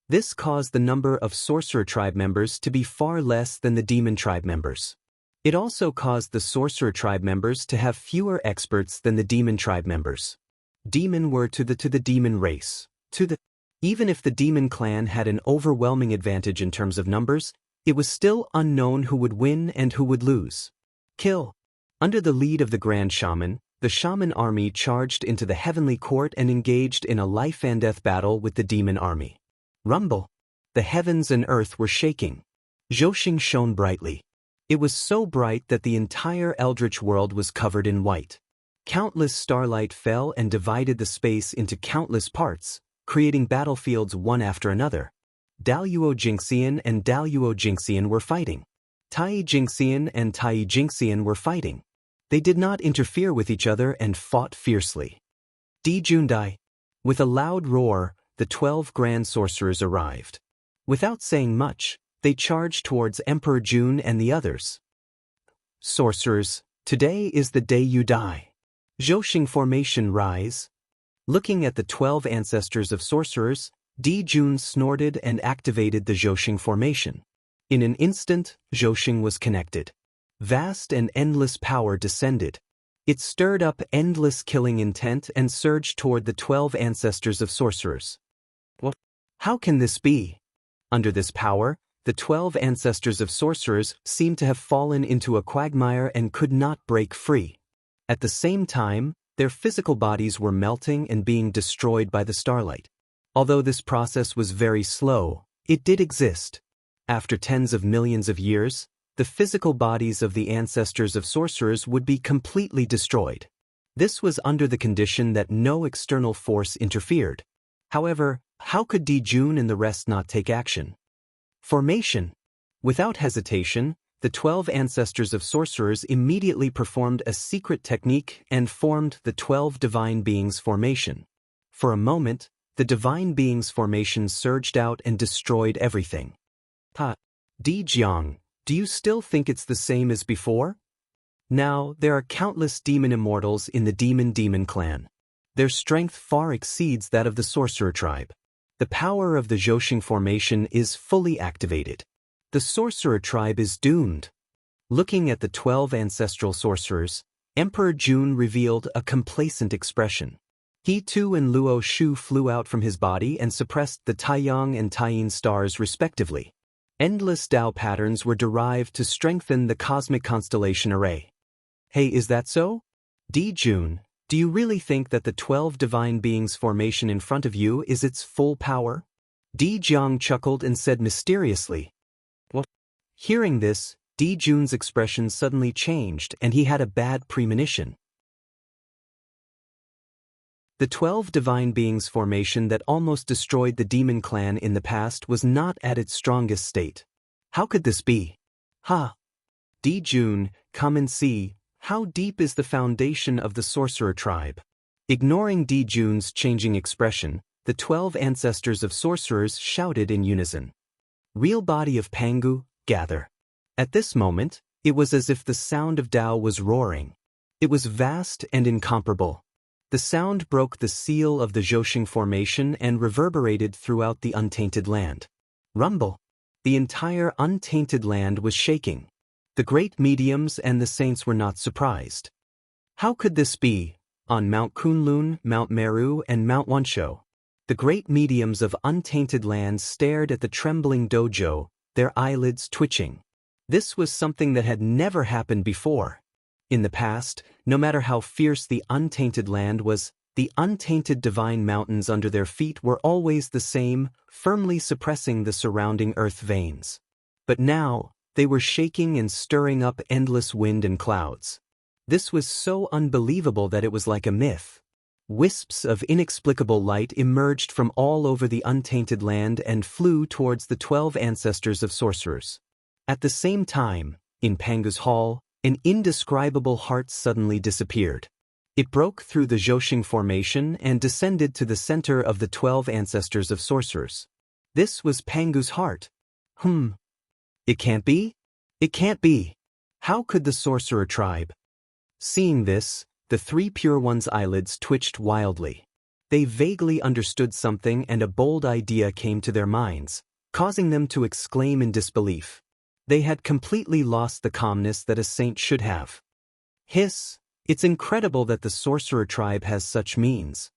This caused the number of sorcerer tribe members to be far less than the demon tribe members. It also caused the sorcerer tribe members to have fewer experts than the demon tribe members. Demon were to the demon race. Even if the demon clan had an overwhelming advantage in terms of numbers, it was still unknown who would win and who would lose. Kill. Under the lead of the Grand Shaman, the shaman army charged into the heavenly court and engaged in a life-and-death battle with the demon army. Rumble. The heavens and earth were shaking. Zhou shone brightly. It was so bright that the entire eldritch world was covered in white. Countless starlight fell and divided the space into countless parts, creating battlefields one after another. Daluo Jingxian and Daluo Jingxian were fighting. Tai Jingxian and Tai Jingxian were fighting. They did not interfere with each other and fought fiercely. Di Jundai. With a loud roar, the 12 grand sorcerers arrived. Without saying much, they charged towards Emperor Jun and the others. Sorcerers, today is the day you die. Zhou formation rise. Looking at the 12 ancestors of sorcerers, Di Jun snorted and activated the Zhou formation. In an instant, Zhou was connected. Vast and endless power descended. It stirred up endless killing intent and surged toward the 12 ancestors of sorcerers. What? How can this be? Under this power, the 12 ancestors of sorcerers seemed to have fallen into a quagmire and could not break free. At the same time, their physical bodies were melting and being destroyed by the starlight. Although this process was very slow, it did exist. After tens of millions of years, the physical bodies of the ancestors of sorcerers would be completely destroyed. This was under the condition that no external force interfered. However, how could Di Jun and the rest not take action? Formation. Without hesitation, the 12 ancestors of sorcerers immediately performed a secret technique and formed the 12 divine beings formation. For a moment, the divine beings formation surged out and destroyed everything. Di Jiang, do you still think it's the same as before? Now, there are countless demon immortals in the demon clan. Their strength far exceeds that of the sorcerer tribe. The power of the Zhou formation is fully activated. The sorcerer tribe is doomed. Looking at the 12 ancestral sorcerers, Emperor Jun revealed a complacent expression. He too and Luo Shu flew out from his body and suppressed the Taiyang and Taiyin stars respectively. Endless Tao patterns were derived to strengthen the cosmic constellation array. Hey, is that so? Di Jun, do you really think that the 12 divine beings formation in front of you is its full power? Di Jiang chuckled and said mysteriously. What? Hearing this, Di Jun's expression suddenly changed and he had a bad premonition. The 12 divine beings formation that almost destroyed the demon clan in the past was not at its strongest state. How could this be? Di Jun, come and see, how deep is the foundation of the sorcerer tribe? Ignoring Di Jun's changing expression, the 12 ancestors of sorcerers shouted in unison. Real body of Pangu, gather. At this moment, it was as if the sound of Tao was roaring. It was vast and incomparable. The sound broke the seal of the Zhou formation and reverberated throughout the untainted land. Rumble. The entire untainted land was shaking. The great mediums and the saints were not surprised. How could this be? On Mount Kunlun, Mount Meru, and Mount Wanshou, the great mediums of untainted lands stared at the trembling dojo, their eyelids twitching. This was something that had never happened before. In the past, no matter how fierce the untainted land was, the untainted divine mountains under their feet were always the same, firmly suppressing the surrounding earth veins. But now, they were shaking and stirring up endless wind and clouds. This was so unbelievable that it was like a myth. Wisps of inexplicable light emerged from all over the untainted land and flew towards the 12 ancestors of sorcerers. At the same time, in Pangu's hall, an indescribable heart suddenly disappeared. It broke through the Zhou formation and descended to the center of the 12 ancestors of sorcerers. This was Pangu's heart. It can't be? It can't be. How could the sorcerer tribe? Seeing this, the 3 pure ones' eyelids twitched wildly. They vaguely understood something and a bold idea came to their minds, causing them to exclaim in disbelief. They had completely lost the calmness that a saint should have. Hiss, it's incredible that the sorcerer tribe has such means.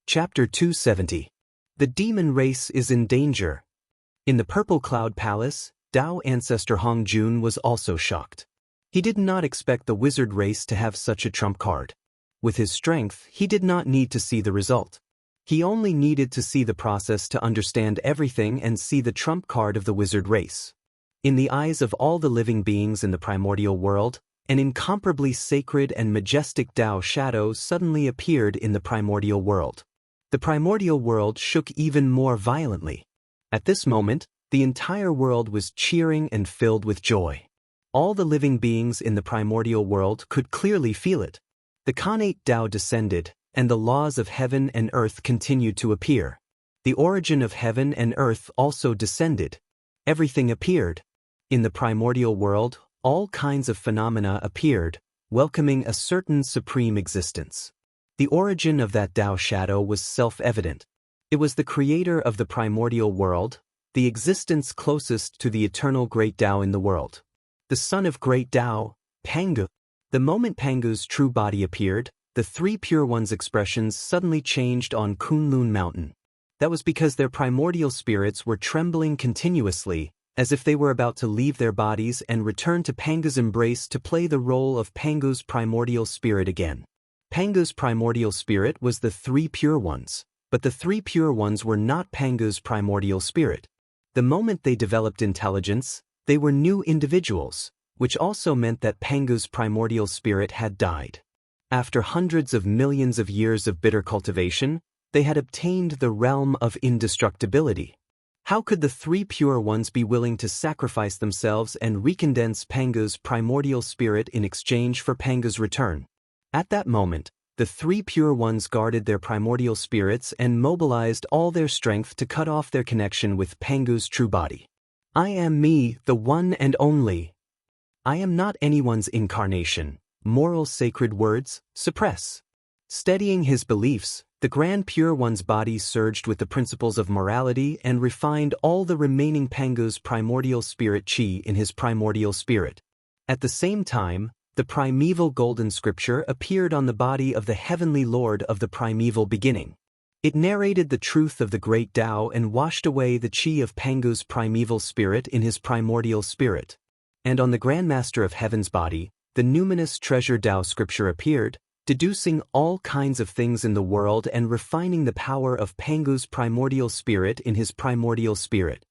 Chapter 270. The demon race is in danger. In the Purple Cloud Palace, Tao ancestor Hong Jun was also shocked. He did not expect the wizard race to have such a trump card. With his strength, he did not need to see the result. He only needed to see the process to understand everything and see the trump card of the wizard race. In the eyes of all the living beings in the primordial world, an incomparably sacred and majestic Tao shadow suddenly appeared in the primordial world. The primordial world shook even more violently. At this moment, the entire world was cheering and filled with joy. All the living beings in the primordial world could clearly feel it. The Khanate Tao descended, and the laws of heaven and earth continued to appear. The origin of heaven and earth also descended. Everything appeared. In the primordial world, all kinds of phenomena appeared, welcoming a certain supreme existence. The origin of that Tao shadow was self-evident. It was the creator of the primordial world, the existence closest to the eternal great Tao in the world. The son of great Tao, Pangu. The moment Pangu's true body appeared, the three Pure Ones' expressions suddenly changed on Kunlun Mountain. That was because their primordial spirits were trembling continuously, as if they were about to leave their bodies and return to Pangu's embrace to play the role of Pangu's primordial spirit again. Pangu's primordial spirit was the three Pure Ones, but the three Pure Ones were not Pangu's primordial spirit. The moment they developed intelligence, they were new individuals, which also meant that Pangu's primordial spirit had died. After hundreds of millions of years of bitter cultivation, they had obtained the realm of indestructibility. How could the three Pure Ones be willing to sacrifice themselves and recondense Pangu's primordial spirit in exchange for Pangu's return? At that moment, the three Pure Ones guarded their primordial spirits and mobilized all their strength to cut off their connection with Pangu's true body. I am me, the one and only. I am not anyone's incarnation. Moral sacred words, suppress. Steadying his beliefs, the Grand Pure One's body surged with the principles of morality and refined all the remaining Pangu's primordial spirit chi in his primordial spirit. At the same time, the primeval golden scripture appeared on the body of the heavenly Lord of the primeval beginning. It narrated the truth of the great Tao and washed away the chi of Pangu's primeval spirit in his primordial spirit. And on the Grand Master of Heaven's body, the numinous treasure Tao scripture appeared, deducing all kinds of things in the world and refining the power of Pangu's primordial spirit in his primordial spirit.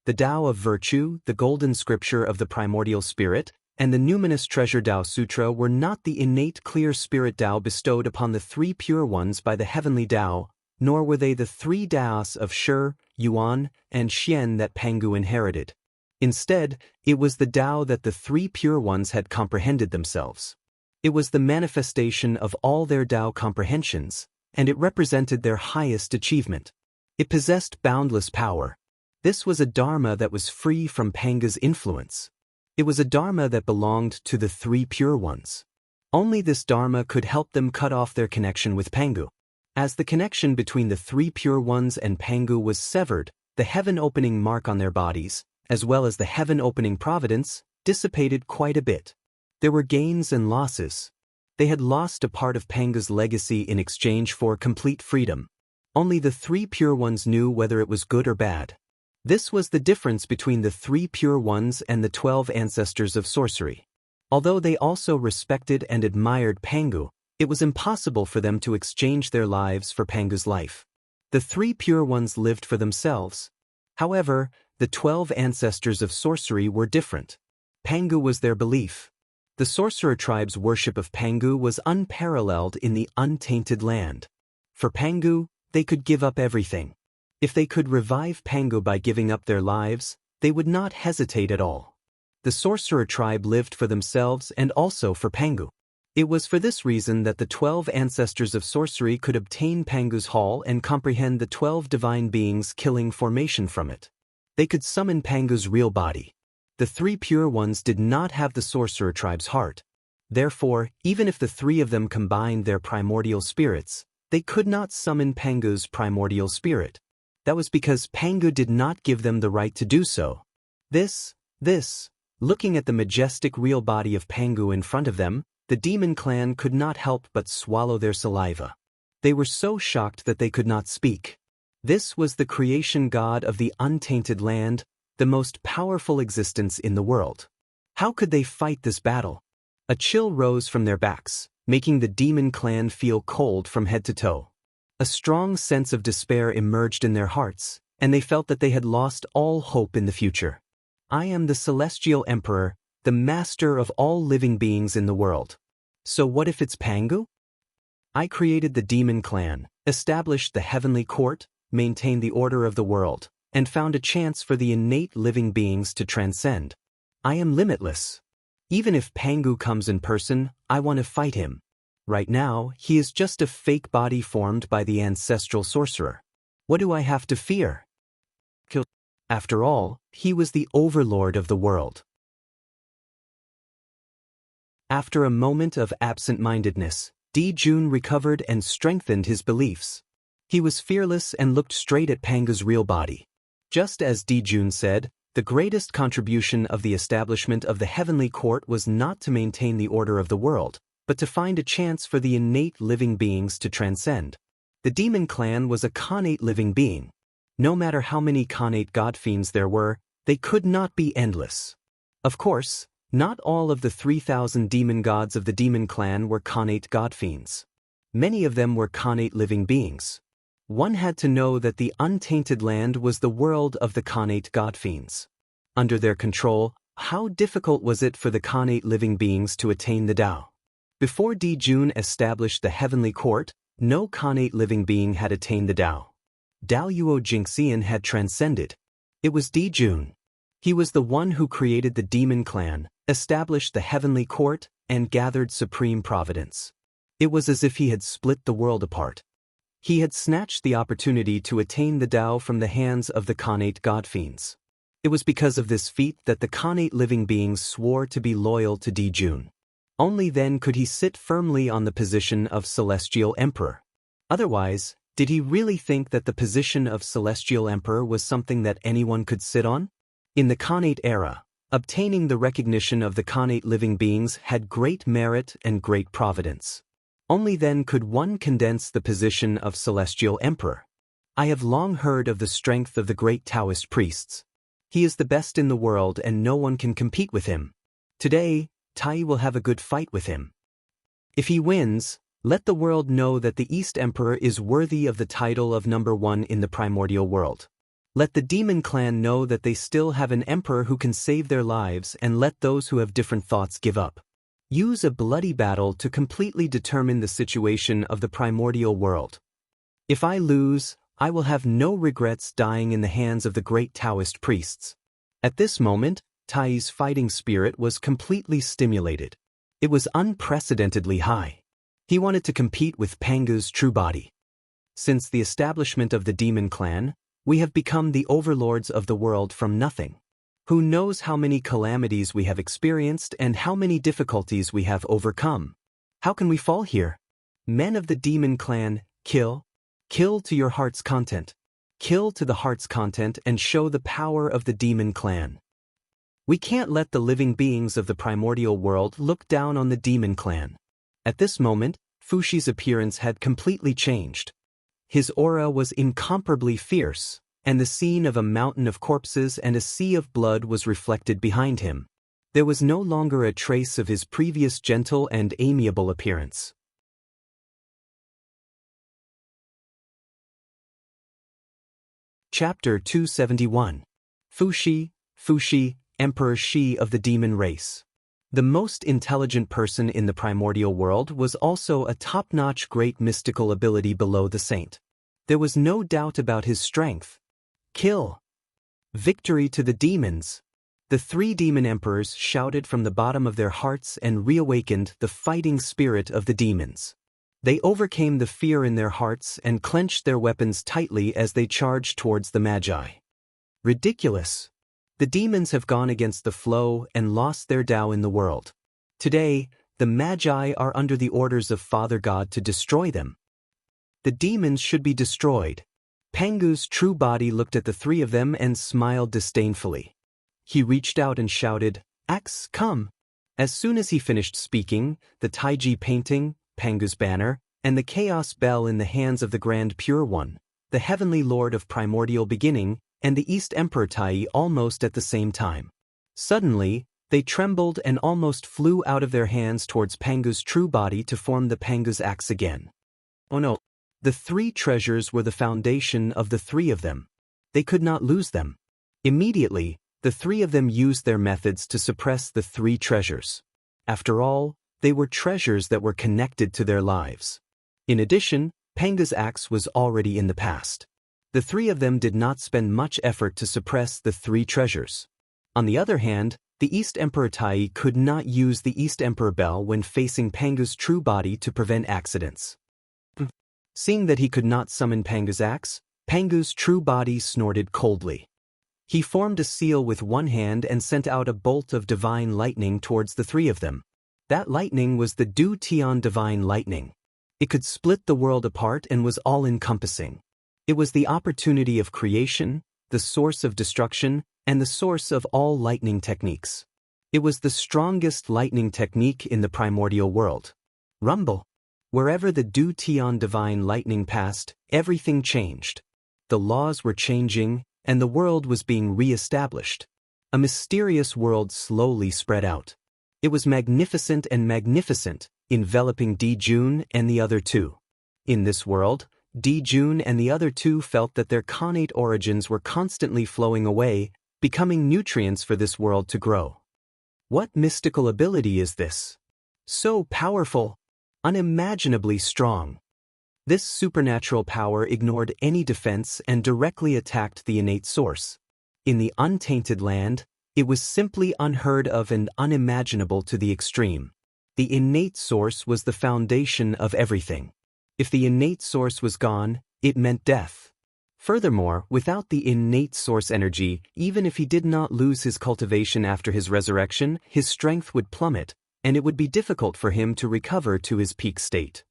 The Tao of Virtue, the golden scripture of the primordial spirit, and the numinous treasure Tao Sutra were not the innate clear spirit Tao bestowed upon the three Pure Ones by the heavenly Tao, nor were they the three Taos of Shi, Yuan, and Xian that Pangu inherited. Instead, it was the Tao that the three Pure Ones had comprehended themselves. It was the manifestation of all their Tao comprehensions, and it represented their highest achievement. It possessed boundless power. This was a Dharma that was free from Pangu's influence. It was a Dharma that belonged to the three Pure Ones. Only this Dharma could help them cut off their connection with Pangu. As the connection between the three Pure Ones and Pangu was severed, the heaven-opening mark on their bodies, as well as the heaven-opening providence, dissipated quite a bit. There were gains and losses. They had lost a part of Pangu's legacy in exchange for complete freedom. Only the three Pure Ones knew whether it was good or bad. This was the difference between the three Pure Ones and the 12 ancestors of sorcery. Although they also respected and admired Pangu, it was impossible for them to exchange their lives for Pangu's life. The three Pure Ones lived for themselves. However, the 12 ancestors of sorcery were different. Pangu was their belief. The sorcerer tribe's worship of Pangu was unparalleled in the untainted land. For Pangu, they could give up everything. If they could revive Pangu by giving up their lives, they would not hesitate at all. The sorcerer tribe lived for themselves and also for Pangu. It was for this reason that the 12 ancestors of sorcery could obtain Pangu's hall and comprehend the 12 divine beings killing formation from it. They could summon Pangu's real body. The three Pure Ones did not have the sorcerer tribe's heart. Therefore, even if the three of them combined their primordial spirits, they could not summon Pangu's primordial spirit. That was because Pangu did not give them the right to do so. Looking at the majestic real body of Pangu in front of them, the demon clan could not help but swallow their saliva. They were so shocked that they could not speak. This was the creation god of the untainted land, the most powerful existence in the world. How could they fight this battle? A chill rose from their backs. making the demon clan feel cold from head to toe. A strong sense of despair emerged in their hearts, and they felt that they had lost all hope in the future. I am the Celestial Emperor, the master of all living beings in the world. So what if it's Pangu? I created the demon clan, established the heavenly court, maintained the order of the world, and found a chance for the innate living beings to transcend. I am limitless. Even if Pangu comes in person, I want to fight him. Right now, he is just a fake body formed by the ancestral sorcerer. What do I have to fear? After all, he was the overlord of the world. After a moment of absent-mindedness, Jun recovered and strengthened his beliefs. He was fearless and looked straight at Pangu's real body. Just as Jun said, the greatest contribution of the establishment of the heavenly court was not to maintain the order of the world, but to find a chance for the innate living beings to transcend. The demon clan was a connate living being. No matter how many connate god fiends there were, they could not be endless. Of course, not all of the 3,000 demon gods of the demon clan were connate god fiends. Many of them were connate living beings. One had to know that the untainted land was the world of the connate god fiends. Under their control, how difficult was it for the connate living beings to attain the Tao? Before Jun established the heavenly court, no connate living being had attained the Tao. Daoyuo Jingxian had transcended. It was Jun. He was the one who created the demon clan, established the heavenly court, and gathered supreme providence. It was as if he had split the world apart. He had snatched the opportunity to attain the Tao from the hands of the connate god fiends. It was because of this feat that the connate living beings swore to be loyal to Jun. Only then could he sit firmly on the position of Celestial Emperor. Otherwise, did he really think that the position of Celestial Emperor was something that anyone could sit on? In the connate era, obtaining the recognition of the connate living beings had great merit and great providence. Only then could one condense the position of Celestial Emperor. I have long heard of the strength of the great Taoist priests. He is the best in the world and no one can compete with him. Today, Tai will have a good fight with him. If he wins, let the world know that the East Emperor is worthy of the title of #1 in the primordial world. Let the demon clan know that they still have an emperor who can save their lives, and let those who have different thoughts give up. Use a bloody battle to completely determine the situation of the primordial world. If I lose, I will have no regrets dying in the hands of the great Taoist priests. At this moment, Tai's fighting spirit was completely stimulated. It was unprecedentedly high. He wanted to compete with Pangu's true body. Since the establishment of the demon clan, we have become the overlords of the world from nothing. Who knows how many calamities we have experienced and how many difficulties we have overcome? How can we fall here? Men of the demon clan, kill. Kill to your heart's content. Kill to the heart's content and show the power of the demon clan. We can't let the living beings of the primordial world look down on the demon clan. At this moment, Fushi's appearance had completely changed. His aura was incomparably fierce, and the scene of a mountain of corpses and a sea of blood was reflected behind him. There was no longer a trace of his previous gentle and amiable appearance. Chapter 271. Fushi, Emperor Shi of the demon race. The most intelligent person in the primordial world was also a top-notch great mystical ability below the saint. There was no doubt about his strength. Kill! Victory to the demons! The 3 demon emperors shouted from the bottom of their hearts and reawakened the fighting spirit of the demons. They overcame the fear in their hearts and clenched their weapons tightly as they charged towards the Magi. Ridiculous! The demons have gone against the flow and lost their Tao in the world. Today, the Magi are under the orders of Father God to destroy them. The demons should be destroyed. Pangu's true body looked at the 3 of them and smiled disdainfully. He reached out and shouted, "Axe, come!" As soon as he finished speaking, the Taiji painting, Pangu's banner, and the chaos bell in the hands of the Grand Pure One, the Heavenly Lord of Primordial Beginning, and the East Emperor Tai almost at the same time. Suddenly, They trembled and almost flew out of their hands towards Pangu's true body to form the Pangu's axe again. Oh no! The three treasures were the foundation of the three of them. They could not lose them. Immediately, the three of them used their methods to suppress the three treasures. After all, they were treasures that were connected to their lives. In addition, Pangu's axe was already in the past. The three of them did not spend much effort to suppress the three treasures. On the other hand, the East Emperor Tai could not use the East Emperor Bell when facing Pangu's true body to prevent accidents. Seeing that he could not summon Pangu's axe, Pangu's true body snorted coldly. He formed a seal with one hand and sent out a bolt of divine lightning towards the three of them. That lightning was the Du Tian divine lightning. It could split the world apart and was all-encompassing. It was the opportunity of creation, the source of destruction, and the source of all lightning techniques. It was the strongest lightning technique in the primordial world. Rumble. Wherever the Du Tian divine lightning passed, everything changed. The laws were changing, and the world was being re-established. A mysterious world slowly spread out. It was magnificent and magnificent, enveloping Di Jun and the other two. In this world, Di Jun and the other two felt that their connate origins were constantly flowing away, becoming nutrients for this world to grow. What mystical ability is this? So powerful, unimaginably strong. This supernatural power ignored any defense and directly attacked the innate source. In the untainted land, it was simply unheard of and unimaginable to the extreme. The innate source was the foundation of everything. If the innate source was gone, it meant death. Furthermore, without the innate source energy, even if he did not lose his cultivation after his resurrection, his strength would plummet, and it would be difficult for him to recover to his peak state.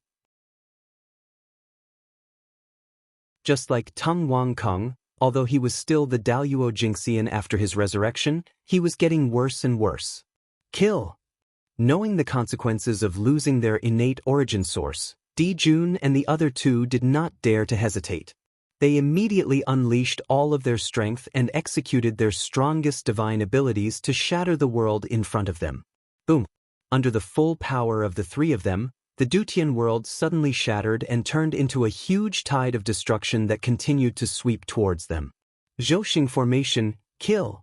Just like Tung Wang Kung, although he was still the Daluo Jingxian after his resurrection, he was getting worse and worse. Kill! Knowing the consequences of losing their innate origin source, Di Jun and the other two did not dare to hesitate. They immediately unleashed all of their strength and executed their strongest divine abilities to shatter the world in front of them. Boom! Under the full power of the three of them, the Dutian world suddenly shattered and turned into a huge tide of destruction that continued to sweep towards them. Zhouxing formation, kill!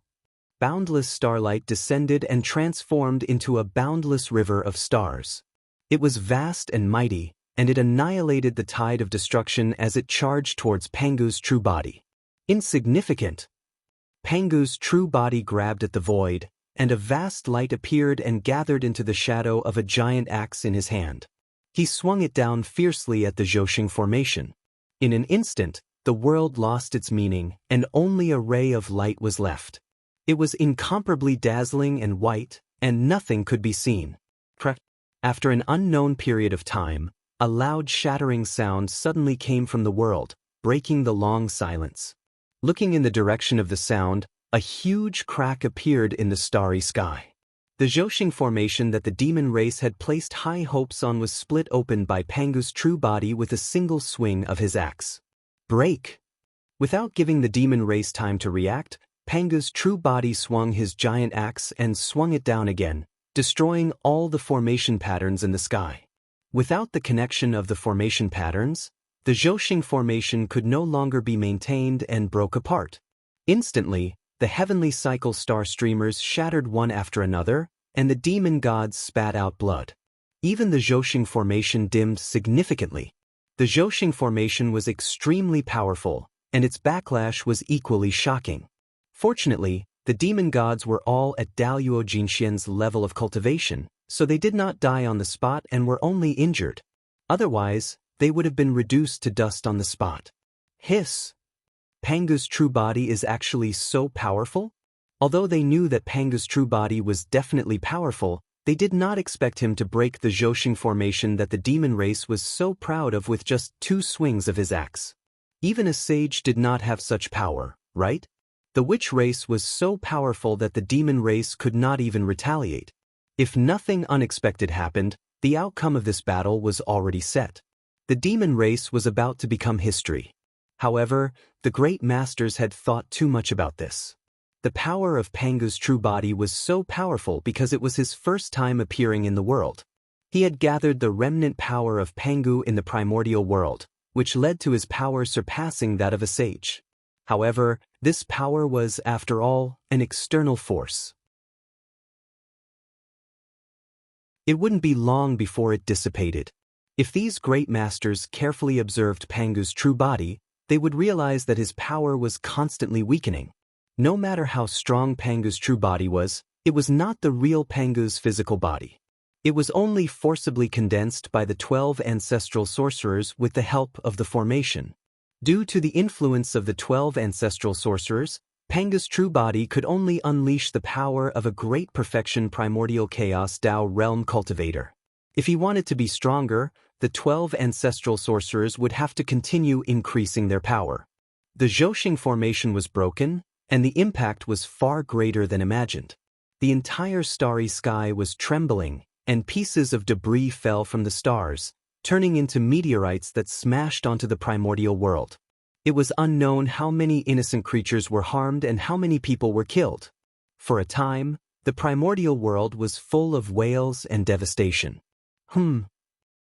Boundless starlight descended and transformed into a boundless river of stars. It was vast and mighty, and it annihilated the tide of destruction as it charged towards Pangu's true body. Insignificant! Pangu's true body grabbed at the void, and a vast light appeared and gathered into the shadow of a giant axe in his hand. He swung it down fiercely at the Zhouxing formation. In an instant, the world lost its meaning, and only a ray of light was left. It was incomparably dazzling and white, and nothing could be seen. After an unknown period of time, a loud shattering sound suddenly came from the world, breaking the long silence. Looking in the direction of the sound, a huge crack appeared in the starry sky. The Zhouxing formation that the demon race had placed high hopes on was split open by Pangu's true body with a single swing of his axe. Break! Without giving the demon race time to react, Pangu's true body swung his giant axe and swung it down again, destroying all the formation patterns in the sky. Without the connection of the formation patterns, the Zhouxing formation could no longer be maintained and broke apart. Instantly, the heavenly cycle star streamers shattered one after another, and the demon gods spat out blood. Even the Zhouxing formation dimmed significantly. The Zhouxing formation was extremely powerful, and its backlash was equally shocking. Fortunately, the demon gods were all at Daluo Jinxian's level of cultivation, so they did not die on the spot and were only injured. Otherwise, they would have been reduced to dust on the spot. Hiss! Pangu's true body is actually so powerful? Although they knew that Pangu's true body was definitely powerful, they did not expect him to break the Zhouxing formation that the demon race was so proud of with just 2 swings of his axe. Even a sage did not have such power, right? The witch race was so powerful that the demon race could not even retaliate. If nothing unexpected happened, the outcome of this battle was already set. The demon race was about to become history. However, the great masters had thought too much about this. The power of Pangu's true body was so powerful because it was his first time appearing in the world. He had gathered the remnant power of Pangu in the primordial world, which led to his power surpassing that of a sage. However, this power was, after all, an external force. It wouldn't be long before it dissipated. If these great masters carefully observed Pangu's true body, they would realize that his power was constantly weakening. No matter how strong Pangu's true body was, it was not the real Pangu's physical body. It was only forcibly condensed by the 12 ancestral sorcerers with the help of the formation. Due to the influence of the 12 ancestral sorcerers, Pangu's true body could only unleash the power of a great perfection primordial chaos Tao realm cultivator. If he wanted to be stronger, the 12 ancestral sorcerers would have to continue increasing their power. The Zhouxing formation was broken, and the impact was far greater than imagined. The entire starry sky was trembling, and pieces of debris fell from the stars, turning into meteorites that smashed onto the primordial world. It was unknown how many innocent creatures were harmed and how many people were killed. For a time, the primordial world was full of wails and devastation.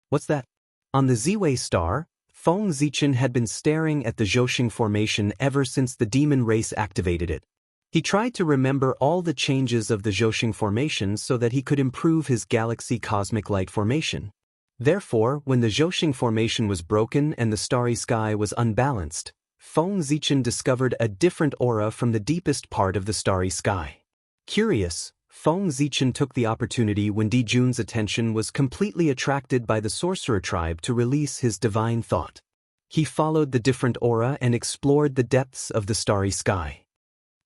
What's that? On the Ziwei star, Feng Zichen had been staring at the Zhouxing formation ever since the demon race activated it. He tried to remember all the changes of the Zhouxing formation so that he could improve his galaxy cosmic light formation. Therefore, when the Zhouxing formation was broken and the starry sky was unbalanced, Feng Zichen discovered a different aura from the deepest part of the starry sky. Curious, Feng Zichen took the opportunity when Di Jun's attention was completely attracted by the sorcerer tribe to release his divine thought. He followed the different aura and explored the depths of the starry sky.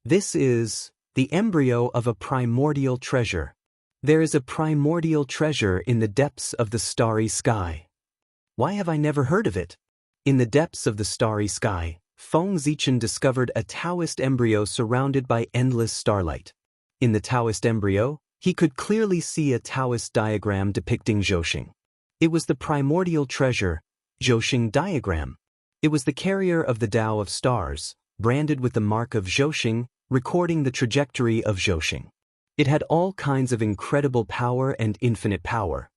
This is the embryo of a primordial treasure. There is a primordial treasure in the depths of the starry sky. Why have I never heard of it? In the depths of the starry sky, Feng Zichen discovered a Taoist embryo surrounded by endless starlight. In the Taoist embryo, he could clearly see a Taoist diagram depicting Zhouxing. It was the primordial treasure, Zhouxing diagram. It was the carrier of the Tao of stars, branded with the mark of Zhouxing, recording the trajectory of Zhouxing. It had all kinds of incredible power and infinite power.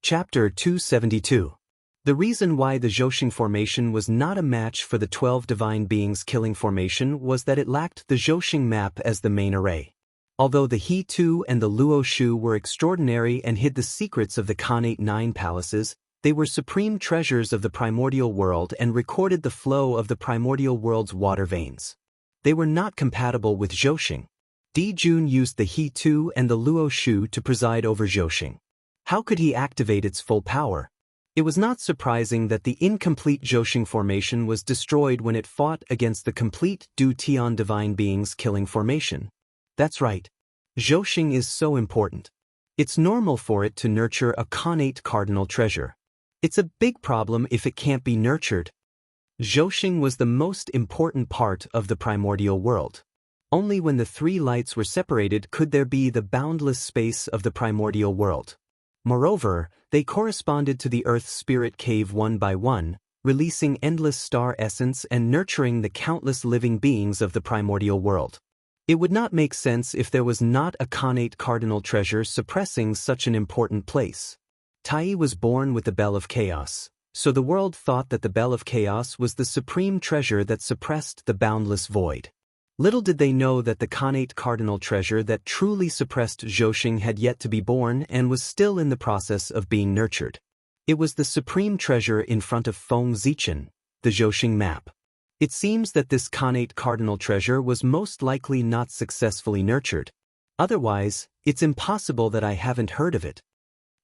Chapter 272. The reason why the Zhouxing formation was not a match for the 12 divine beings killing formation was that it lacked the Zhouxing map as the main array. Although the He Tu and the Luo Shu were extraordinary and hid the secrets of the Khanate 9 palaces, they were supreme treasures of the primordial world and recorded the flow of the primordial world's water veins. They were not compatible with Zhouxing. Di Jun used the He Tu and the Luo Shu to preside over Zhouxing. How could he activate its full power? It was not surprising that the incomplete Zhouxing formation was destroyed when it fought against the complete Du Tian divine beings killing formation. That's right. Zhouxing is so important. It's normal for it to nurture a Khanate cardinal treasure. It's a big problem if it can't be nurtured. Zhouxing was the most important part of the primordial world. Only when the three lights were separated could there be the boundless space of the primordial world. Moreover, they corresponded to the Earth's spirit cave one by one, releasing endless star essence and nurturing the countless living beings of the primordial world. It would not make sense if there was not a Khanate cardinal treasure suppressing such an important place. Tai was born with the Bell of Chaos, so the world thought that the Bell of Chaos was the supreme treasure that suppressed the boundless void. Little did they know that the Khanate cardinal treasure that truly suppressed Zhouxing had yet to be born and was still in the process of being nurtured. It was the supreme treasure in front of Feng Zichen, the Zhouxing map. It seems that this Khanate cardinal treasure was most likely not successfully nurtured. Otherwise, it's impossible that I haven't heard of it.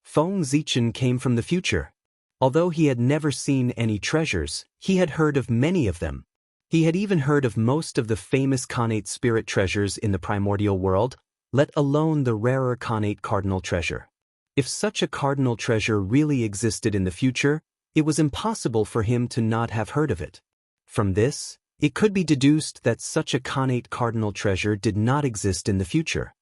Feng Zichen came from the future. Although he had never seen any treasures, he had heard of many of them. He had even heard of most of the famous Khanate spirit treasures in the primordial world, let alone the rarer Khanate cardinal treasure. If such a cardinal treasure really existed in the future, it was impossible for him to not have heard of it. From this, it could be deduced that such a Khanate cardinal treasure did not exist in the future.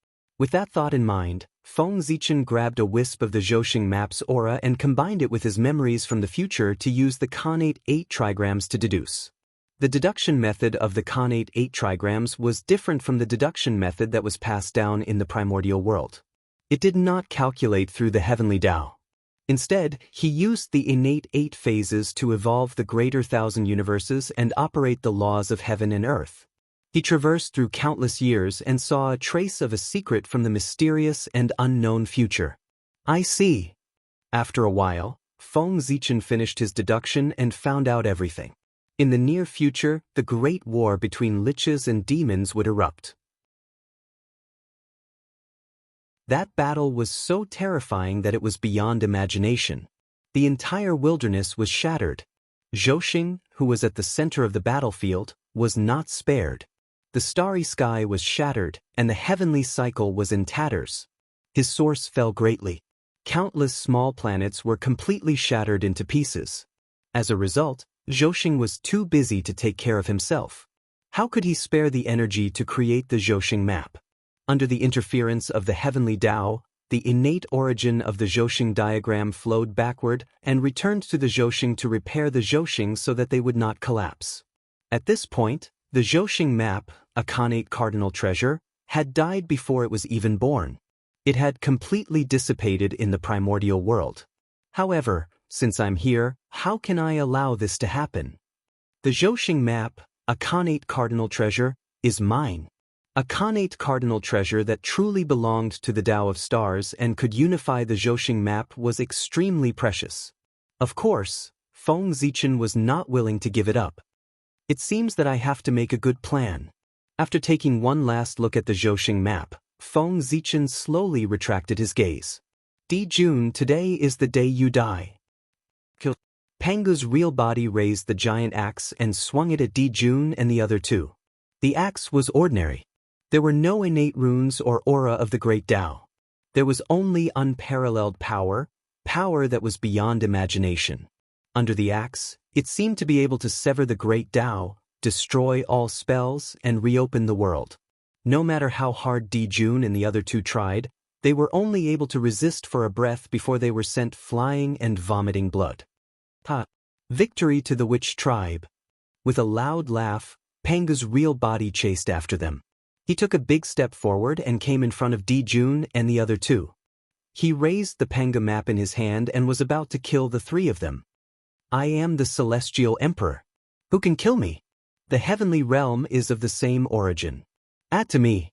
With that thought in mind, Feng Zichen grabbed a wisp of the Zhouxing map's aura and combined it with his memories from the future to use the Khanate 8 trigrams to deduce. The deduction method of the Khanate 8 trigrams was different from the deduction method that was passed down in the primordial world. It did not calculate through the heavenly Tao. Instead, he used the innate 8 phases to evolve the greater thousand universes and operate the laws of heaven and earth. He traversed through countless years and saw a trace of a secret from the mysterious and unknown future. I see. After a while, Feng Zichen finished his deduction and found out everything. In the near future, the great war between liches and demons would erupt. That battle was so terrifying that it was beyond imagination. The entire wilderness was shattered. Zhouxing, who was at the center of the battlefield, was not spared. The starry sky was shattered, and the heavenly cycle was in tatters. His source fell greatly. Countless small planets were completely shattered into pieces. As a result, Zhouxing was too busy to take care of himself. How could he spare the energy to create the Zhouxing map? Under the interference of the heavenly Tao, the innate origin of the Zhouxing diagram flowed backward and returned to the Zhouxing to repair the Zhouxing so that they would not collapse. At this point, the Zhouxing map, a Khanate cardinal treasure, had died before it was even born. It had completely dissipated in the primordial world. However, since I'm here, how can I allow this to happen? The Zhouxing map, a Khanate cardinal treasure, is mine. A Khanate cardinal treasure that truly belonged to the Tao of Stars and could unify the Zhouxing map was extremely precious. Of course, Feng Zichen was not willing to give it up. It seems that I have to make a good plan. After taking one last look at the Zhouxing map, Feng Zichen slowly retracted his gaze. Jun, today is the day you die. Pangu's real body raised the giant axe and swung it at Jun and the other two. The axe was ordinary. There were no innate runes or aura of the great Tao. There was only unparalleled power, power that was beyond imagination. Under the axe, it seemed to be able to sever the great Tao, destroy all spells, and reopen the world. No matter how hard Jun and the other two tried, they were only able to resist for a breath before they were sent flying and vomiting blood. Victory to the witch tribe. With a loud laugh, Pangu's real body chased after them. He took a big step forward and came in front of Jun and the other two. He raised the Panga map in his hand and was about to kill the three of them. I am the Celestial Emperor. Who can kill me? The heavenly realm is of the same origin. Add to me.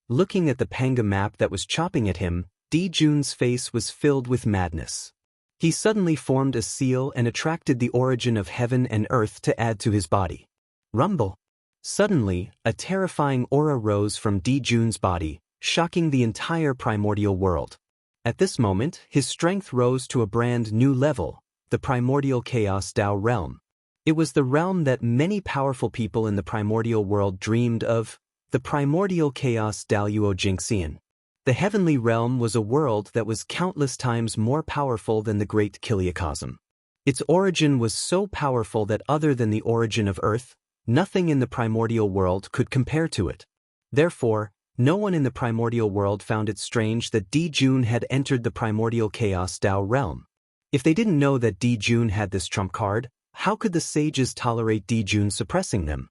Looking at the Panga map that was chopping at him, Jun's face was filled with madness. He suddenly formed a seal and attracted the origin of heaven and earth to add to his body. Rumble. Suddenly, a terrifying aura rose from Jun's body, shocking the entire primordial world. At this moment, his strength rose to a brand new level, the primordial chaos Tao realm. It was the realm that many powerful people in the primordial world dreamed of, the primordial chaos Tao Xianxia. The heavenly realm was a world that was countless times more powerful than the great Kiliacosm. Its origin was so powerful that other than the origin of Earth, nothing in the primordial world could compare to it. Therefore, no one in the primordial world found it strange that Jun had entered the primordial chaos Tao realm. If they didn't know that Jun had this trump card, how could the sages tolerate Jun suppressing them?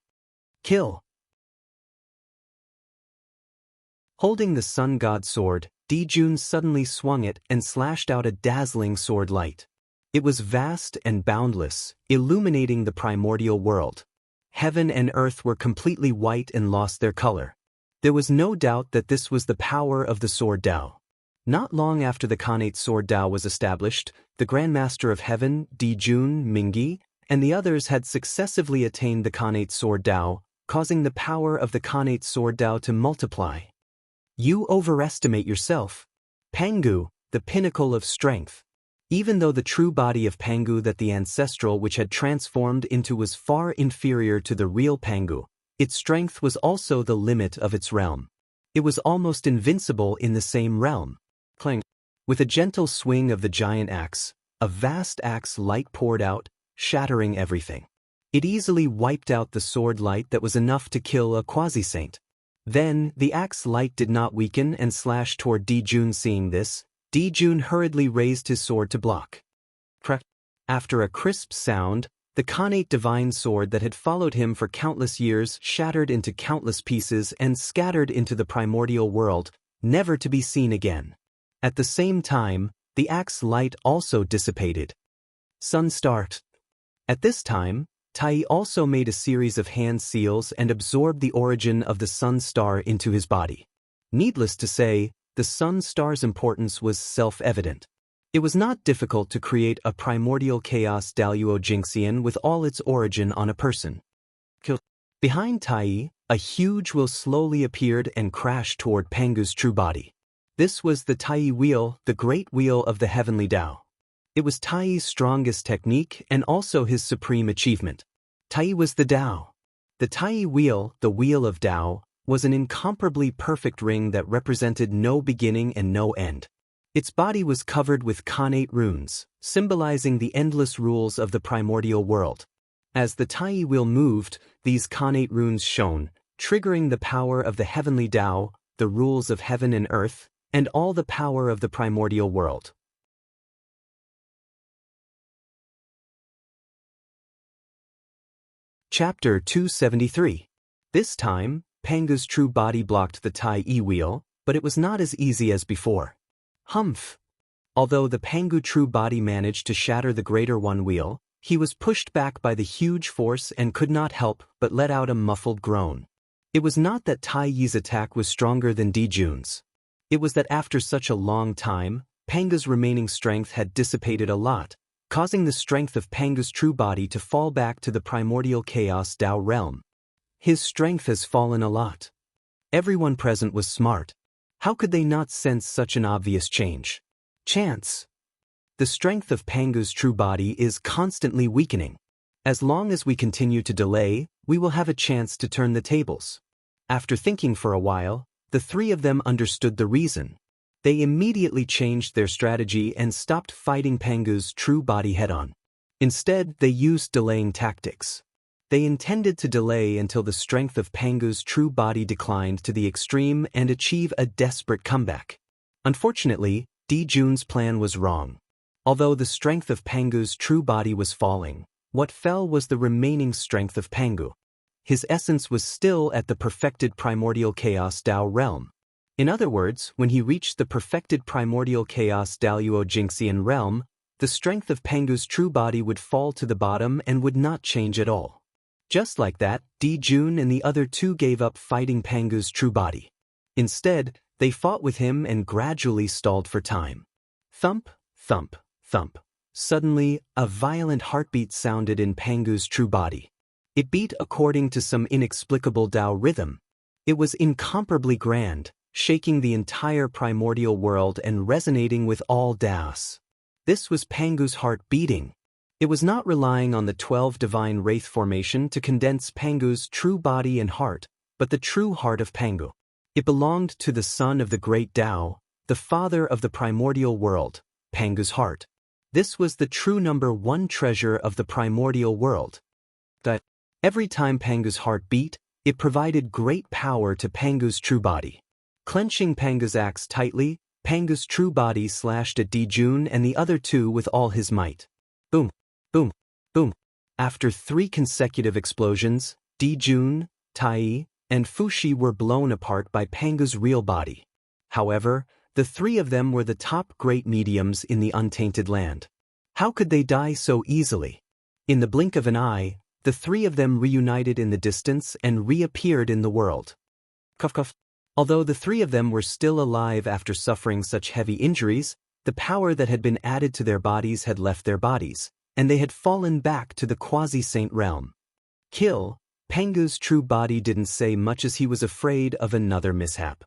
Kill. Holding the sun god sword, Jun suddenly swung it and slashed out a dazzling sword light. It was vast and boundless, illuminating the primordial world. Heaven and earth were completely white and lost their color. There was no doubt that this was the power of the Sword Tao. Not long after the Khanate Sword Tao was established, the Grandmaster of Heaven, Jun, Mingyi, and the others had successively attained the Khanate Sword Tao, causing the power of the Khanate Sword Tao to multiply. You overestimate yourself. Pangu, the pinnacle of strength. Even though the true body of Pangu that the ancestral which had transformed into was far inferior to the real Pangu, its strength was also the limit of its realm. It was almost invincible in the same realm. Clang. With a gentle swing of the giant axe, a vast axe light poured out, shattering everything. It easily wiped out the sword light that was enough to kill a quasi-saint. Then, the axe light did not weaken and slashed toward Dijun. Seeing this, Dijun hurriedly raised his sword to block. Crack. After a crisp sound, the Khanate divine sword that had followed him for countless years shattered into countless pieces and scattered into the primordial world, never to be seen again. At the same time, the axe light also dissipated. Sun start. At this time, Tai also made a series of hand seals and absorbed the origin of the sun star into his body. Needless to say, the sun star's importance was self-evident. It was not difficult to create a primordial chaos Daluo Jingxian with all its origin on a person. Behind Tai, a huge wheel slowly appeared and crashed toward Pangu's true body. This was the Tai wheel, the great wheel of the heavenly Tao. It was Tai's strongest technique and also his supreme achievement. Tai was the Tao. The Tai wheel, the wheel of Tao, was an incomparably perfect ring that represented no beginning and no end. Its body was covered with Khanate runes, symbolizing the endless rules of the primordial world. As the Tai wheel moved, these Khanate runes shone, triggering the power of the heavenly Tao, the rules of heaven and earth, and all the power of the primordial world. Chapter 273. This time, Pangu's true body blocked the Tai wheel, but it was not as easy as before. Humph! Although the Pangu true body managed to shatter the greater one wheel, he was pushed back by the huge force and could not help but let out a muffled groan. It was not that Tai Yi's attack was stronger than Dijun's. It was that after such a long time, Pangu's remaining strength had dissipated a lot, causing the strength of Pangu's true body to fall back to the primordial chaos Tao realm. His strength has fallen a lot. Everyone present was smart. How could they not sense such an obvious change? Chance. The strength of Pangu's true body is constantly weakening. As long as we continue to delay, we will have a chance to turn the tables. After thinking for a while, the three of them understood the reason. They immediately changed their strategy and stopped fighting Pangu's true body head-on. Instead, they used delaying tactics. They intended to delay until the strength of Pangu's true body declined to the extreme and achieve a desperate comeback. Unfortunately, Dijun's plan was wrong. Although the strength of Pangu's true body was falling, what fell was the remaining strength of Pangu. His essence was still at the perfected primordial chaos Tao realm. In other words, when he reached the perfected primordial chaos Daluo Jingxian realm, the strength of Pangu's true body would fall to the bottom and would not change at all. Just like that, Dijun and the other two gave up fighting Pangu's true body. Instead, they fought with him and gradually stalled for time. Thump, thump, thump. Suddenly, a violent heartbeat sounded in Pangu's true body. It beat according to some inexplicable Tao rhythm. It was incomparably grand, shaking the entire primordial world and resonating with all Taos. This was Pangu's heart beating. It was not relying on the 12 divine wraith formation to condense Pangu's true body and heart, but the true heart of Pangu. It belonged to the son of the great Tao, the father of the primordial world, Pangu's heart. This was the true number one treasure of the primordial world. That every time Pangu's heart beat, it provided great power to Pangu's true body. Clenching Pangu's axe tightly, Pangu's true body slashed at Dijun and the other two with all his might. Boom, boom, boom. After 3 consecutive explosions, Dijun, Tai, and Fushi were blown apart by Pangu's real body. However, the 3 of them were the top great mediums in the untainted land. How could they die so easily? In the blink of an eye, the 3 of them reunited in the distance and reappeared in the world. Cuff cuff. Although the 3 of them were still alive after suffering such heavy injuries, the power that had been added to their bodies had left their bodies, and they had fallen back to the quasi-saint realm. Kill. Pangu's true body didn't say much as he was afraid of another mishap.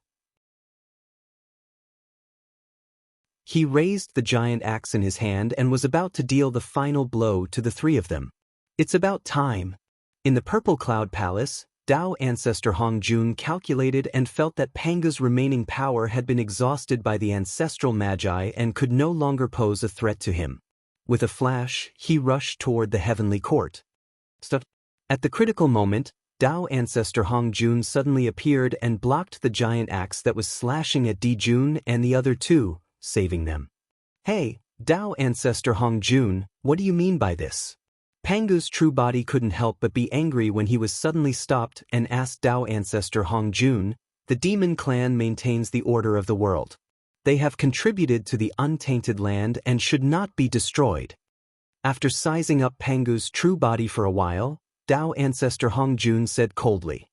He raised the giant axe in his hand and was about to deal the final blow to the 3 of them. It's about time. In the Purple Cloud Palace, Tao ancestor Hong Jun calculated and felt that Pangu's remaining power had been exhausted by the ancestral magi and could no longer pose a threat to him. With a flash, he rushed toward the heavenly court. At the critical moment, Dao ancestor Hong Jun suddenly appeared and blocked the giant axe that was slashing at Di Jun and the other two, saving them. Hey, Dao ancestor Hong Jun, what do you mean by this? Pangu's true body couldn't help but be angry when he was suddenly stopped and asked Dao ancestor Hong Jun, the demon clan maintains the order of the world. They have contributed to the untainted land and should not be destroyed. After sizing up Pangu's true body for a while, Dao ancestor Hong Jun said coldly.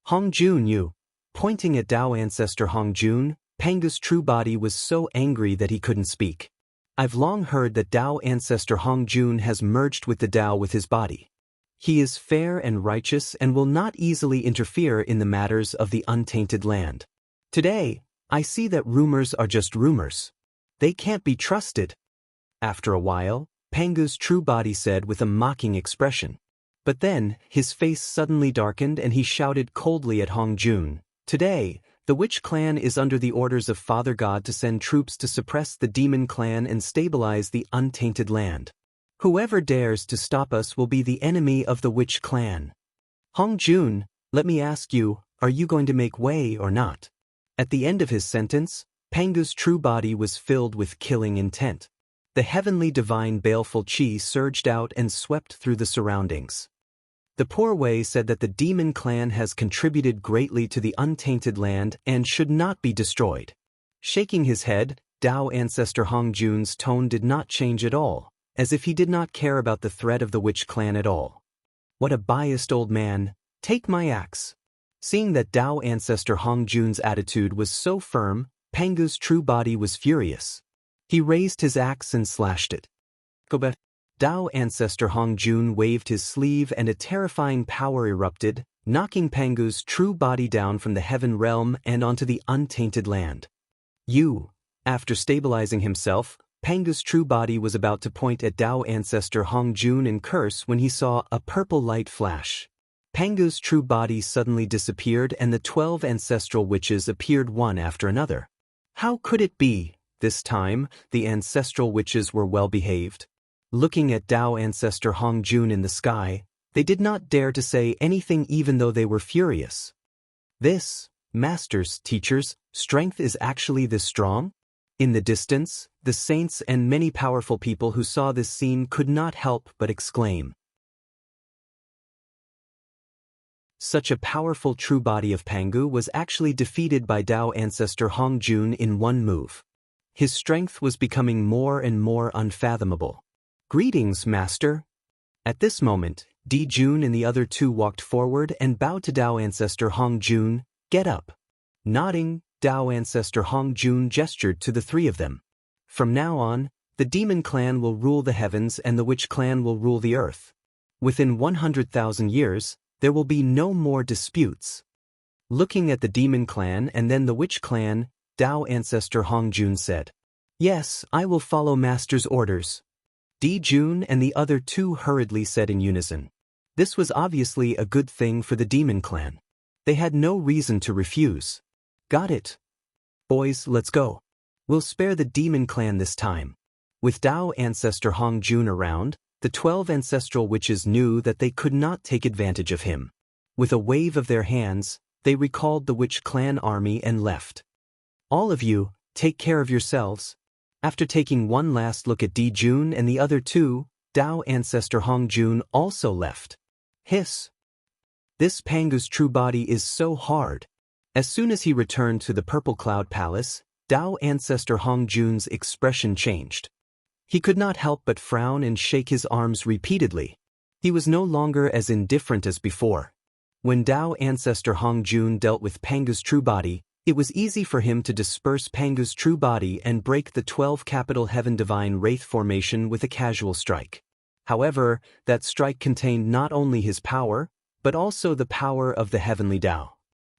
Hong Jun, you. Pointing at Dao ancestor Hong Jun, Pangu's true body was so angry that he couldn't speak. I've long heard that Dao ancestor Hong Jun has merged with the Dao with his body. He is fair and righteous and will not easily interfere in the matters of the untainted land. Today, I see that rumors are just rumors. They can't be trusted. After a while, Pangu's true body said with a mocking expression. But then, his face suddenly darkened and he shouted coldly at Hong Jun, Today, the Witch clan is under the orders of Father God to send troops to suppress the demon clan and stabilize the untainted land. Whoever dares to stop us will be the enemy of the Witch clan. Hong Jun, let me ask you, are you going to make way or not? At the end of his sentence, Pangu's true body was filled with killing intent. The heavenly divine baleful chi surged out and swept through the surroundings. The poor Wei said that the demon clan has contributed greatly to the untainted land and should not be destroyed. Shaking his head, Dao ancestor Hong Jun's tone did not change at all, as if he did not care about the threat of the Witch clan at all. What a biased old man, take my axe. Seeing that Dao ancestor Hong Jun's attitude was so firm, Pangu's true body was furious. He raised his axe and slashed it. Go. Dao ancestor Hong Jun waved his sleeve and a terrifying power erupted, knocking Pangu's true body down from the heaven realm and onto the untainted land. After stabilizing himself, Pangu's true body was about to point at Dao ancestor Hong Jun and curse when he saw a purple light flash. Pangu's true body suddenly disappeared and the 12 ancestral witches appeared one after another. How could it be? This time, the ancestral witches were well behaved. Looking at Dao ancestor Hong Jun in the sky, they did not dare to say anything even though they were furious. This, masters, teachers, strength is actually this strong? In the distance, the saints and many powerful people who saw this scene could not help but exclaim. Such a powerful true body of Pangu was actually defeated by Dao ancestor Hong Jun in one move. His strength was becoming more and more unfathomable. Greetings, master. At this moment, Di Jun and the other two walked forward and bowed to Dao ancestor Hong Jun, get up. Nodding, Dao ancestor Hong Jun gestured to the three of them. From now on, the demon clan will rule the heavens and the witch clan will rule the earth. Within 100,000 years, there will be no more disputes. Looking at the demon clan and then the witch clan, Dao ancestor Hong Jun said, Yes, I will follow master's orders. Di Jun and the other two hurriedly said in unison. This was obviously a good thing for the demon clan. They had no reason to refuse. Got it. Boys, let's go. We'll spare the demon clan this time. With Dao ancestor Hong Jun around, the 12 ancestral witches knew that they could not take advantage of him. With a wave of their hands, they recalled the witch clan army and left. All of you, take care of yourselves. After taking one last look at Di Jun and the other two, Dao ancestor Hong Jun also left. Hiss. This Pangu's true body is so hard. As soon as he returned to the Purple Cloud Palace, Dao ancestor Hong Jun's expression changed. He could not help but frown and shake his arms repeatedly. He was no longer as indifferent as before. When Dao ancestor Hong Jun dealt with Pangu's true body, it was easy for him to disperse Pangu's true body and break the 12 capital heaven divine wraith formation with a casual strike. However, that strike contained not only his power, but also the power of the heavenly Dao.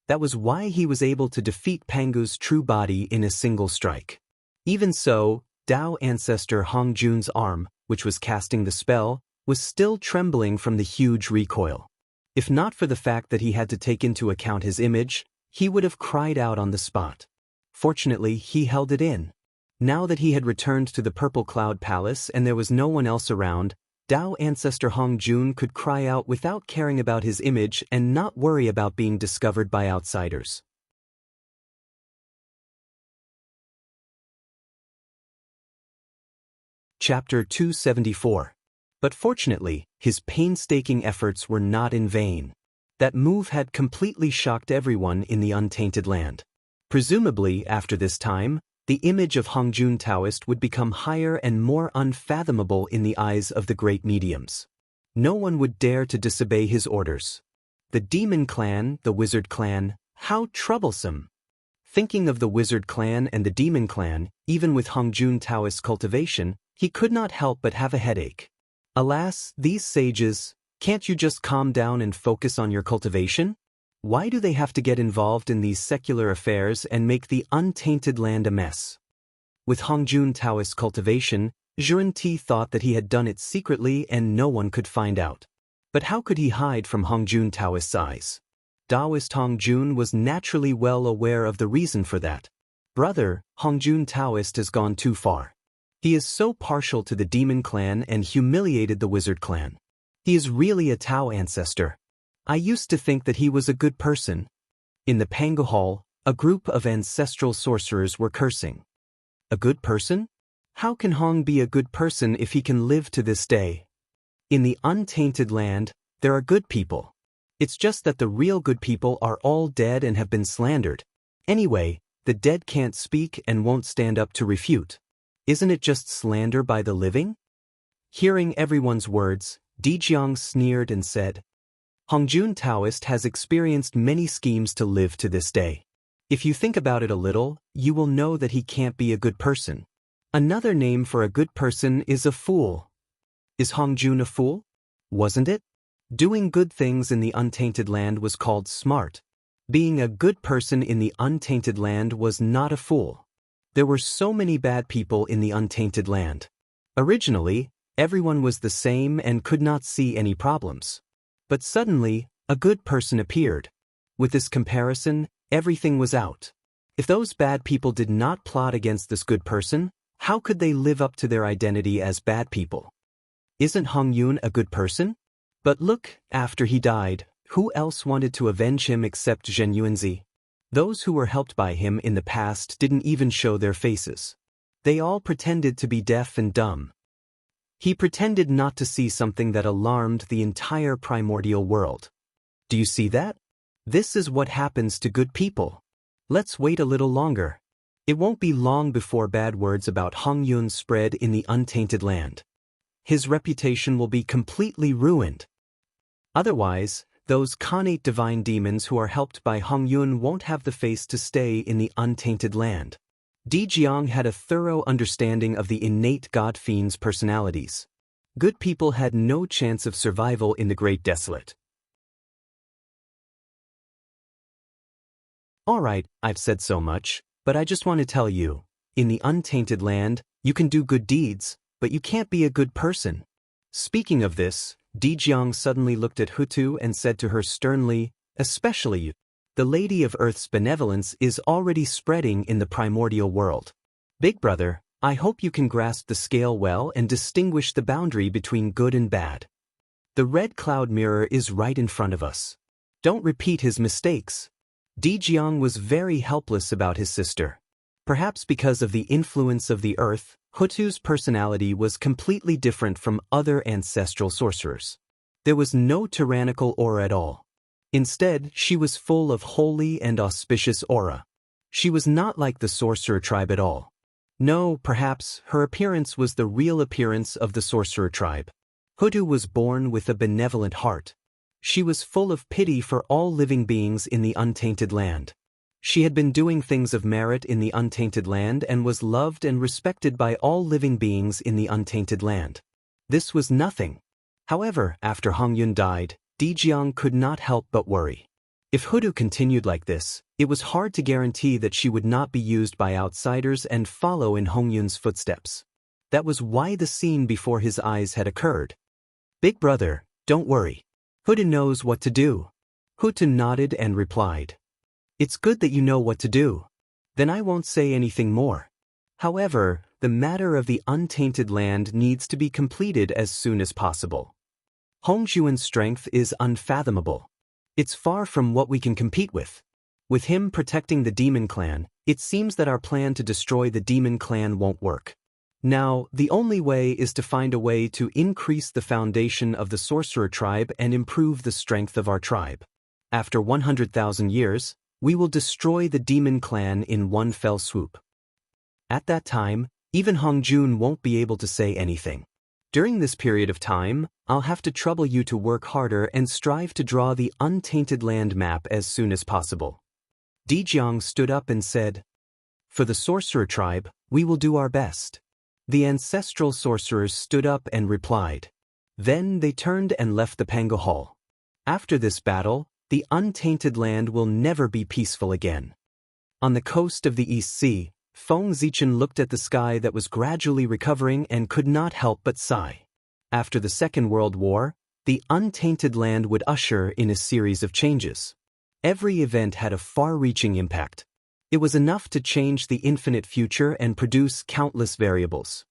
That was why he was able to defeat Pangu's true body in a single strike. Even so, Dao ancestor Hong Jun's arm, which was casting the spell, was still trembling from the huge recoil. If not for the fact that he had to take into account his image, he would have cried out on the spot. Fortunately, he held it in. Now that he had returned to the Purple Cloud Palace and there was no one else around, Tao ancestor Hongjun could cry out without caring about his image and not worry about being discovered by outsiders. Chapter 274. But fortunately, his painstaking efforts were not in vain. That move had completely shocked everyone in the untainted land. Presumably, after this time, the image of Hongjun Taoist would become higher and more unfathomable in the eyes of the great mediums. No one would dare to disobey his orders. The demon clan, the wizard clan, how troublesome! Thinking of the wizard clan and the demon clan, even with Hongjun Taoist's cultivation, he could not help but have a headache. Alas, these sages, can't you just calm down and focus on your cultivation? Why do they have to get involved in these secular affairs and make the untainted land a mess? With Hongjun Taoist's cultivation, Zhuren-Ti thought that he had done it secretly and no one could find out. But how could he hide from Hongjun Taoist's eyes? Taoist Hongjun was naturally well aware of the reason for that. Brother, Hongjun Taoist has gone too far. He is so partial to the demon clan and humiliated the wizard clan. He is really a Tao ancestor. I used to think that he was a good person. In the Pangu Hall, a group of ancestral sorcerers were cursing. A good person? How can Hong be a good person if he can live to this day? In the untainted land, there are good people. It's just that the real good people are all dead and have been slandered. Anyway, the dead can't speak and won't stand up to refute. Isn't it just slander by the living? Hearing everyone's words, Dijiang sneered and said, Hongjun Taoist has experienced many schemes to live to this day. If you think about it a little, you will know that he can't be a good person. Another name for a good person is a fool. Is Hongjun a fool? Wasn't it? Doing good things in the untainted land was called smart. Being a good person in the untainted land was not a fool. There were so many bad people in the untainted land. Originally, everyone was the same and could not see any problems. But suddenly, a good person appeared. With this comparison, everything was out. If those bad people did not plot against this good person, how could they live up to their identity as bad people? Isn't Hongyun a good person? But look, after he died, who else wanted to avenge him except Zhen Yuanzi? Those who were helped by him in the past didn't even show their faces. They all pretended to be deaf and dumb. He pretended not to see something that alarmed the entire primordial world. Do you see that? This is what happens to good people. Let's wait a little longer. It won't be long before bad words about Hongyun spread in the untainted land. His reputation will be completely ruined. Otherwise, those Khanate divine demons who are helped by Hongyun won't have the face to stay in the untainted land. Dijiang had a thorough understanding of the innate god fiends' personalities. Good people had no chance of survival in the Great Desolate. Alright, I've said so much, but I just want to tell you, in the untainted land, you can do good deeds, but you can't be a good person. Speaking of this, Dijiang suddenly looked at Hutu and said to her sternly, especially you. The Lady of Earth's benevolence is already spreading in the primordial world. Big brother, I hope you can grasp the scale well and distinguish the boundary between good and bad. The red cloud mirror is right in front of us. Don't repeat his mistakes. Dijiang was very helpless about his sister. Perhaps because of the influence of the earth, Hutu's personality was completely different from other ancestral sorcerers. There was no tyrannical aura at all. Instead, she was full of holy and auspicious aura. She was not like the sorcerer tribe at all. No, perhaps her appearance was the real appearance of the sorcerer tribe. Hutu was born with a benevolent heart. She was full of pity for all living beings in the untainted land. She had been doing things of merit in the untainted land and was loved and respected by all living beings in the untainted land. This was nothing. However, after Hongyun died, Dijiang could not help but worry. If Hutu continued like this, it was hard to guarantee that she would not be used by outsiders and follow in Hongyun's footsteps. That was why the scene before his eyes had occurred. Big brother, don't worry. Hutu knows what to do. Hutu nodded and replied. It's good that you know what to do. Then I won't say anything more. However, the matter of the untainted land needs to be completed as soon as possible. Hongjuan's strength is unfathomable. It's far from what we can compete with. With him protecting the demon clan, it seems that our plan to destroy the demon clan won't work. Now, the only way is to find a way to increase the foundation of the sorcerer tribe and improve the strength of our tribe. After 100,000 years, we will destroy the demon clan in one fell swoop. At that time, even Hongjun won't be able to say anything. During this period of time, I'll have to trouble you to work harder and strive to draw the untainted land map as soon as possible. Dijiang stood up and said, "For the sorcerer tribe, we will do our best." The ancestral sorcerers stood up and replied. Then they turned and left the Pango Hall. After this battle, the untainted land will never be peaceful again. On the coast of the East Sea, Feng Zichen looked at the sky that was gradually recovering and could not help but sigh. After the Second World War, the untainted land would usher in a series of changes. Every event had a far-reaching impact. It was enough to change the infinite future and produce countless variables.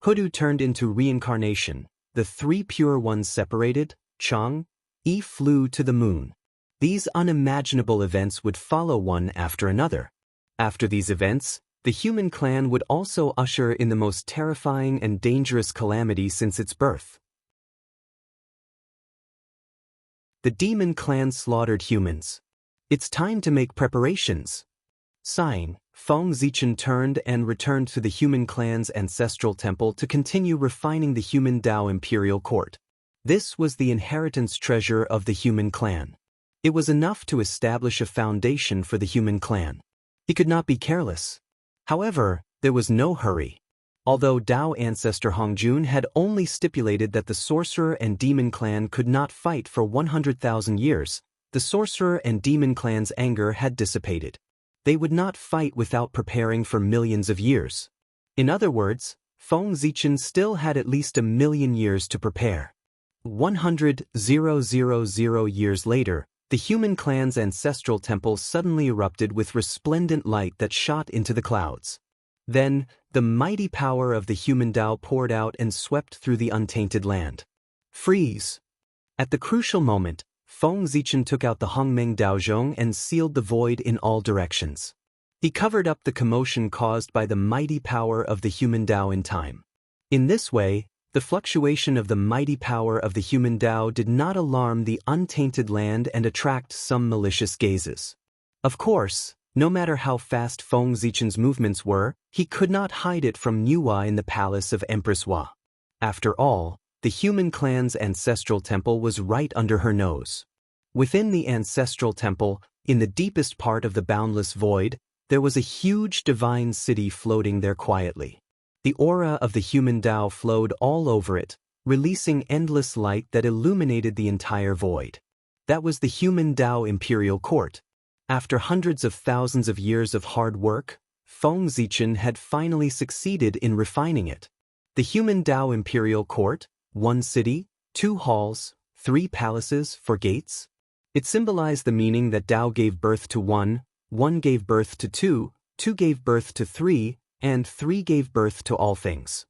Hoodoo turned into reincarnation, the three pure ones separated, Chang, Yi flew to the moon. These unimaginable events would follow one after another. After these events, the human clan would also usher in the most terrifying and dangerous calamity since its birth. The demon clan slaughtered humans. It's time to make preparations. Sighing, Feng Zichen turned and returned to the human clan's ancestral temple to continue refining the human Dao imperial court. This was the inheritance treasure of the human clan. It was enough to establish a foundation for the human clan. He could not be careless. However, there was no hurry. Although Dao ancestor Hongjun had only stipulated that the sorcerer and demon clan could not fight for 100,000 years, the sorcerer and demon clan's anger had dissipated. They would not fight without preparing for millions of years. In other words, Feng Zichen still had at least 1,000,000 years to prepare. 100,000 years later, the human clan's ancestral temple suddenly erupted with resplendent light that shot into the clouds. Then, the mighty power of the human Dao poured out and swept through the untainted land. Freeze! At the crucial moment, Feng Zichen took out the Hongmeng Daozhong and sealed the void in all directions. He covered up the commotion caused by the mighty power of the human Dao in time. In this way, the fluctuation of the mighty power of the human Dao did not alarm the untainted land and attract some malicious gazes. Of course, no matter how fast Feng Zichen's movements were, he could not hide it from Nuwa in the palace of Empress Hua. After all, the human clan's ancestral temple was right under her nose. Within the ancestral temple, in the deepest part of the boundless void, there was a huge divine city floating there quietly. The aura of the human Dao flowed all over it, releasing endless light that illuminated the entire void. That was the human Dao imperial court. After hundreds of thousands of years of hard work, Feng Zichen had finally succeeded in refining it. The human Dao imperial court, one city, 2 halls, 3 palaces for gates. It symbolized the meaning that Dao gave birth to 1, 1 gave birth to 2, 2 gave birth to 3, and 3 gave birth to all things.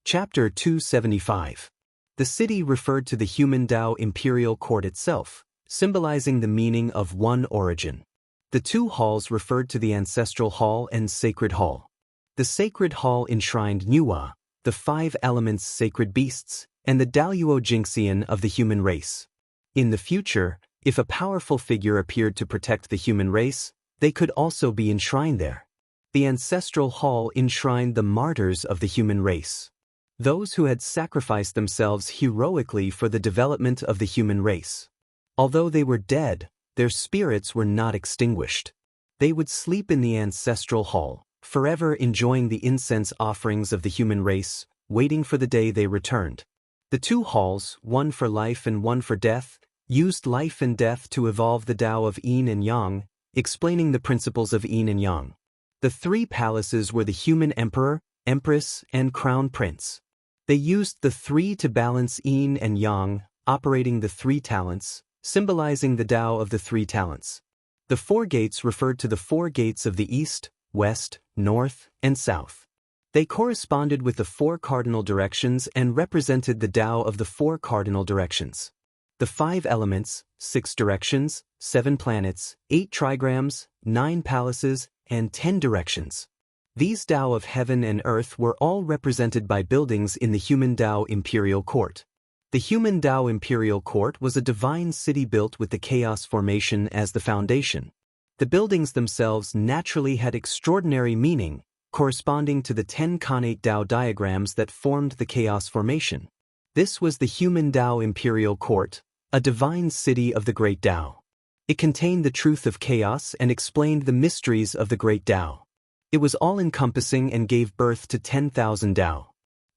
Chapter 275. The city referred to the human Dao imperial court itself, symbolizing the meaning of one origin. The 2 halls referred to the ancestral hall and sacred hall. The sacred hall enshrined Nuwa, the 5 elements sacred beasts, and the Daoyuo Jingxian of the human race. In the future, if a powerful figure appeared to protect the human race, they could also be enshrined there. The ancestral hall enshrined the martyrs of the human race. Those who had sacrificed themselves heroically for the development of the human race. Although they were dead, their spirits were not extinguished. They would sleep in the ancestral hall, forever enjoying the incense offerings of the human race, waiting for the day they returned. The 2 halls, one for life and one for death, used life and death to evolve the Tao of Yin and Yang, explaining the principles of Yin and Yang. The 3 palaces were the human emperor, empress, and crown prince. They used the 3 to balance Yin and Yang, operating the 3 talents, symbolizing the Tao of the three talents. The four gates referred to the four gates of the east, west, north, and south. They corresponded with the four cardinal directions and represented the Tao of the four cardinal directions. The 5 elements, 6 directions, 7 planets, 8 trigrams, 9 palaces, and 10 directions. These Tao of heaven and earth were all represented by buildings in the human Tao imperial court. The human Tao imperial court was a divine city built with the chaos formation as the foundation. The buildings themselves naturally had extraordinary meaning, corresponding to the 10 connate Tao diagrams that formed the chaos formation. This was the human Tao imperial court, a divine city of the great Tao. It contained the truth of chaos and explained the mysteries of the great Tao. It was all-encompassing and gave birth to 10,000 Tao.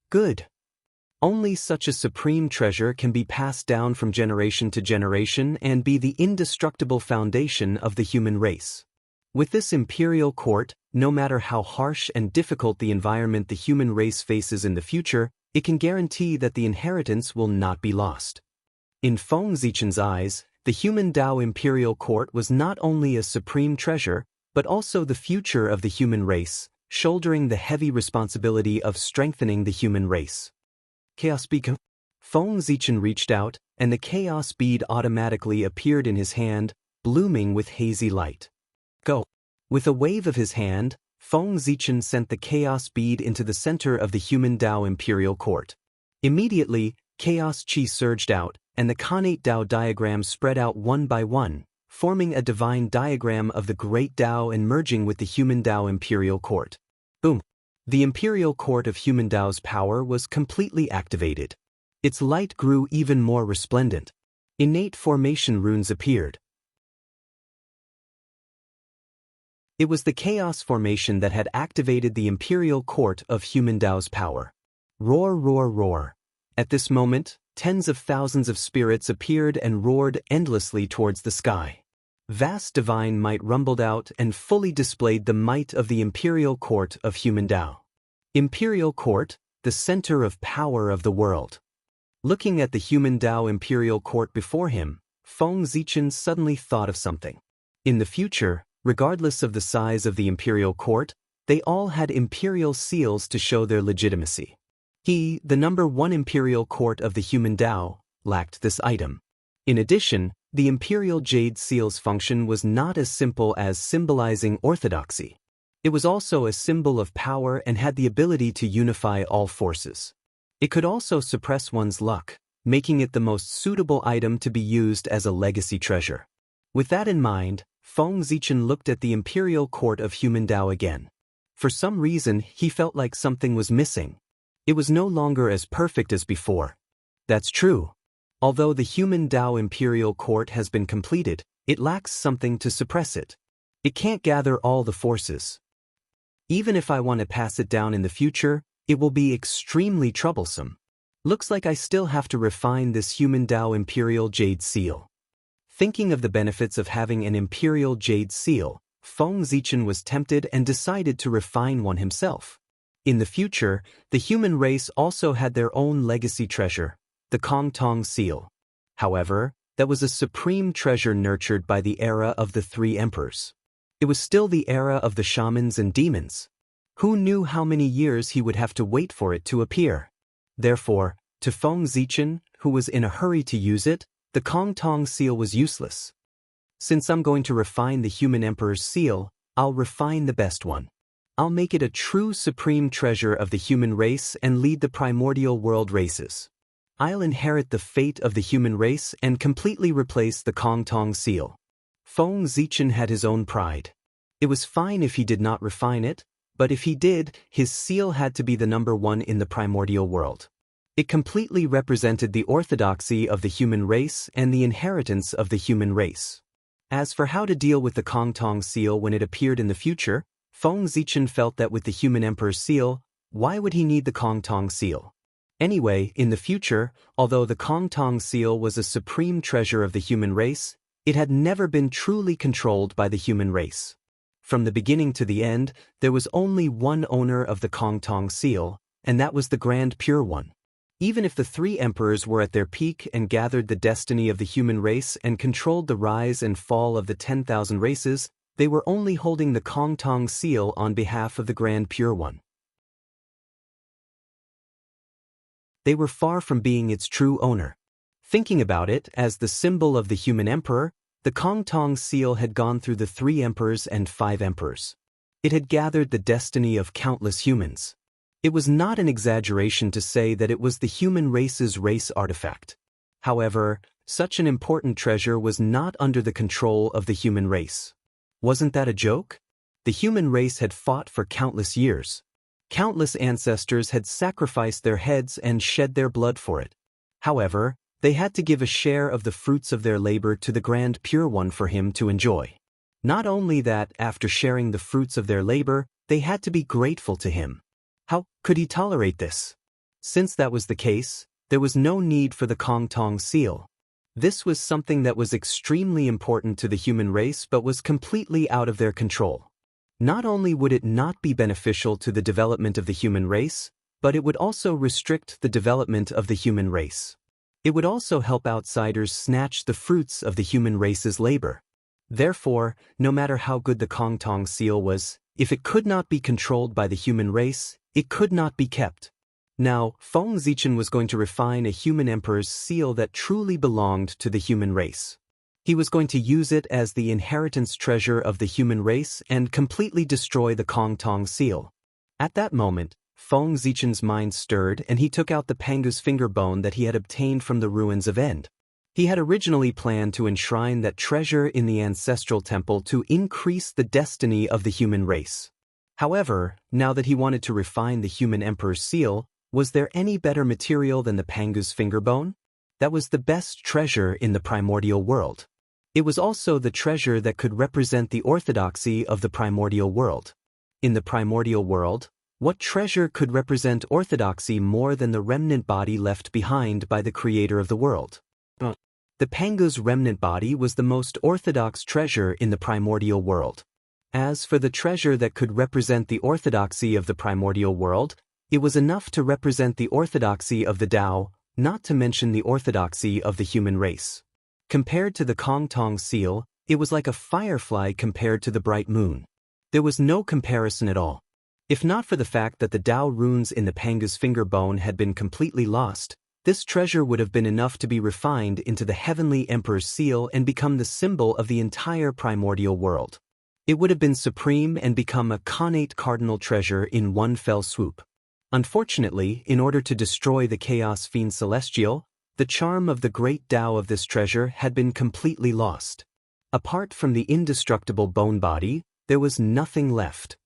Good. Only such a supreme treasure can be passed down from generation to generation and be the indestructible foundation of the human race. With this imperial court, no matter how harsh and difficult the environment the human race faces in the future, it can guarantee that the inheritance will not be lost. In Feng Zichen's eyes, the human Tao imperial court was not only a supreme treasure, but also the future of the human race, shouldering the heavy responsibility of strengthening the human race. Chaos beacon. Feng Zichen reached out, and the chaos bead automatically appeared in his hand, blooming with hazy light. Go. With a wave of his hand, Feng Zichen sent the chaos bead into the center of the human Tao imperial court. Immediately, chaos chi surged out, and the connate Tao diagrams spread out one by one, forming a divine diagram of the great Tao and merging with the human Tao imperial court. Boom! The imperial court of human Tao's power was completely activated. Its light grew even more resplendent. Innate formation runes appeared. It was the chaos formation that had activated the imperial court of human Tao's power. Roar, roar, roar. At this moment, tens of thousands of spirits appeared and roared endlessly towards the sky. Vast divine might rumbled out and fully displayed the might of the imperial court of human Tao. Imperial court, the center of power of the world. Looking at the human Tao imperial court before him, Feng Zichen suddenly thought of something. In the future, regardless of the size of the imperial court, they all had imperial seals to show their legitimacy. He, the number 1 imperial court of the human Tao, lacked this item. In addition, the imperial jade seal's function was not as simple as symbolizing orthodoxy. It was also a symbol of power and had the ability to unify all forces. It could also suppress one's luck, making it the most suitable item to be used as a legacy treasure. With that in mind, Feng Zichen looked at the imperial court of human Tao again. For some reason, he felt like something was missing. It was no longer as perfect as before. That's true. Although the human Tao imperial court has been completed, it lacks something to suppress it. It can't gather all the forces. Even if I want to pass it down in the future, it will be extremely troublesome. Looks like I still have to refine this human Tao imperial jade seal. Thinking of the benefits of having an imperial jade seal, Feng Zichen was tempted and decided to refine one himself. In the future, the human race also had their own legacy treasure, the Kong Tong seal. However, that was a supreme treasure nurtured by the era of the 3 emperors. It was still the era of the shamans and demons. Who knew how many years he would have to wait for it to appear? Therefore, to Feng Zichen, who was in a hurry to use it, the Kong Tong seal was useless. Since I'm going to refine the human emperor's seal, I'll refine the best one. I'll make it a true supreme treasure of the human race and lead the primordial world races. I'll inherit the fate of the human race and completely replace the Kong Tong seal. Feng Zichen had his own pride. It was fine if he did not refine it, but if he did, his seal had to be the number 1 in the primordial world. It completely represented the orthodoxy of the human race and the inheritance of the human race. As for how to deal with the Kong Tong seal when it appeared in the future, Feng Zichen felt that with the human emperor's seal, why would he need the Kong Tong seal? Anyway, in the future, although the Kong Tong seal was a supreme treasure of the human race, it had never been truly controlled by the human race. From the beginning to the end, there was only one owner of the Kong Tong seal, and that was the Grand Pure One. Even if the three emperors were at their peak and gathered the destiny of the human race and controlled the rise and fall of the 10,000 races, they were only holding the Kong Tong seal on behalf of the Grand Pure One. They were far from being its true owner. Thinking about it as the symbol of the human emperor, the Kong Tong seal had gone through the 3 emperors and 5 emperors. It had gathered the destiny of countless humans. It was not an exaggeration to say that it was the human race's race artifact. However, such an important treasure was not under the control of the human race. Wasn't that a joke? The human race had fought for countless years. Countless ancestors had sacrificed their heads and shed their blood for it. However, they had to give a share of the fruits of their labor to the Grand Pure One for him to enjoy. Not only that, after sharing the fruits of their labor, they had to be grateful to him. How could he tolerate this? Since that was the case, there was no need for the Kong Tong seal. This was something that was extremely important to the human race but was completely out of their control. Not only would it not be beneficial to the development of the human race, but it would also restrict the development of the human race. It would also help outsiders snatch the fruits of the human race's labor. Therefore, no matter how good the Kong Tong seal was, if it could not be controlled by the human race, it could not be kept. Now, Feng Zichen was going to refine a human emperor's seal that truly belonged to the human race. He was going to use it as the inheritance treasure of the human race and completely destroy the Kong Tong seal. At that moment, Feng Zichen's mind stirred and he took out the Pangu's finger bone that he had obtained from the ruins of End. He had originally planned to enshrine that treasure in the ancestral temple to increase the destiny of the human race. However, now that he wanted to refine the human emperor's seal, was there any better material than the Pangu's finger bone? That was the best treasure in the primordial world. It was also the treasure that could represent the orthodoxy of the primordial world. In the primordial world, what treasure could represent orthodoxy more than the remnant body left behind by the creator of the world? The Pangu's remnant body was the most orthodox treasure in the primordial world. As for the treasure that could represent the orthodoxy of the primordial world, it was enough to represent the orthodoxy of the Tao, not to mention the orthodoxy of the human race. Compared to the Kong Tong seal, it was like a firefly compared to the bright moon. There was no comparison at all. If not for the fact that the Tao runes in the Pangu's finger bone had been completely lost, this treasure would have been enough to be refined into the heavenly emperor's seal and become the symbol of the entire primordial world. It would have been supreme and become a connate cardinal treasure in one fell swoop. Unfortunately, in order to destroy the Chaos Fiend Celestial, the charm of the great Tao of this treasure had been completely lost. Apart from the indestructible bone body, there was nothing left.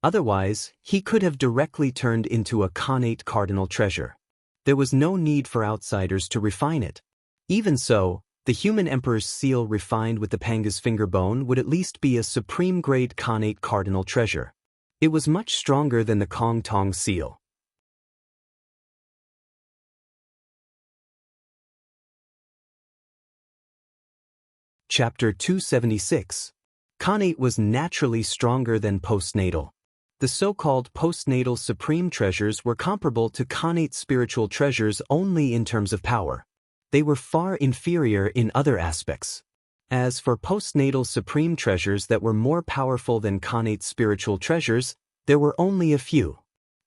Otherwise, he could have directly turned into a connate cardinal treasure. There was no need for outsiders to refine it. Even so, the human emperor's seal refined with the Pangu's finger bone would at least be a supreme-grade connate cardinal treasure. It was much stronger than the Kong Tong seal. Chapter 276. Connate was naturally stronger than postnatal. The so-called postnatal supreme treasures were comparable to connate spiritual treasures only in terms of power. They were far inferior in other aspects. As for postnatal supreme treasures that were more powerful than connate spiritual treasures, there were only a few.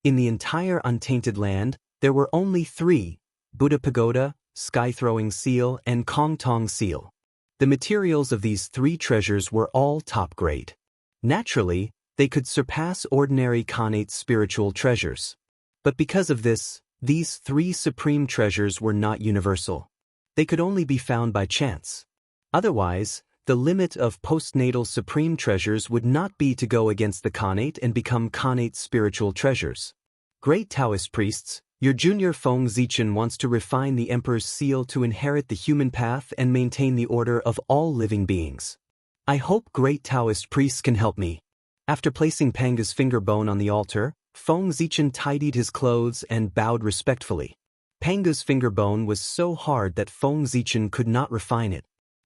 In the entire untainted land, there were only 3, Buddha Pagoda, Sky-Throwing Seal, and Kong Tong Seal. The materials of these 3 treasures were all top grade. Naturally, they could surpass ordinary connate spiritual treasures. But because of this, these 3 supreme treasures were not universal. They could only be found by chance. Otherwise, the limit of postnatal supreme treasures would not be to go against the connate and become connate spiritual treasures. Great Taoist priests, your junior Feng Zichen wants to refine the Emperor's seal to inherit the human path and maintain the order of all living beings. I hope great Taoist priests can help me. After placing Pangu's finger bone on the altar, Feng Zichen tidied his clothes and bowed respectfully. Pangu's finger bone was so hard that Feng Zichen could not refine it.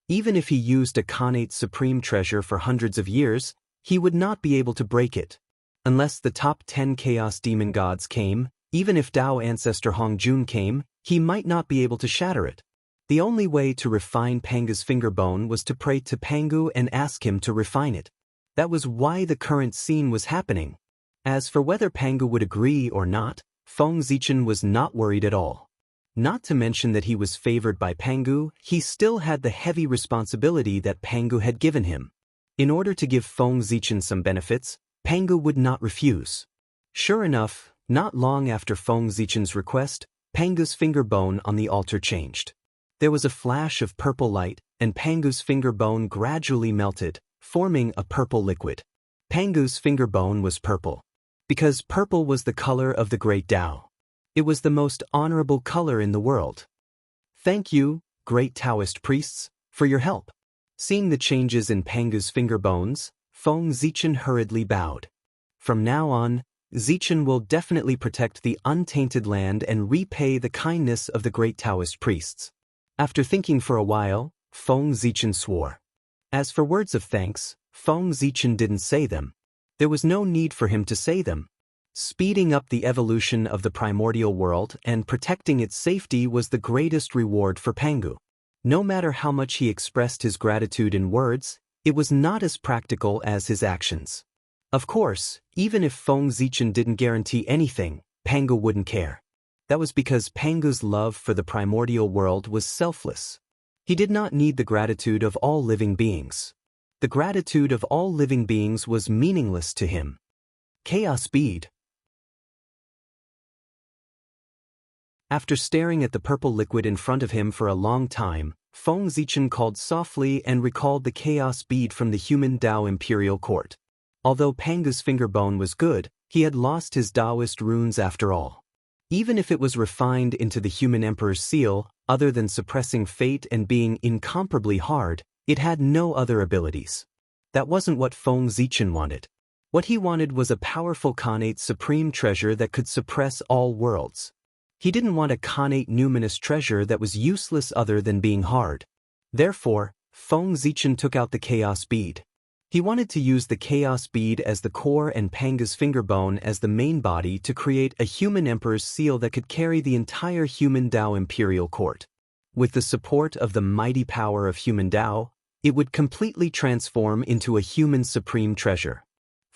Even if he used a connate supreme treasure for hundreds of years, he would not be able to break it. Unless the top 10 Chaos Demon Gods came, even if Tao Ancestor Hongjun came, he might not be able to shatter it. The only way to refine Pangu's finger bone was to pray to Pangu and ask him to refine it. That was why the current scene was happening. As for whether Pangu would agree or not, Feng Zichen was not worried at all. Not to mention that he was favored by Pangu, he still had the heavy responsibility that Pangu had given him. In order to give Feng Zichen some benefits, Pangu would not refuse. Sure enough, not long after Feng Zichen's request, Pangu's finger bone on the altar changed. There was a flash of purple light, and Pangu's finger bone gradually melted, forming a purple liquid. Pangu's finger bone was purple. Because purple was the color of the great Tao. It was the most honorable color in the world. Thank you, great Taoist priests, for your help. Seeing the changes in Pangu's finger bones, Feng Zichen hurriedly bowed. From now on, Zichen will definitely protect the untainted land and repay the kindness of the great Taoist priests. After thinking for a while, Feng Zichen swore. As for words of thanks, Feng Zichen didn't say them. There was no need for him to say them. Speeding up the evolution of the primordial world and protecting its safety was the greatest reward for Pangu. No matter how much he expressed his gratitude in words, it was not as practical as his actions. Of course, even if Feng Zichen didn't guarantee anything, Pangu wouldn't care. That was because Pangu's love for the primordial world was selfless. He did not need the gratitude of all living beings. The gratitude of all living beings was meaningless to him. Chaos bead. After staring at the purple liquid in front of him for a long time, Feng Zichen called softly and recalled the chaos bead from the human Tao imperial court. Although Pangu's finger bone was good, he had lost his Taoist runes after all. Even if it was refined into the human emperor's seal, other than suppressing fate and being incomparably hard, it had no other abilities. That wasn't what Feng Zichen wanted. What he wanted was a powerful Khanate supreme treasure that could suppress all worlds. He didn't want a Khanate numinous treasure that was useless other than being hard. Therefore, Feng Zichen took out the chaos bead. He wanted to use the chaos bead as the core and Pangu's finger bone as the main body to create a human emperor's seal that could carry the entire human Tao imperial court. With the support of the mighty power of human Tao, it would completely transform into a human supreme treasure.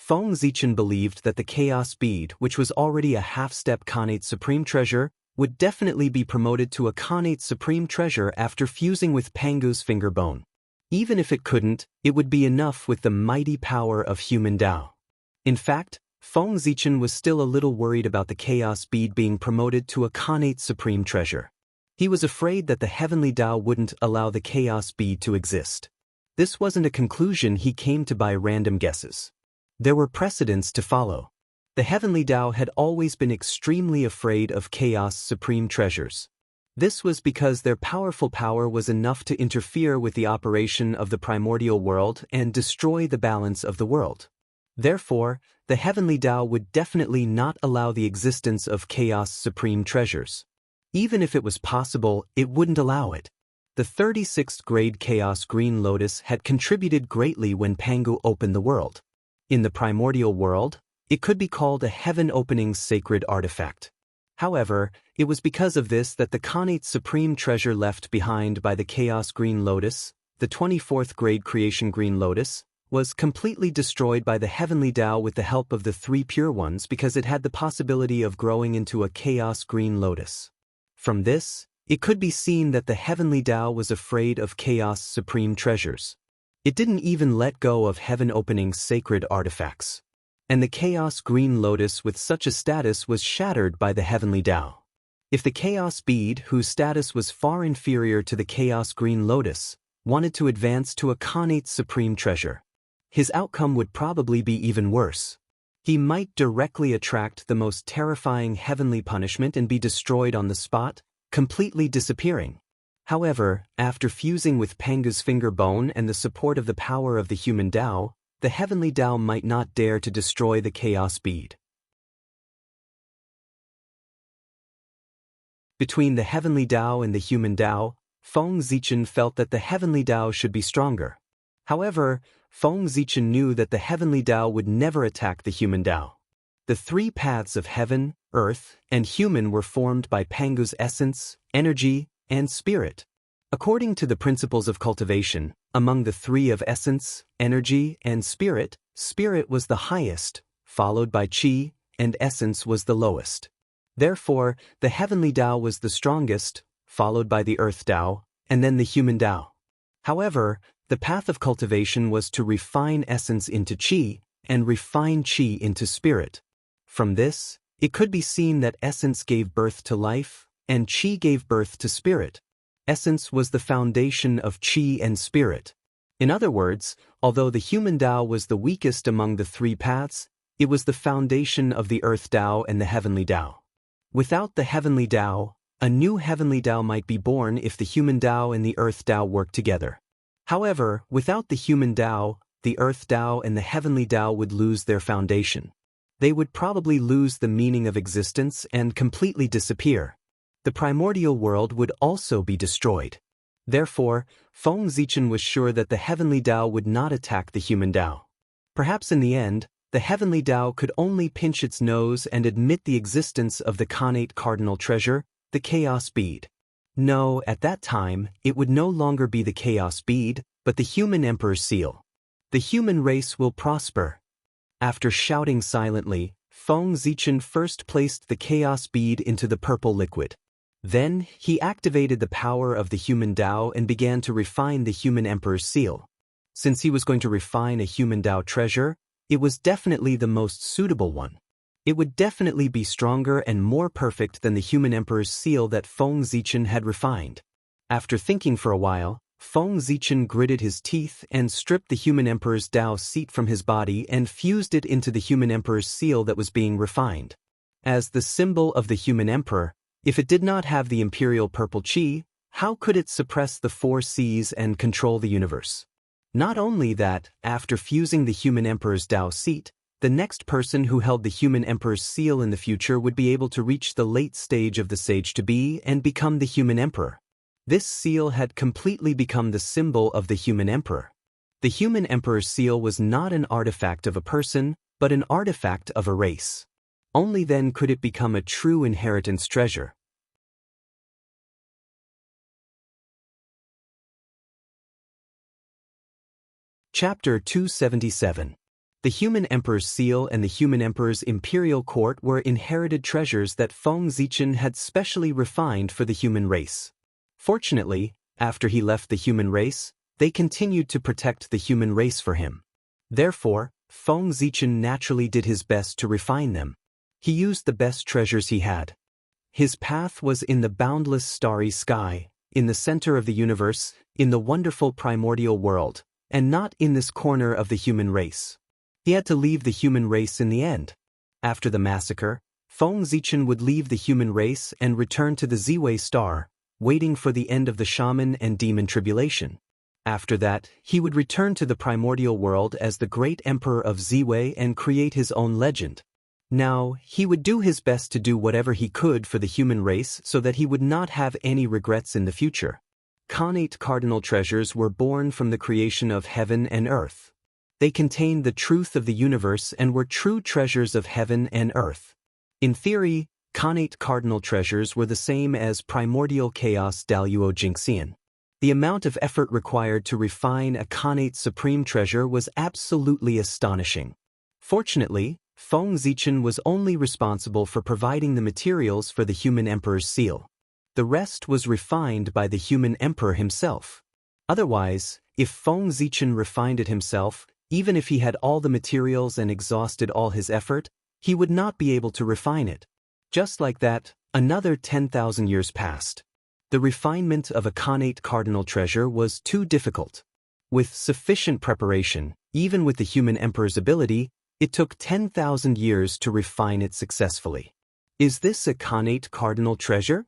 Feng Zichen believed that the chaos bead, which was already a half-step Khanate supreme treasure, would definitely be promoted to a Khanate supreme treasure after fusing with Pangu's finger bone. Even if it couldn't, it would be enough with the mighty power of human Tao. In fact, Feng Zichen was still a little worried about the chaos bead being promoted to a Khanate supreme treasure. He was afraid that the heavenly Tao wouldn't allow the chaos bead to exist. This wasn't a conclusion he came to by random guesses. There were precedents to follow. The heavenly Tao had always been extremely afraid of chaos supreme treasures. This was because their powerful power was enough to interfere with the operation of the primordial world and destroy the balance of the world. Therefore, the heavenly Tao would definitely not allow the existence of chaos supreme treasures. Even if it was possible, it wouldn't allow it. The 36th grade Chaos Green Lotus had contributed greatly when Pangu opened the world. In the primordial world, it could be called a heaven-opening sacred artifact. However, it was because of this that the Khanate supreme treasure left behind by the Chaos Green Lotus, the 24th grade Creation Green Lotus, was completely destroyed by the heavenly Tao with the help of the three pure ones because it had the possibility of growing into a Chaos Green Lotus. From this, it could be seen that the heavenly Tao was afraid of chaos supreme treasures. It didn't even let go of heaven-opening sacred artifacts. And the Chaos Green Lotus with such a status was shattered by the heavenly Tao. If the Chaos Bead, whose status was far inferior to the Chaos Green Lotus, wanted to advance to a Khanate supreme treasure, his outcome would probably be even worse. He might directly attract the most terrifying heavenly punishment and be destroyed on the spot, completely disappearing. However, after fusing with Pangu's finger bone and the support of the power of the human Tao, the heavenly Tao might not dare to destroy the Chaos Bead. Between the heavenly Tao and the human Tao, Feng Zichen felt that the heavenly Tao should be stronger. However, Feng Zichen knew that the heavenly Tao would never attack the human Tao. The three paths of heaven, earth, and human were formed by Pangu's essence, energy, and spirit. According to the principles of cultivation, among the three of essence, energy, and spirit, spirit was the highest, followed by qi, and essence was the lowest. Therefore, the heavenly Tao was the strongest, followed by the earth Tao, and then the human Tao. However, the path of cultivation was to refine essence into qi, and refine qi into spirit. From this, it could be seen that essence gave birth to life, and qi gave birth to spirit. Essence was the foundation of qi and spirit. In other words, although the human Tao was the weakest among the three paths, it was the foundation of the earth Tao and the heavenly Tao. Without the heavenly Tao, a new heavenly Tao might be born if the human Tao and the earth Tao worked together. However, without the human Tao, the earth Tao and the heavenly Tao would lose their foundation. They would probably lose the meaning of existence and completely disappear. The primordial world would also be destroyed. Therefore, Feng Zichen was sure that the heavenly Tao would not attack the human Tao. Perhaps in the end, the heavenly Tao could only pinch its nose and admit the existence of the Khanate cardinal treasure, the chaos bead. No, at that time, it would no longer be the chaos bead, but the human emperor's seal. The human race will prosper. After shouting silently, Feng Zichen first placed the chaos bead into the purple liquid. Then, he activated the power of the human Tao and began to refine the human emperor's seal. Since he was going to refine a human Tao treasure, it was definitely the most suitable one. It would definitely be stronger and more perfect than the human emperor's seal that Feng Zichen had refined. After thinking for a while, Feng Zichen gritted his teeth and stripped the human emperor's Tao seat from his body and fused it into the human emperor's seal that was being refined. As the symbol of the human emperor, if it did not have the imperial purple qi, how could it suppress the four seas and control the universe? Not only that, after fusing the human emperor's Tao seat, the next person who held the human emperor's seal in the future would be able to reach the late stage of the sage-to-be and become the human emperor. This seal had completely become the symbol of the human emperor. The human emperor's seal was not an artifact of a person, but an artifact of a race. Only then could it become a true inheritance treasure. Chapter 277. The human emperor's seal and the human emperor's imperial court were inherited treasures that Feng Zichen had specially refined for the human race. Fortunately, after he left the human race, they continued to protect the human race for him. Therefore, Feng Zichen naturally did his best to refine them. He used the best treasures he had. His path was in the boundless starry sky, in the center of the universe, in the wonderful primordial world, and not in this corner of the human race. He had to leave the human race in the end. After the massacre, Feng Zichen would leave the human race and return to the Ziwei star, waiting for the end of the shaman and demon tribulation. After that, he would return to the primordial world as the great emperor of Ziwei and create his own legend. Now, he would do his best to do whatever he could for the human race so that he would not have any regrets in the future. Khanate cardinal treasures were born from the creation of heaven and earth. They contained the truth of the universe and were true treasures of heaven and earth. In theory, Khanate cardinal treasures were the same as primordial chaos Daluo Jingxian. The amount of effort required to refine a Khanate supreme treasure was absolutely astonishing. Fortunately, Feng Zichen was only responsible for providing the materials for the human emperor's seal. The rest was refined by the human emperor himself. Otherwise, if Feng Zichen refined it himself, even if he had all the materials and exhausted all his effort, he would not be able to refine it. Just like that, another 10,000 years passed. The refinement of a Khanate cardinal treasure was too difficult. With sufficient preparation, even with the human emperor's ability, it took 10,000 years to refine it successfully. Is this a Khanate cardinal treasure?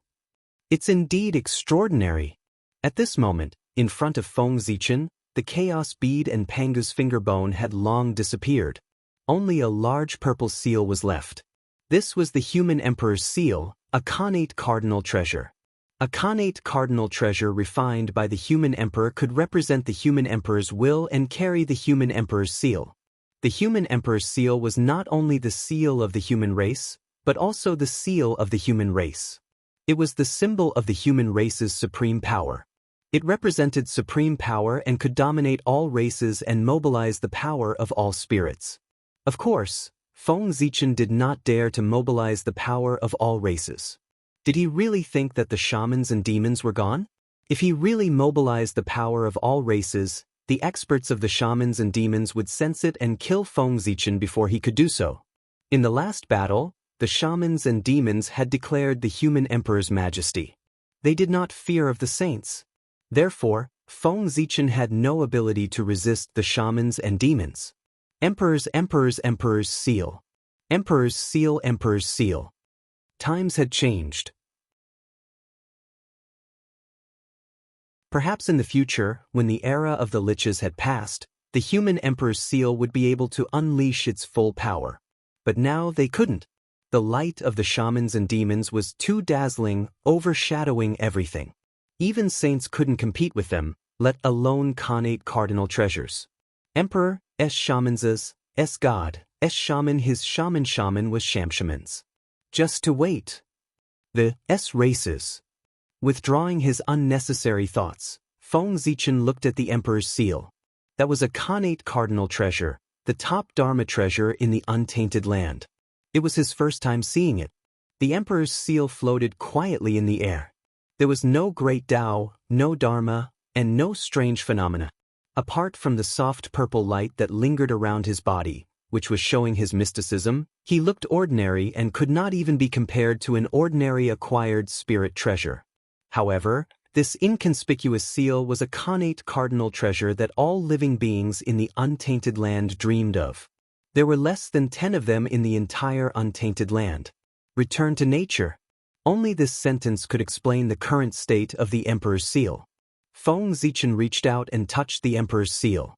It's indeed extraordinary. At this moment, in front of Feng Zichen, the chaos bead and Pangu's finger bone had long disappeared. Only a large purple seal was left. This was the human emperor's seal, a Khanate cardinal treasure. A Khanate cardinal treasure refined by the human emperor could represent the human emperor's will and carry the human emperor's seal. The human emperor's seal was not only the seal of the human race, but also the seal of the human race. It was the symbol of the human race's supreme power. It represented supreme power and could dominate all races and mobilize the power of all spirits. Of course, Feng Zichen did not dare to mobilize the power of all races. Did he really think that the shamans and demons were gone? If he really mobilized the power of all races, the experts of the shamans and demons would sense it and kill Feng Zichen before he could do so. In the last battle, the shamans and demons had declared the human emperor's majesty. They did not fear of the saints. Therefore, Feng Zichen had no ability to resist the shamans and demons. Emperor's seal. Emperor's seal. Times had changed. Perhaps in the future, when the era of the liches had passed, the human emperor's seal would be able to unleash its full power. But now they couldn't. The light of the shamans and demons was too dazzling, overshadowing everything. Even saints couldn't compete with them, let alone Khanate cardinal treasures. Emperor, shamans, god, shaman, his shaman was Xianxia's. Just to wait. The races. Withdrawing his unnecessary thoughts, Feng Zichen looked at the emperor's seal. That was a Khanate cardinal treasure, the top Dharma treasure in the untainted land. It was his first time seeing it. The emperor's seal floated quietly in the air. There was no great Tao, no Dharma, and no strange phenomena. Apart from the soft purple light that lingered around his body, which was showing his mysticism, he looked ordinary and could not even be compared to an ordinary acquired spirit treasure. However, this inconspicuous seal was a Khanate cardinal treasure that all living beings in the untainted land dreamed of. There were less than 10 of them in the entire untainted land. Return to nature. Only this sentence could explain the current state of the emperor's seal. Feng Zichen reached out and touched the emperor's seal.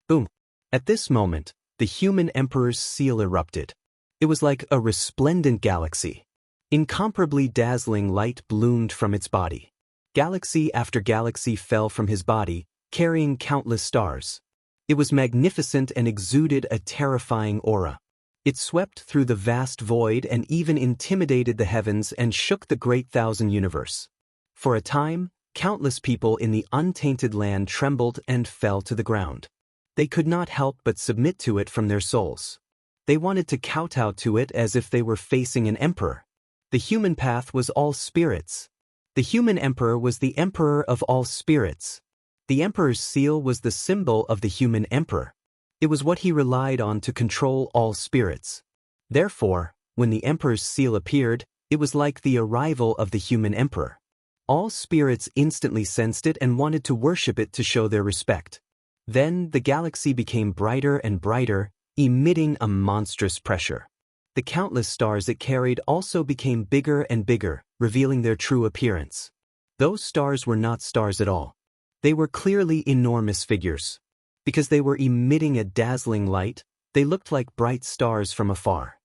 Boom! At this moment, the human emperor's seal erupted. It was like a resplendent galaxy. Incomparably dazzling light bloomed from its body. Galaxy after galaxy fell from his body, carrying countless stars. It was magnificent and exuded a terrifying aura. It swept through the vast void and even intimidated the heavens and shook the great thousand universe. For a time, countless people in the untainted land trembled and fell to the ground. They could not help but submit to it from their souls. They wanted to kowtow to it as if they were facing an emperor. The human path was all spirits. The human emperor was the emperor of all spirits. The emperor's seal was the symbol of the human emperor. It was what he relied on to control all spirits. Therefore, when the emperor's seal appeared, it was like the arrival of the human emperor. All spirits instantly sensed it and wanted to worship it to show their respect. Then the galaxy became brighter and brighter, emitting a monstrous pressure. The countless stars it carried also became bigger and bigger, revealing their true appearance. Those stars were not stars at all. They were clearly enormous figures. Because they were emitting a dazzling light, they looked like bright stars from afar.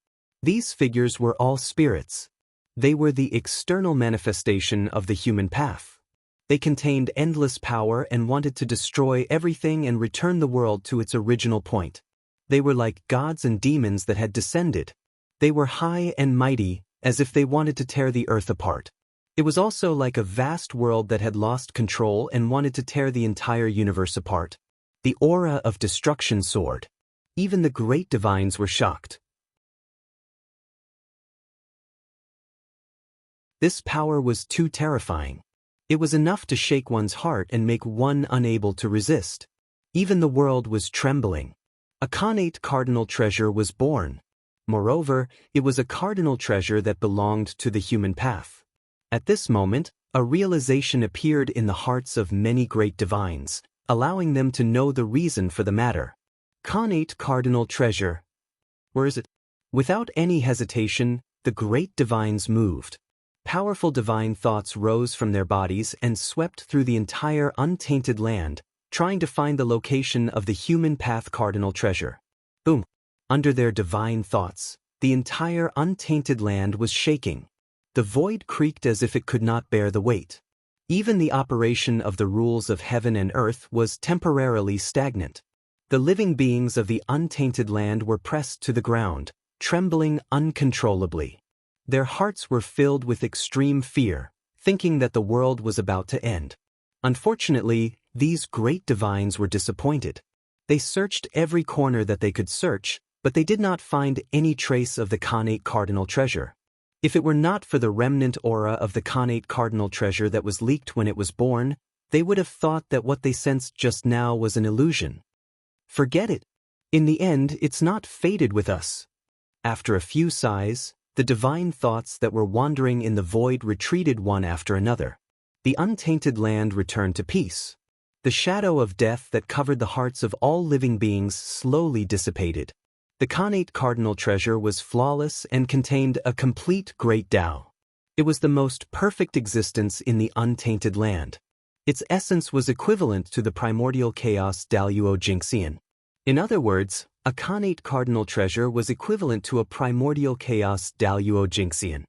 These figures were all spirits. They were the external manifestation of the human path. They contained endless power and wanted to destroy everything and return the world to its original point. They were like gods and demons that had descended. They were high and mighty, as if they wanted to tear the earth apart. It was also like a vast world that had lost control and wanted to tear the entire universe apart. The aura of destruction soared. Even the great divines were shocked. This power was too terrifying. It was enough to shake one's heart and make one unable to resist. Even the world was trembling. A Khanate cardinal treasure was born. Moreover, it was a cardinal treasure that belonged to the human path. At this moment, a realization appeared in the hearts of many great divines, allowing them to know the reason for the matter. Khanate cardinal treasure. Where is it? Without any hesitation, the great divines moved. Powerful divine thoughts rose from their bodies and swept through the entire untainted land, trying to find the location of the human path cardinal treasure. Boom! Under their divine thoughts, the entire untainted land was shaking. The void creaked as if it could not bear the weight. Even the operation of the rules of heaven and earth was temporarily stagnant. The living beings of the untainted land were pressed to the ground, trembling uncontrollably. Their hearts were filled with extreme fear, thinking that the world was about to end. Unfortunately, these great divines were disappointed. They searched every corner that they could search, but they did not find any trace of the Khanate cardinal treasure. If it were not for the remnant aura of the Khanate cardinal treasure that was leaked when it was born, they would have thought that what they sensed just now was an illusion. Forget it. In the end, it's not fated with us. After a few sighs, the divine thoughts that were wandering in the void retreated one after another. The untainted land returned to peace. The shadow of death that covered the hearts of all living beings slowly dissipated. The Khanate cardinal treasure was flawless and contained a complete great Tao. It was the most perfect existence in the untainted land. Its essence was equivalent to the primordial chaos Daluo Jingxian. In other words, a Khanate cardinal treasure was equivalent to a primordial chaos Daluo Jingxian.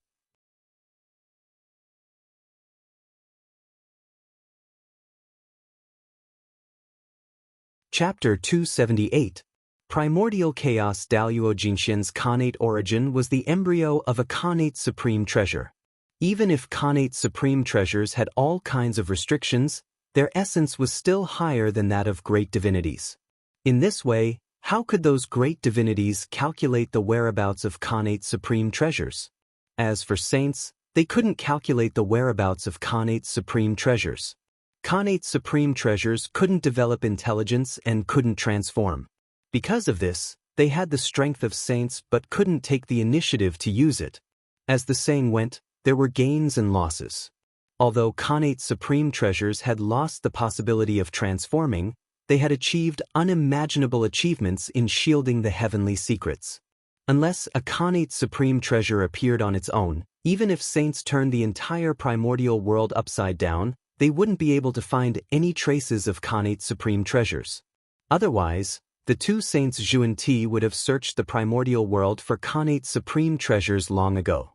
Chapter 278. Primordial Chaos Daluo Jingxian's Khanate origin was the embryo of a Khanate supreme treasure. Even if Khanate supreme treasures had all kinds of restrictions, their essence was still higher than that of great divinities. In this way, how could those great divinities calculate the whereabouts of Khanate supreme treasures? As for saints, they couldn't calculate the whereabouts of Khanate supreme treasures. Khanate supreme treasures couldn't develop intelligence and couldn't transform. Because of this, they had the strength of saints but couldn't take the initiative to use it. As the saying went, there were gains and losses. Although Khanate supreme treasures had lost the possibility of transforming, they had achieved unimaginable achievements in shielding the heavenly secrets. Unless a Khanate supreme treasure appeared on its own, even if saints turned the entire primordial world upside down, they wouldn't be able to find any traces of Khanate supreme treasures. Otherwise, the two saints Zhu and Ti would have searched the primordial world for Khanate supreme treasures long ago.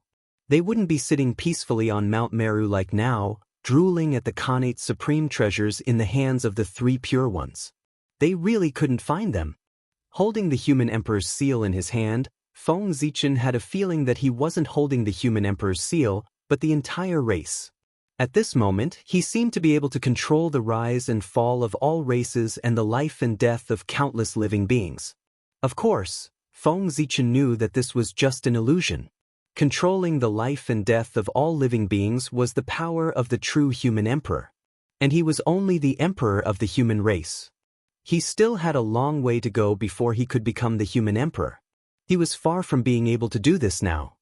They wouldn't be sitting peacefully on Mount Meru like now, drooling at the Khanate supreme treasures in the hands of the three pure ones. They really couldn't find them. Holding the human emperor's seal in his hand, Feng Zichen had a feeling that he wasn't holding the human emperor's seal, but the entire race. At this moment, he seemed to be able to control the rise and fall of all races and the life and death of countless living beings. Of course, Feng Zichen knew that this was just an illusion. Controlling the life and death of all living beings was the power of the true human emperor. And he was only the emperor of the human race. He still had a long way to go before he could become the human emperor. He was far from being able to do this now.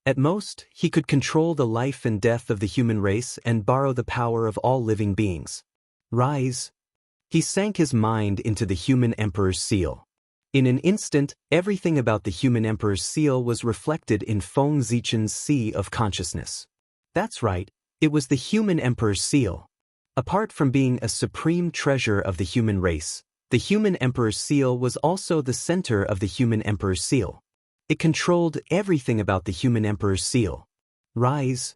At most, he could control the life and death of the human race and borrow the power of all living beings. Rise. He sank his mind into the human emperor's seal. In an instant, everything about the human emperor's seal was reflected in Feng Zichen's sea of consciousness. That's right, it was the human emperor's seal. Apart from being a supreme treasure of the human race, the human emperor's seal was also the center of the human emperor's seal. It controlled everything about the human emperor's seal. Rise.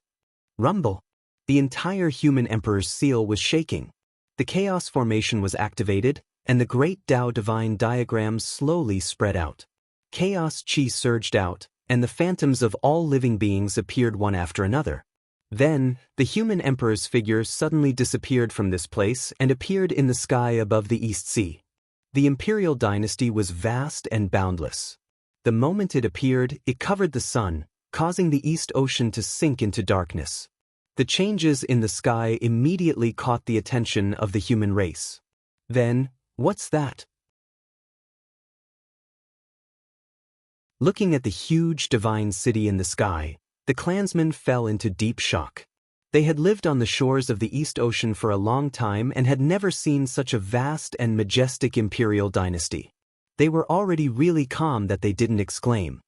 Rumble. The entire human emperor's seal was shaking. The chaos formation was activated, and the great Tao divine diagram slowly spread out. Chaos chi surged out, and the phantoms of all living beings appeared one after another. Then, the human emperor's figure suddenly disappeared from this place and appeared in the sky above the East Sea. The imperial dynasty was vast and boundless. The moment it appeared, it covered the sun, causing the East Ocean to sink into darkness. The changes in the sky immediately caught the attention of the human race. Then, what's that? Looking at the huge divine city in the sky, the clansmen fell into deep shock. They had lived on the shores of the East Ocean for a long time and had never seen such a vast and majestic imperial dynasty. They were already really calm that they didn't exclaim,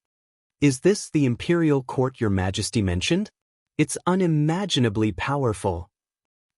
"Is this the imperial court your majesty mentioned? It's unimaginably powerful."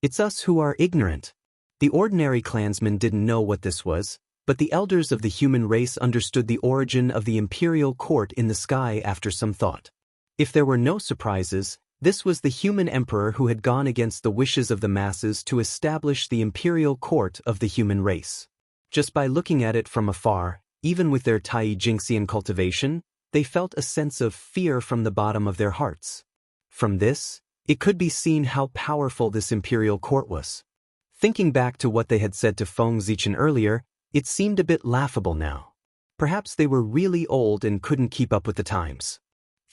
It's us who are ignorant. The ordinary clansmen didn't know what this was, but the elders of the human race understood the origin of the imperial court in the sky after some thought. If there were no surprises, this was the human emperor who had gone against the wishes of the masses to establish the imperial court of the human race. Just by looking at it from afar, even with their Tai Jingxian cultivation, they felt a sense of fear from the bottom of their hearts. From this, it could be seen how powerful this imperial court was. Thinking back to what they had said to Feng Zichen earlier, it seemed a bit laughable now. Perhaps they were really old and couldn't keep up with the times.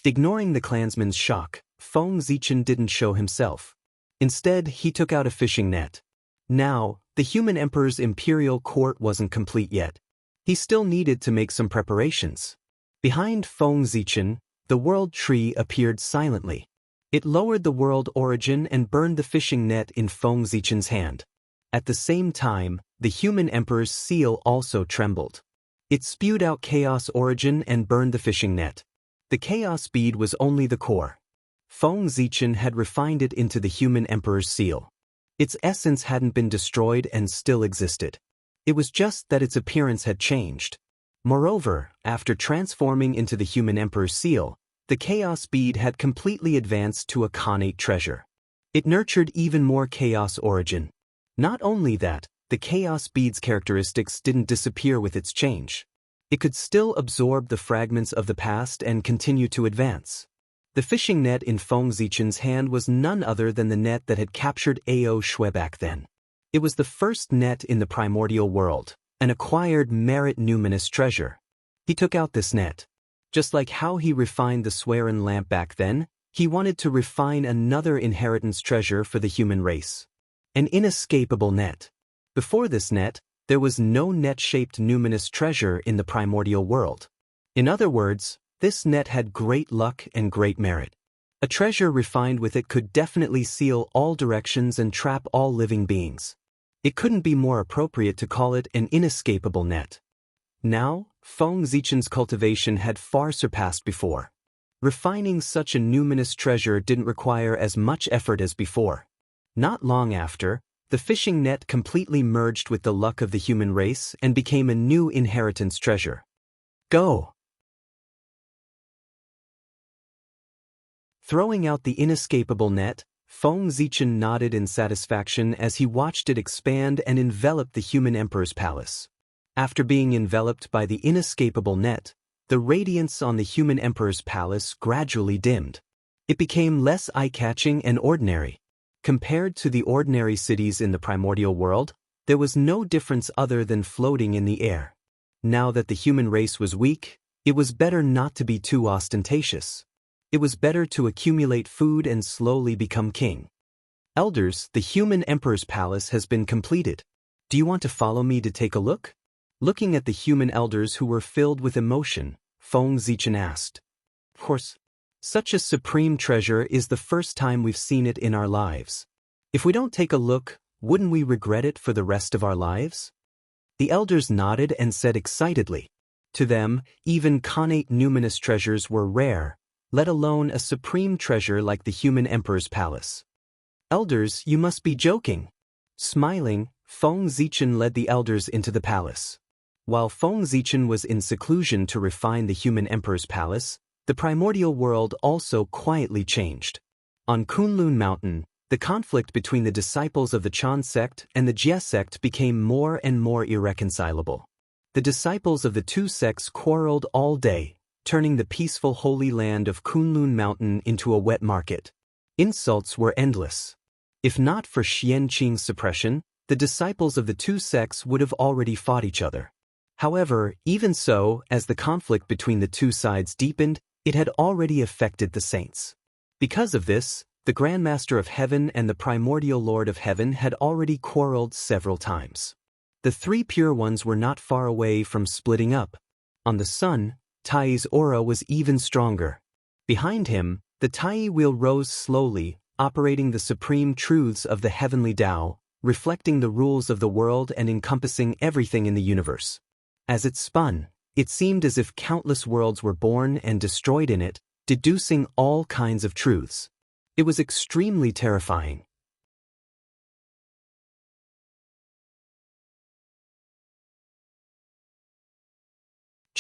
Ignoring the clansman's shock, Feng Zichen didn't show himself. Instead, he took out a fishing net. Now, the human emperor's imperial court wasn't complete yet. He still needed to make some preparations. Behind Feng Zichen, the world tree appeared silently. It lowered the world origin and burned the fishing net in Feng Zichen's hand. At the same time, the human emperor's seal also trembled. It spewed out chaos origin and burned the fishing net. The chaos bead was only the core. Feng Zichen had refined it into the human emperor's seal. Its essence hadn't been destroyed and still existed. It was just that its appearance had changed. Moreover, after transforming into the human emperor's seal, the chaos bead had completely advanced to a Khanate treasure. It nurtured even more chaos origin. Not only that, the chaos bead's characteristics didn't disappear with its change. It could still absorb the fragments of the past and continue to advance. The fishing net in Feng Zichen's hand was none other than the net that had captured Ao Shui back then. It was the first net in the primordial world, an acquired merit numinous treasure. He took out this net. Just like how he refined the Swerin lamp back then, he wanted to refine another inheritance treasure for the human race. An inescapable net. Before this net, there was no net-shaped numinous treasure in the primordial world. In other words, this net had great luck and great merit. A treasure refined with it could definitely seal all directions and trap all living beings. It couldn't be more appropriate to call it an inescapable net. Now, Feng Zichen's cultivation had far surpassed before. Refining such a numinous treasure didn't require as much effort as before. Not long after, the fishing net completely merged with the luck of the human race and became a new inheritance treasure. Go! Throwing out the inescapable net, Feng Zichen nodded in satisfaction as he watched it expand and envelop the human emperor's palace. After being enveloped by the inescapable net, the radiance on the human emperor's palace gradually dimmed. It became less eye-catching and ordinary. Compared to the ordinary cities in the primordial world, there was no difference other than floating in the air. Now that the human race was weak, it was better not to be too ostentatious. It was better to accumulate food and slowly become king. Elders, the human emperor's palace has been completed. Do you want to follow me to take a look? Looking at the human elders who were filled with emotion, Feng Zichen asked. Of course. Such a supreme treasure is the first time we've seen it in our lives. If we don't take a look, wouldn't we regret it for the rest of our lives? The elders nodded and said excitedly. To them, even Khanate numinous treasures were rare, let alone a supreme treasure like the human emperor's palace. Elders, you must be joking. Smiling, Feng Zichen led the elders into the palace. While Feng Zichen was in seclusion to refine the human emperor's palace, the primordial world also quietly changed. On Kunlun Mountain, the conflict between the disciples of the Chan sect and the Jie sect became more and more irreconcilable. The disciples of the two sects quarreled all day, turning the peaceful holy land of Kunlun Mountain into a wet market. Insults were endless. If not for Xianxia's suppression, the disciples of the two sects would have already fought each other. However, even so, as the conflict between the two sides deepened, it had already affected the saints. Because of this, the Grand Master of Heaven and the Primordial Lord of Heaven had already quarreled several times. The three pure ones were not far away from splitting up. On the sun, Tai's aura was even stronger. Behind him, the Tai wheel rose slowly, operating the supreme truths of the heavenly Tao, reflecting the rules of the world and encompassing everything in the universe. As it spun, it seemed as if countless worlds were born and destroyed in it, deducing all kinds of truths. It was extremely terrifying.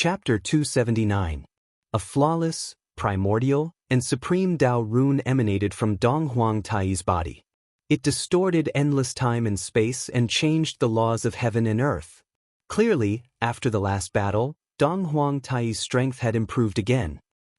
Chapter 279. A flawless, primordial, and supreme Tao rune emanated from Donghuang Tai's body. It distorted endless time and space and changed the laws of heaven and earth. Clearly, after the last battle, Dong Huang Tai's strength had improved again.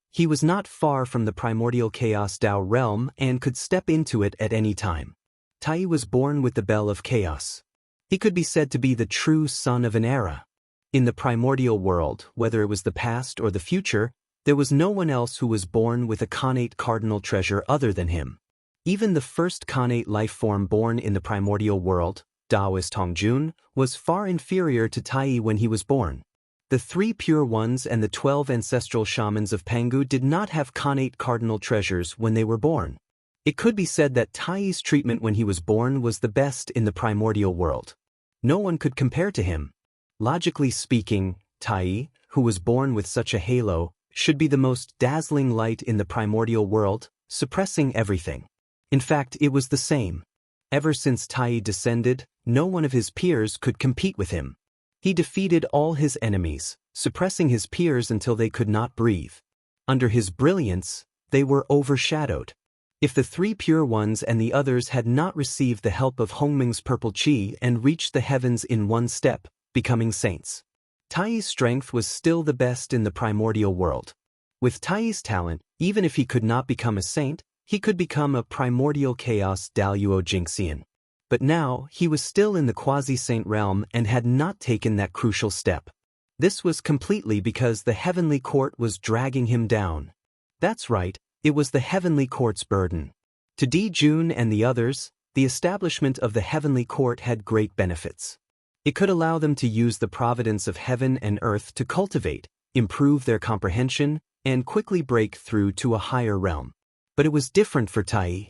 He was not far from the primordial chaos Dao realm and could step into it at any time. Tai was born with the bell of chaos. He could be said to be the true son of an era. In the primordial world, whether it was the past or the future, there was no one else who was born with a connate cardinal treasure other than him. Even the first connate life form born in the primordial world, Taoist Hongjun, was far inferior to Tai when he was born. The 3 pure ones and the 12 ancestral shamans of Pangu did not have connate cardinal treasures when they were born. It could be said that Tai's treatment when he was born was the best in the primordial world. No one could compare to him. Logically speaking, Tai, who was born with such a halo, should be the most dazzling light in the primordial world, suppressing everything. In fact, it was the same. Ever since Tai descended, no one of his peers could compete with him. He defeated all his enemies, suppressing his peers until they could not breathe. Under his brilliance, they were overshadowed. If the 3 pure ones and the others had not received the help of Hongming's purple qi and reached the heavens in one step, becoming saints, Tai's strength was still the best in the primordial world. With Tai's talent, even if he could not become a saint, he could become a primordial chaos Daluo Jingxian. But now, he was still in the quasi-saint realm and had not taken that crucial step. This was completely because the heavenly court was dragging him down. That's right, it was the heavenly court's burden. To Di Jun and the others, the establishment of the heavenly court had great benefits. It could allow them to use the providence of heaven and earth to cultivate, improve their comprehension, and quickly break through to a higher realm. But it was different for Tai.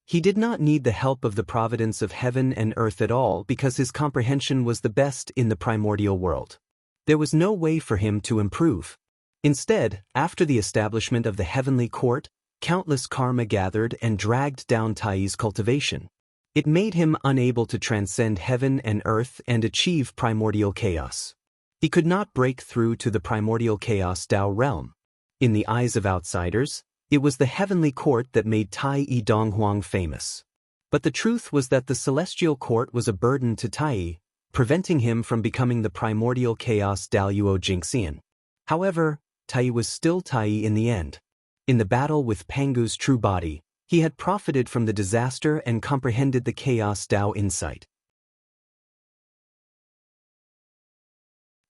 He did not need the help of the providence of heaven and earth at all because his comprehension was the best in the primordial world. There was no way for him to improve. Instead, after the establishment of the heavenly court, countless karma gathered and dragged down Tai's cultivation. It made him unable to transcend heaven and earth and achieve primordial chaos. He could not break through to the primordial chaos Dao realm. In the eyes of outsiders, it was the heavenly court that made Tai Donghuang famous. But the truth was that the celestial court was a burden to Tai, preventing him from becoming the primordial chaos Daluo Jingxian. However, Tai was still Tai in the end. In the battle with Pangu's true body, he had profited from the disaster and comprehended the chaos Dao insight.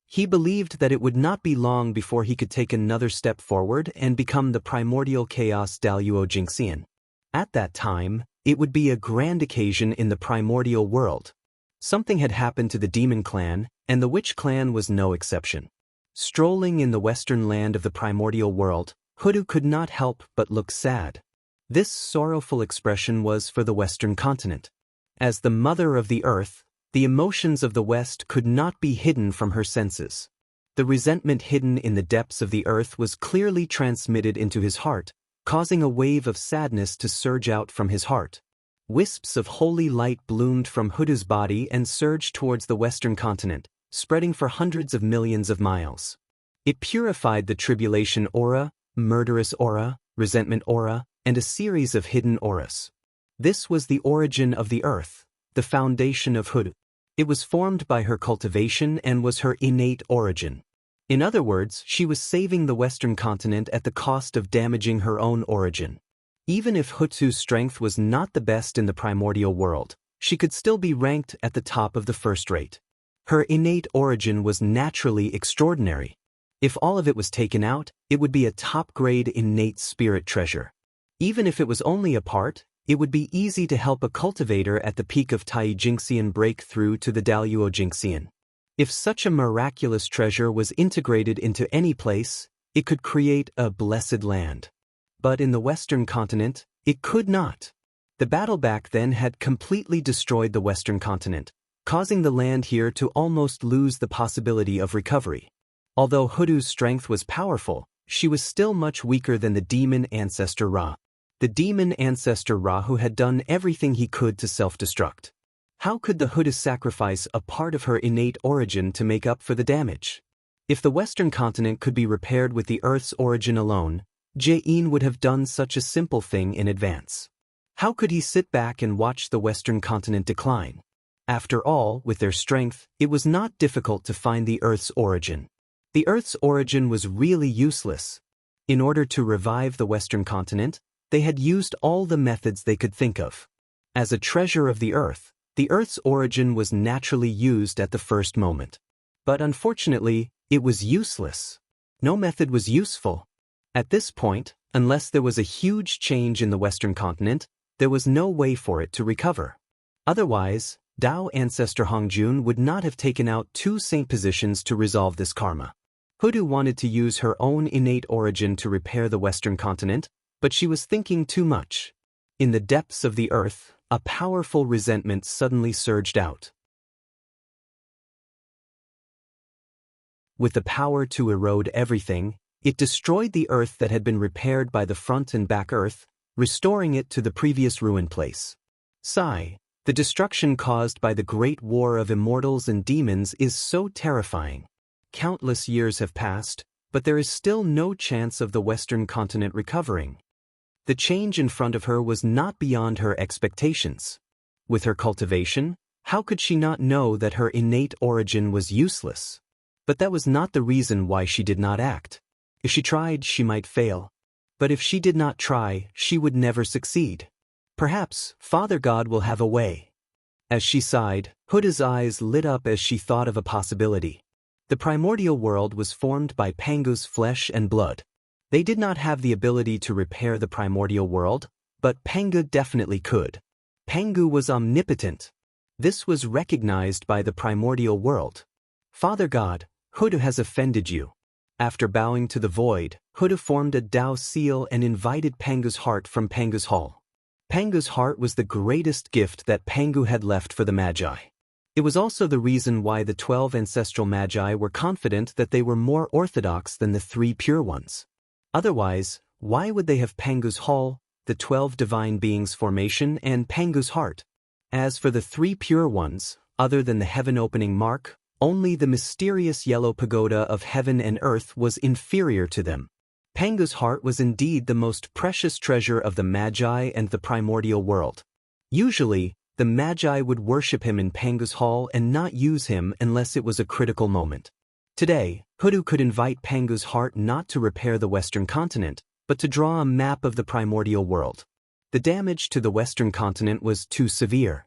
He believed that it would not be long before he could take another step forward and become the primordial chaos Daluo Jingxian. At that time, it would be a grand occasion in the primordial world. Something had happened to the demon clan, and the witch clan was no exception. Strolling in the western land of the primordial world, Hudu could not help but look sad. This sorrowful expression was for the western continent. As the mother of the earth, the emotions of the West could not be hidden from her senses. The resentment hidden in the depths of the earth was clearly transmitted into his heart, causing a wave of sadness to surge out from his heart. Wisps of holy light bloomed from Hudu's body and surged towards the western continent, spreading for hundreds of millions of miles. It purified the tribulation aura, murderous aura, resentment aura, and a series of hidden auras. This was the origin of the earth, the foundation of Hudu. It was formed by her cultivation and was her innate origin. In other words, she was saving the western continent at the cost of damaging her own origin. Even if Hutu's strength was not the best in the primordial world, she could still be ranked at the top of the first rate. Her innate origin was naturally extraordinary. If all of it was taken out, it would be a top-grade innate spirit treasure. Even if it was only a part, it would be easy to help a cultivator at the peak of Tai Jingxian break through to the Daluo Jingxian. If such a miraculous treasure was integrated into any place, it could create a blessed land. But in the western continent, it could not. The battle back then had completely destroyed the western continent, causing the land here to almost lose the possibility of recovery. Although Hudu's strength was powerful, she was still much weaker than the demon ancestor Ra. The demon ancestor Rahu had done everything he could to self-destruct. How could the Hudu sacrifice a part of her innate origin to make up for the damage? If the western continent could be repaired with the Earth's origin alone, Jain would have done such a simple thing in advance. How could he sit back and watch the western continent decline? After all, with their strength, it was not difficult to find the Earth's origin. The Earth's origin was really useless. In order to revive the Western continent, they had used all the methods they could think of. As a treasure of the Earth's origin was naturally used at the first moment. But unfortunately, it was useless. No method was useful. At this point, unless there was a huge change in the Western continent, there was no way for it to recover. Otherwise, Tao ancestor Hongjun would not have taken out 2 saint positions to resolve this karma. Hudu wanted to use her own innate origin to repair the Western continent, but she was thinking too much. In the depths of the earth, a powerful resentment suddenly surged out. With the power to erode everything, it destroyed the earth that had been repaired by the front and back earth, restoring it to the previous ruined place. Sigh. The destruction caused by the great war of immortals and demons is so terrifying. Countless years have passed, but there is still no chance of the Western continent recovering. The change in front of her was not beyond her expectations. With her cultivation, how could she not know that her innate origin was useless? But that was not the reason why she did not act. If she tried, she might fail. But if she did not try, she would never succeed. Perhaps Father God will have a way. As she sighed, Huda's eyes lit up as she thought of a possibility. The primordial world was formed by Pangu's flesh and blood. They did not have the ability to repair the primordial world, but Pangu definitely could. Pangu was omnipotent. This was recognized by the primordial world. Father God, Huda has offended you. After bowing to the void, Huda formed a Tao seal and invited Pangu's heart from Pangu's hall. Pangu's heart was the greatest gift that Pangu had left for the Magi. It was also the reason why the 12 ancestral Magi were confident that they were more orthodox than the 3 pure ones. Otherwise, why would they have Pangu's hall, the 12 divine beings' formation, and Pangu's heart? As for the 3 pure ones, other than the heaven-opening mark, only the mysterious yellow pagoda of heaven and earth was inferior to them. Pangu's heart was indeed the most precious treasure of the Magi and the primordial world. Usually, the Magi would worship him in Pangu's hall and not use him unless it was a critical moment. Today, Hudu could invite Pangu's heart not to repair the Western continent, but to draw a map of the primordial world. The damage to the Western continent was too severe.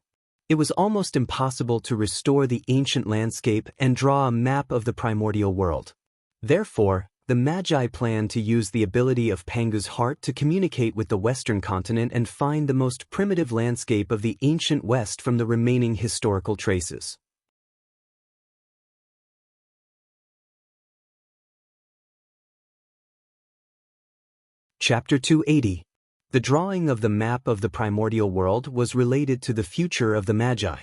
It was almost impossible to restore the ancient landscape and draw a map of the primordial world. Therefore, the Magi planned to use the ability of Pangu's heart to communicate with the Western continent and find the most primitive landscape of the ancient West from the remaining historical traces. Chapter 280. The drawing of the map of the primordial world was related to the future of the Magi.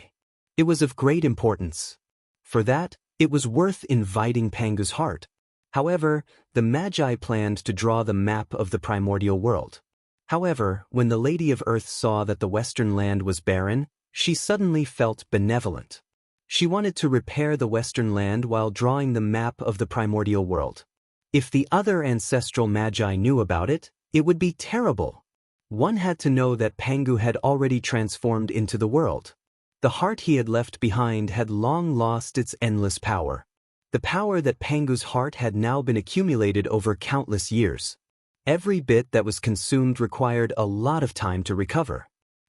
It was of great importance. For that, it was worth inviting Pangu's heart. However, the Magi planned to draw the map of the primordial world. However, when the Lady of Earth saw that the Western land was barren, she suddenly felt benevolent. She wanted to repair the Western land while drawing the map of the primordial world. If the other ancestral Magi knew about it, it would be terrible. One had to know that Pangu had already transformed into the world. The heart he had left behind had long lost its endless power. The power that Pangu's heart had now been accumulated over countless years. Every bit that was consumed required a lot of time to recover.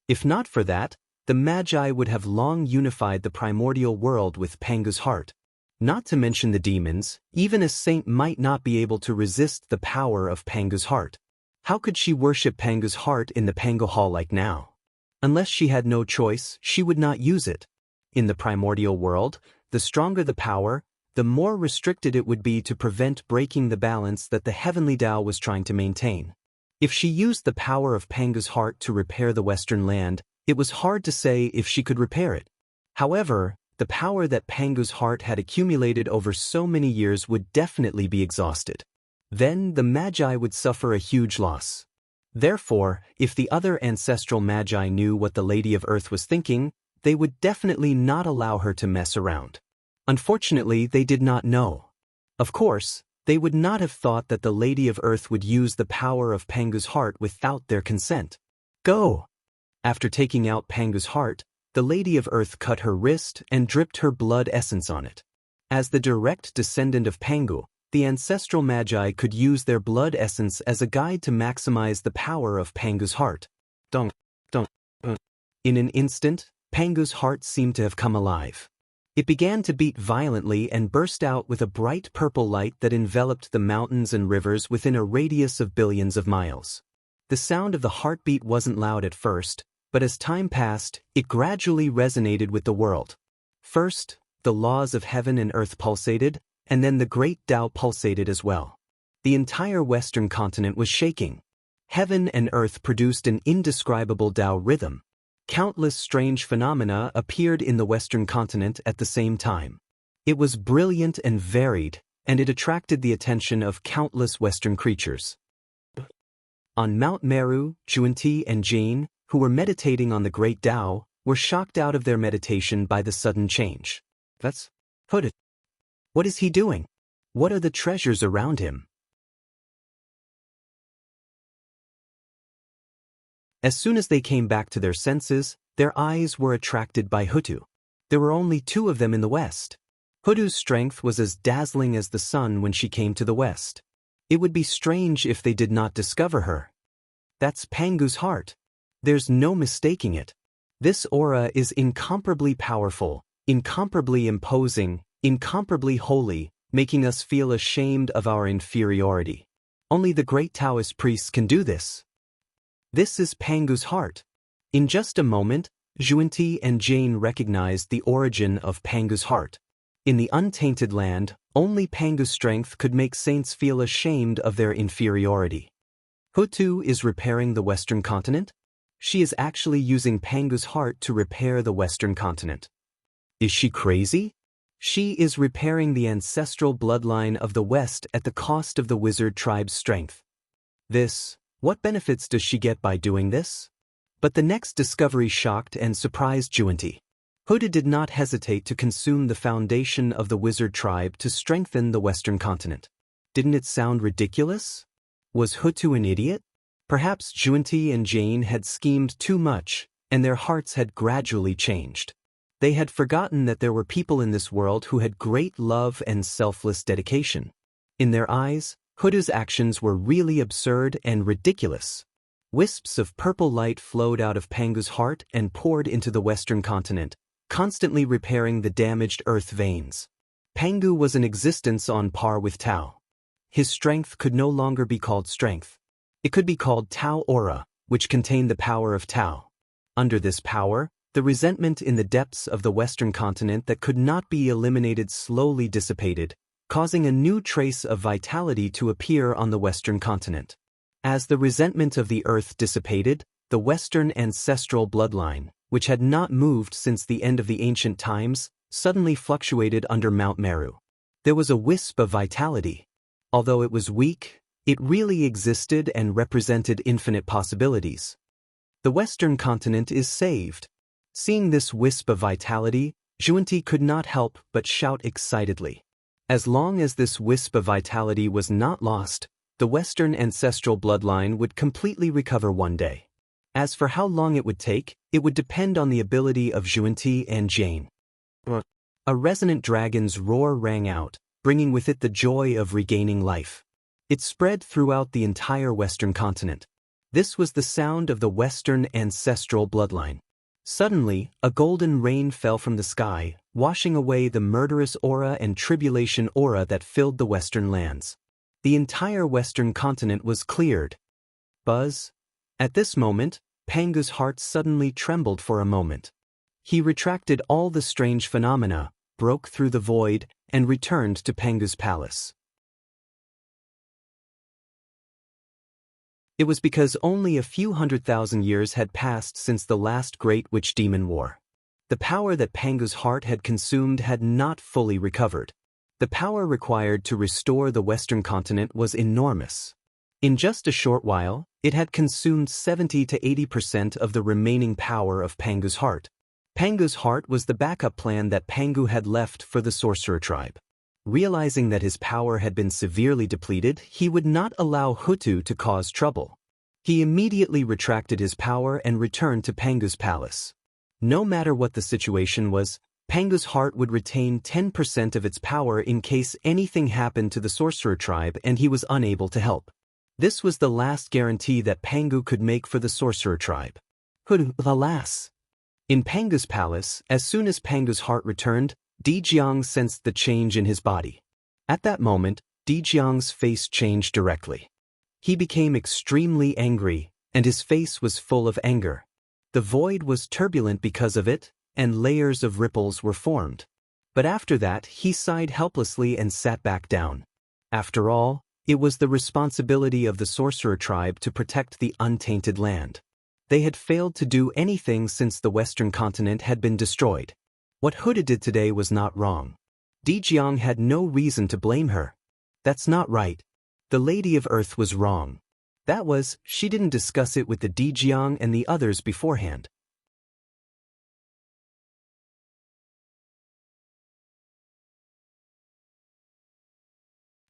If not for that, the Magi would have long unified the primordial world with Pangu's heart. Not to mention the demons, even a saint might not be able to resist the power of Pangu's heart. How could she worship Pangu's heart in the Pangu Hall like now? Unless she had no choice, she would not use it. In the primordial world, the stronger the power, the more restricted it would be to prevent breaking the balance that the heavenly Tao was trying to maintain. If she used the power of Pangu's heart to repair the Western land, it was hard to say if she could repair it. However, the power that Pangu's heart had accumulated over so many years would definitely be exhausted. Then the Magi would suffer a huge loss. Therefore, if the other ancestral Magi knew what the Lady of Earth was thinking, they would definitely not allow her to mess around. Unfortunately, they did not know. Of course, they would not have thought that the Lady of Earth would use the power of Pangu's heart without their consent. Go! After taking out Pangu's heart, the Lady of Earth cut her wrist and dripped her blood essence on it. As the direct descendant of Pangu, the ancestral magi could use their blood essence as a guide to maximize the power of Pangu's heart. Dong, dong, In an instant, Pangu's heart seemed to have come alive. It began to beat violently and burst out with a bright purple light that enveloped the mountains and rivers within a radius of billions of miles. The sound of the heartbeat wasn't loud at first, but as time passed, it gradually resonated with the world. First, the laws of heaven and earth pulsated, and then the great Tao pulsated as well. The entire Western continent was shaking. Heaven and earth produced an indescribable Tao rhythm. Countless strange phenomena appeared in the Western continent at the same time. It was brilliant and varied, and it attracted the attention of countless Western creatures. On Mount Meru, Xianxia and Jane, who were meditating on the great Tao, were shocked out of their meditation by the sudden change. That's hooded. What is he doing? What are the treasures around him? As soon as they came back to their senses, their eyes were attracted by Hutu. There were only 2 of them in the west. Hutu's strength was as dazzling as the sun when she came to the west. It would be strange if they did not discover her. That's Pangu's heart. There's no mistaking it. This aura is incomparably powerful, incomparably imposing, incomparably holy, making us feel ashamed of our inferiority. Only the great Taoist priests can do this. This is Pangu's heart. In just a moment, Xianxia and Jane recognized the origin of Pangu's heart. In the untainted land, only Pangu's strength could make saints feel ashamed of their inferiority. Hutu is repairing the Western continent? She is actually using Pangu's heart to repair the Western continent. Is she crazy? She is repairing the ancestral bloodline of the West at the cost of the wizard tribe's strength. What benefits does she get by doing this? But the next discovery shocked and surprised Xianxia. Hutu did not hesitate to consume the foundation of the wizard tribe to strengthen the Western continent. Didn't it sound ridiculous? Was Hutu an idiot? Perhaps Xianxia and Jane had schemed too much, and their hearts had gradually changed. They had forgotten that there were people in this world who had great love and selfless dedication. In their eyes, Hutu's actions were really absurd and ridiculous. Wisps of purple light flowed out of Pangu's heart and poured into the Western continent, constantly repairing the damaged earth veins. Pangu was an existence on par with Tao. His strength could no longer be called strength. It could be called Tao Aura, which contained the power of Tao. Under this power, the resentment in the depths of the Western continent that could not be eliminated slowly dissipated, causing a new trace of vitality to appear on the Western continent. As the resentment of the earth dissipated, the Western ancestral bloodline, which had not moved since the end of the ancient times, suddenly fluctuated under Mount Meru. There was a wisp of vitality. Although it was weak, it really existed and represented infinite possibilities. The Western continent is saved. Seeing this wisp of vitality, Xianxia could not help but shout excitedly. As long as this wisp of vitality was not lost, the Western ancestral bloodline would completely recover one day. As for how long it would take, it would depend on the ability of Xianxia and Jane. A resonant dragon's roar rang out, bringing with it the joy of regaining life. It spread throughout the entire Western continent. This was the sound of the Western ancestral bloodline. Suddenly, a golden rain fell from the sky, washing away the murderous aura and tribulation aura that filled the Western lands. The entire Western continent was cleared. Buzz. At this moment, Pangu's heart suddenly trembled for a moment. He retracted all the strange phenomena, broke through the void, and returned to Pangu's palace. It was because only a few 100,000 years had passed since the last great witch demon war. The power that Pangu's heart had consumed had not fully recovered. The power required to restore the Western continent was enormous. In just a short while, it had consumed 70 to 80% of the remaining power of Pangu's heart. Pangu's heart was the backup plan that Pangu had left for the sorcerer tribe. Realizing that his power had been severely depleted, he would not allow Hutu to cause trouble. He immediately retracted his power and returned to Pangu's palace. No matter what the situation was, Pangu's heart would retain 10% of its power in case anything happened to the sorcerer tribe and he was unable to help. This was the last guarantee that Pangu could make for the sorcerer tribe. Alas! In Pangu's palace, as soon as Pangu's heart returned, Dijiang sensed the change in his body. At that moment, Dijiang's face changed directly. He became extremely angry, and his face was full of anger. The void was turbulent because of it, and layers of ripples were formed. But after that, he sighed helplessly and sat back down. After all, it was the responsibility of the sorcerer tribe to protect the untainted land. They had failed to do anything since the western continent had been destroyed. What Huda did today was not wrong. Dijiang had no reason to blame her. That's not right. The Lady of Earth was wrong. That was, she didn't discuss it with the Dijiang and the others beforehand.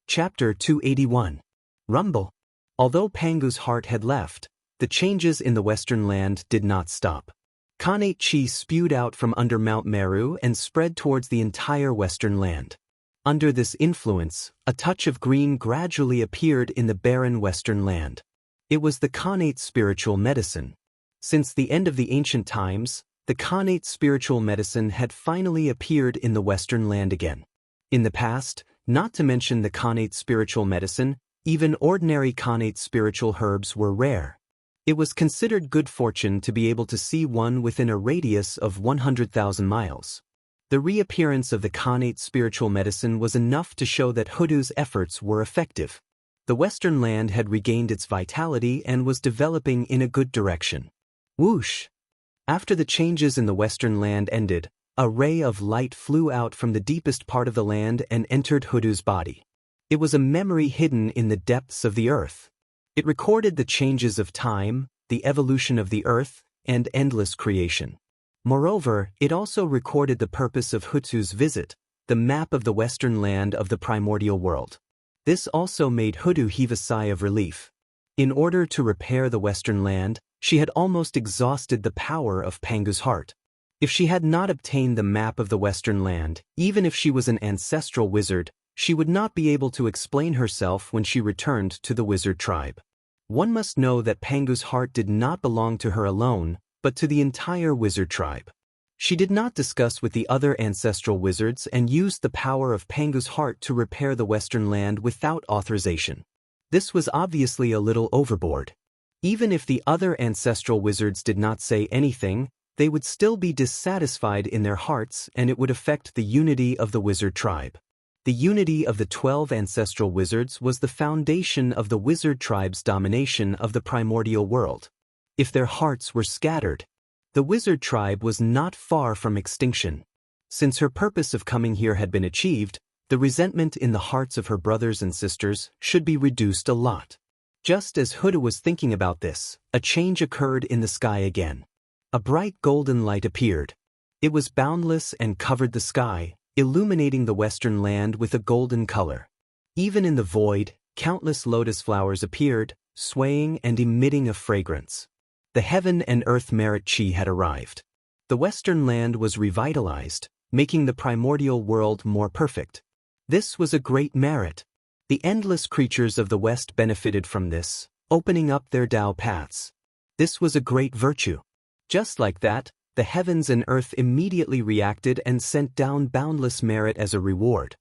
Chapter 281. Rumble. Although Pangu's heart had left, the changes in the western land did not stop. Khanate chi spewed out from under Mount Meru and spread towards the entire western land. Under this influence, a touch of green gradually appeared in the barren western land. It was the Khanate spiritual medicine. Since the end of the ancient times, the Khanate spiritual medicine had finally appeared in the western land again. In the past, not to mention the Khanate spiritual medicine, even ordinary Khanate spiritual herbs were rare. It was considered good fortune to be able to see one within a radius of 100,000 miles. The reappearance of the Khanate spiritual medicine was enough to show that Hudu's efforts were effective. The western land had regained its vitality and was developing in a good direction. Whoosh! After the changes in the western land ended, a ray of light flew out from the deepest part of the land and entered Hudu's body. It was a memory hidden in the depths of the earth. It recorded the changes of time, the evolution of the earth, and endless creation. Moreover, it also recorded the purpose of Hutu's visit, the map of the western land of the primordial world. This also made Hudu heave a sigh of relief. In order to repair the western land, she had almost exhausted the power of Pangu's heart. If she had not obtained the map of the western land, even if she was an ancestral wizard, she would not be able to explain herself when she returned to the wizard tribe. One must know that Pangu's heart did not belong to her alone, but to the entire wizard tribe. She did not discuss with the other ancestral wizards and used the power of Pangu's heart to repair the western land without authorization. This was obviously a little overboard. Even if the other ancestral wizards did not say anything, they would still be dissatisfied in their hearts and it would affect the unity of the wizard tribe. The unity of the 12 ancestral wizards was the foundation of the wizard tribe's domination of the primordial world. If their hearts were scattered, the wizard tribe was not far from extinction. Since her purpose of coming here had been achieved, the resentment in the hearts of her brothers and sisters should be reduced a lot. Just as Huda was thinking about this, a change occurred in the sky again. A bright golden light appeared. It was boundless and covered the sky, illuminating the western land with a golden color. Even in the void, countless lotus flowers appeared, swaying and emitting a fragrance. The heaven and earth merit chi had arrived. The western land was revitalized, making the primordial world more perfect. This was a great merit. The endless creatures of the west benefited from this, opening up their Tao paths. This was a great virtue. Just like that, the heavens and earth immediately reacted and sent down boundless merit as a reward.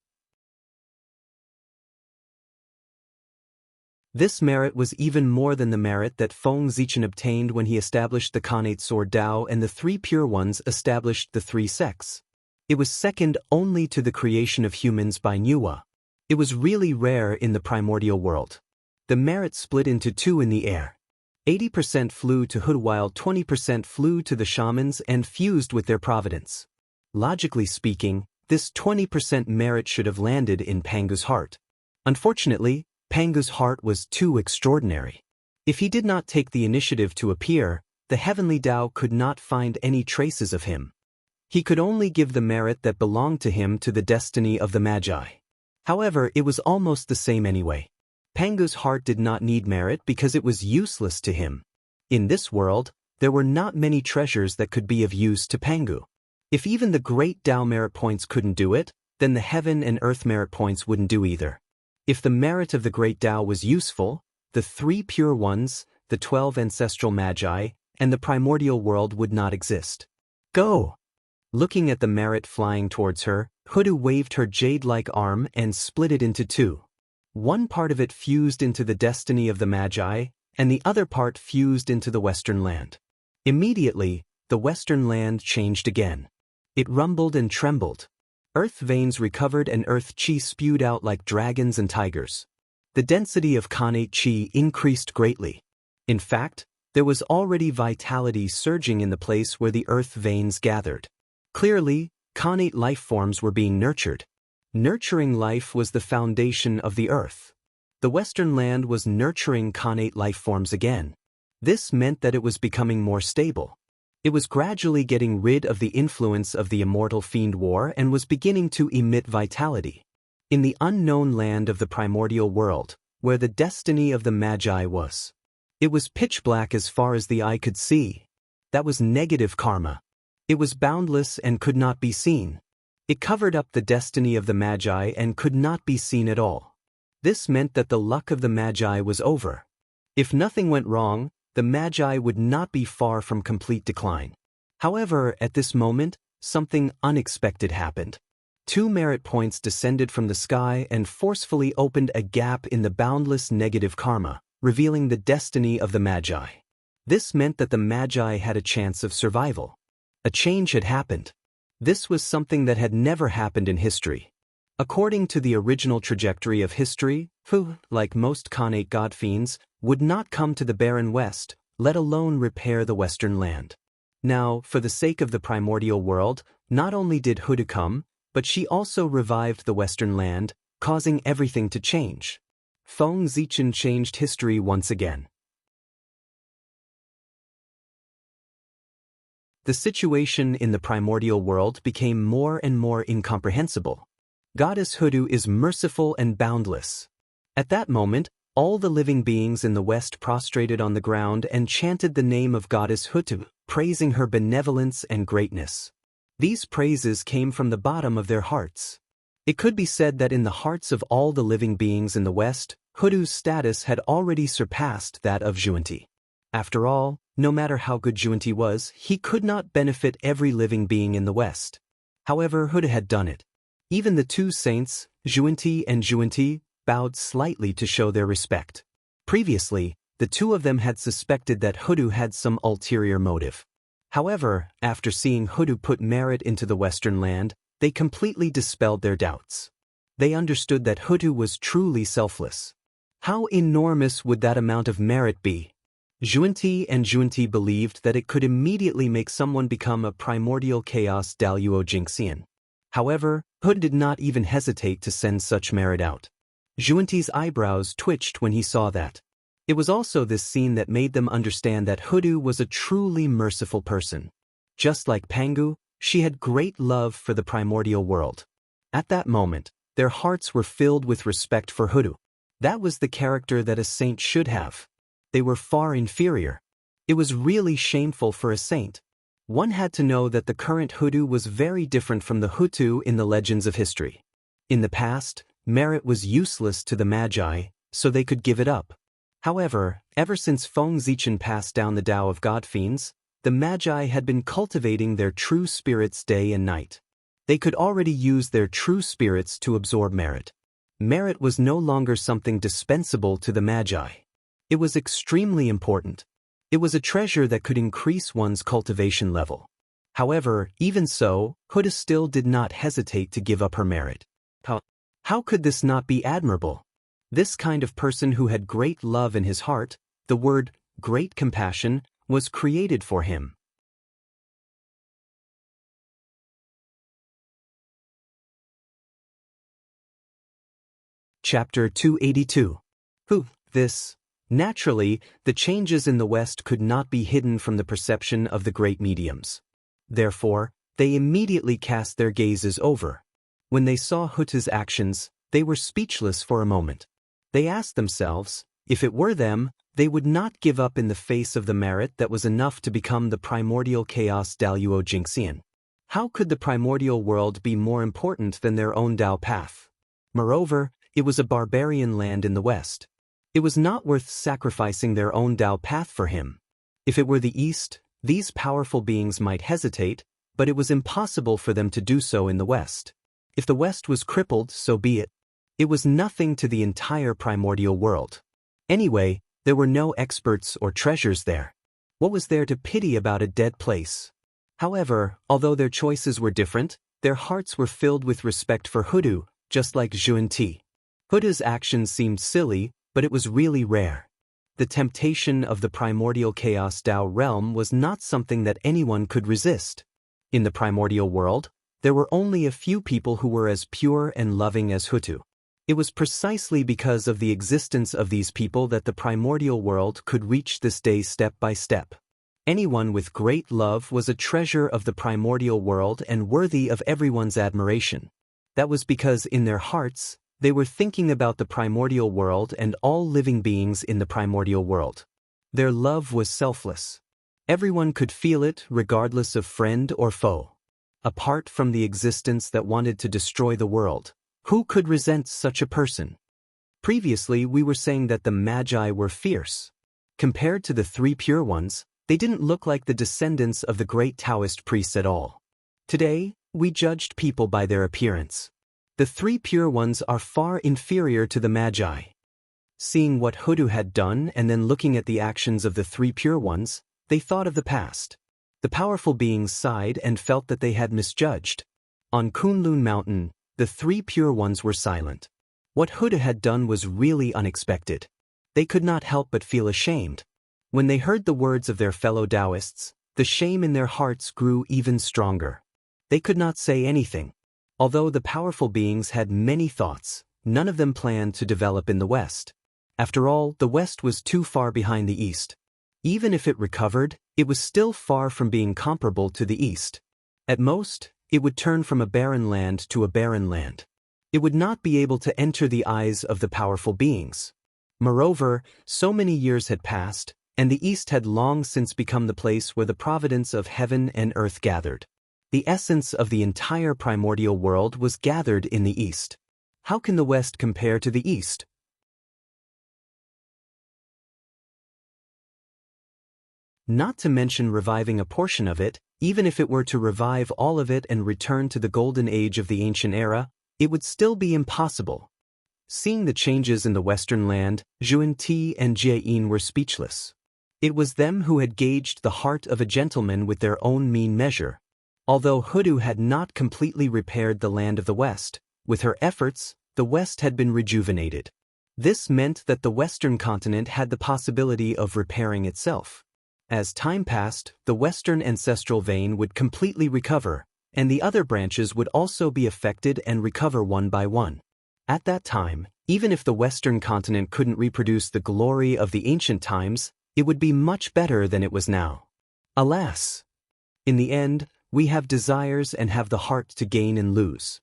This merit was even more than the merit that Feng Zichen obtained when he established the Khanate sword Tao and the three pure ones established the three sects. It was second only to the creation of humans by Nuwa. It was really rare in the primordial world. The merit split into two in the air. 80% flew to Huda while 20% flew to the shamans and fused with their providence. Logically speaking, this 20% merit should have landed in Pangu's heart. Unfortunately, Pangu's heart was too extraordinary. If he did not take the initiative to appear, the heavenly Tao could not find any traces of him. He could only give the merit that belonged to him to the destiny of the Magi. However, it was almost the same anyway. Pangu's heart did not need merit because it was useless to him. In this world, There were not many treasures that could be of use to Pangu. If even the great Tao merit points couldn't do it, then the heaven and earth merit points wouldn't do either. If the merit of the great Tao was useful, the 3 pure ones, the 12 ancestral magi, and the primordial world would not exist. Go! Looking at the merit flying towards her, Hudu waved her jade-like arm and split it into 2. One part of it fused into the destiny of the magi, and the other part fused into the western land. Immediately, the western land changed again. It rumbled and trembled. Earth veins recovered and earth chi spewed out like dragons and tigers. The density of Khanate chi increased greatly. In fact, there was already vitality surging in the place where the earth veins gathered. Clearly, Khanate life forms were being nurtured. Nurturing life was the foundation of the earth. The western land was nurturing Khanate life forms again. This meant that it was becoming more stable. It was gradually getting rid of the influence of the immortal fiend war and was beginning to emit vitality. In the unknown land of the primordial world, where the destiny of the magi was, it was pitch black as far as the eye could see. That was negative karma. It was boundless and could not be seen. It covered up the destiny of the magi and could not be seen at all. This meant that the luck of the magi was over. If nothing went wrong, the magi would not be far from complete decline. However, at this moment, something unexpected happened. 2 merit points descended from the sky and forcefully opened a gap in the boundless negative karma, revealing the destiny of the magi. This meant that the magi had a chance of survival. A change had happened. This was something that had never happened in history. According to the original trajectory of history, who, like most Khanate god fiends, would not come to the barren west, let alone repair the western land. Now, for the sake of the primordial world, not only did Hudu come, but she also revived the western land, causing everything to change. Feng Zichen changed history once again. The situation in the primordial world became more and more incomprehensible. Goddess Hudu is merciful and boundless. At that moment, all the living beings in the west prostrated on the ground and chanted the name of Goddess Hudu, praising her benevolence and greatness. These praises came from the bottom of their hearts. It could be said that in the hearts of all the living beings in the west, Hudu's status had already surpassed that of Xianxia. After all, no matter how good Xianxia was, he could not benefit every living being in the west. However, Hudu had done it. Even the 2 saints, Xianxia and Xianxia, bowed slightly to show their respect. Previously, the 2 of them had suspected that Hudu had some ulterior motive. However, after seeing Hudu put merit into the western land, they completely dispelled their doubts. They understood that Hudu was truly selfless. How enormous would that amount of merit be? Xianxia and Xianxia believed that it could immediately make someone become a primordial chaos Daluo Jingxian. However, Hudu did not even hesitate to send such merit out. Xianxia's eyebrows twitched when he saw that. It was also this scene that made them understand that Hudu was a truly merciful person. Just like Pangu, she had great love for the primordial world. At that moment, their hearts were filled with respect for Hudu. That was the character that a saint should have. They were far inferior. It was really shameful for a saint. One had to know that the current Hudu was very different from the Hutu in the legends of history. In the past, merit was useless to the magi, so they could give it up. However, ever since Feng Zichen passed down the Tao of God Fiends, the magi had been cultivating their true spirits day and night. They could already use their true spirits to absorb merit. Merit was no longer something dispensable to the magi. It was extremely important. It was a treasure that could increase one's cultivation level. However, even so, Huda still did not hesitate to give up her merit. How could this not be admirable? This kind of person who had great love in his heart, the word great compassion, was created for him. Chapter 282. This. Naturally, the changes in the West could not be hidden from the perception of the great mediums. Therefore, they immediately cast their gazes over. When they saw Huta's actions, they were speechless for a moment. They asked themselves, if it were them, They would not give up in the face of the merit that was enough to become the primordial chaos Daluo Jingxian. How could the primordial world be more important than their own Dao path? Moreover, it was a barbarian land in the west. It was not worth sacrificing their own Dao path for him. If it were the east, these powerful beings might hesitate, but it was impossible for them to do so in the west. If the west was crippled, so be it. It was nothing to the entire primordial world. Anyway, there were no experts or treasures there. What was there to pity about a dead place? However, although their choices were different, their hearts were filled with respect for Hudu, just like Xuanti. Hudu's actions seemed silly, but it was really rare. The temptation of the primordial chaos Dao realm was not something that anyone could resist. In the primordial world, there were only a few people who were as pure and loving as Hutu. It was precisely because of the existence of these people that the primordial world could reach this day step by step. Anyone with great love was a treasure of the primordial world and worthy of everyone's admiration. That was because in their hearts, they were thinking about the primordial world and all living beings in the primordial world. Their love was selfless. Everyone could feel it regardless of friend or foe. Apart from the existence that wanted to destroy the world, who could resent such a person? Previously, we were saying that the Magi were fierce. Compared to the three pure ones, they didn't look like the descendants of the great Taoist priests at all. Today, we judged people by their appearance. The three pure ones are far inferior to the Magi. Seeing what Hudu had done and then looking at the actions of the three pure ones, they thought of the past. The powerful beings sighed and felt that they had misjudged. On Kunlun Mountain, the three pure ones were silent. What Hudu had done was really unexpected. They could not help but feel ashamed. When they heard the words of their fellow Taoists, the shame in their hearts grew even stronger. They could not say anything. Although the powerful beings had many thoughts, none of them planned to develop in the West. After all, the West was too far behind the East. Even if it recovered, it was still far from being comparable to the East. At most, it would turn from a barren land to a barren land. It would not be able to enter the eyes of the powerful beings. Moreover, so many years had passed, and the East had long since become the place where the providence of heaven and earth gathered. The essence of the entire primordial world was gathered in the East. How can the West compare to the East? Not to mention reviving a portion of it, even if it were to revive all of it and return to the golden age of the ancient era, it would still be impossible. Seeing the changes in the Western land, Xuanti and Jieyin were speechless. It was them who had gauged the heart of a gentleman with their own mean measure. Although Hudu had not completely repaired the land of the West, with her efforts, the West had been rejuvenated. This meant that the Western continent had the possibility of repairing itself. As time passed, the Western ancestral vein would completely recover, and the other branches would also be affected and recover one by one. At that time, even if the Western continent couldn't reproduce the glory of the ancient times, it would be much better than it was now. Alas! In the end, we have desires and have the heart to gain and lose.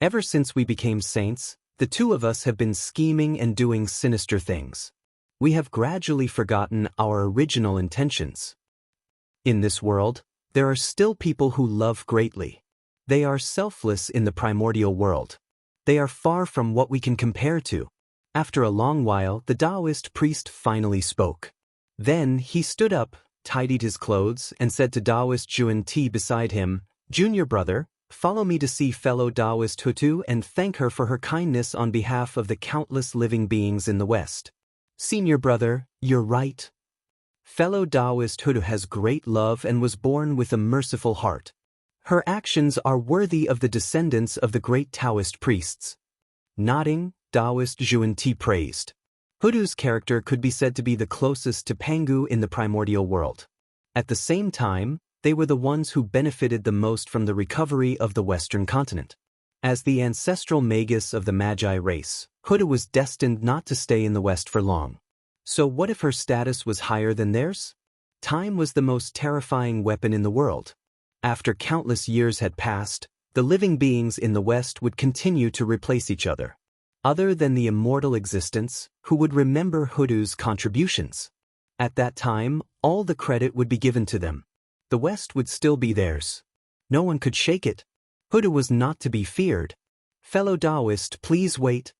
Ever since we became saints, the two of us have been scheming and doing sinister things. We have gradually forgotten our original intentions. In this world, there are still people who love greatly. They are selfless in the primordial world. They are far from what we can compare to. After a long while, the Taoist priest finally spoke. Then he stood up, tidied his clothes, and said to Taoist Xuanti beside him, "Junior brother, follow me to see fellow Taoist Hutu and thank her for her kindness on behalf of the countless living beings in the West." "Senior brother, you're right. Fellow Taoist Hutu has great love and was born with a merciful heart. Her actions are worthy of the descendants of the great Taoist priests." Nodding, Taoist Xuanti praised. Hutu's character could be said to be the closest to Pangu in the primordial world. At the same time, they were the ones who benefited the most from the recovery of the Western continent. As the ancestral magus of the Magi race, Hutu was destined not to stay in the West for long. So what if her status was higher than theirs? Time was the most terrifying weapon in the world. After countless years had passed, the living beings in the West would continue to replace each other. Other than the immortal existence, who would remember Hutu's contributions? At that time, all the credit would be given to them. The West would still be theirs. No one could shake it. Hudu was not to be feared. Fellow Taoist, please wait.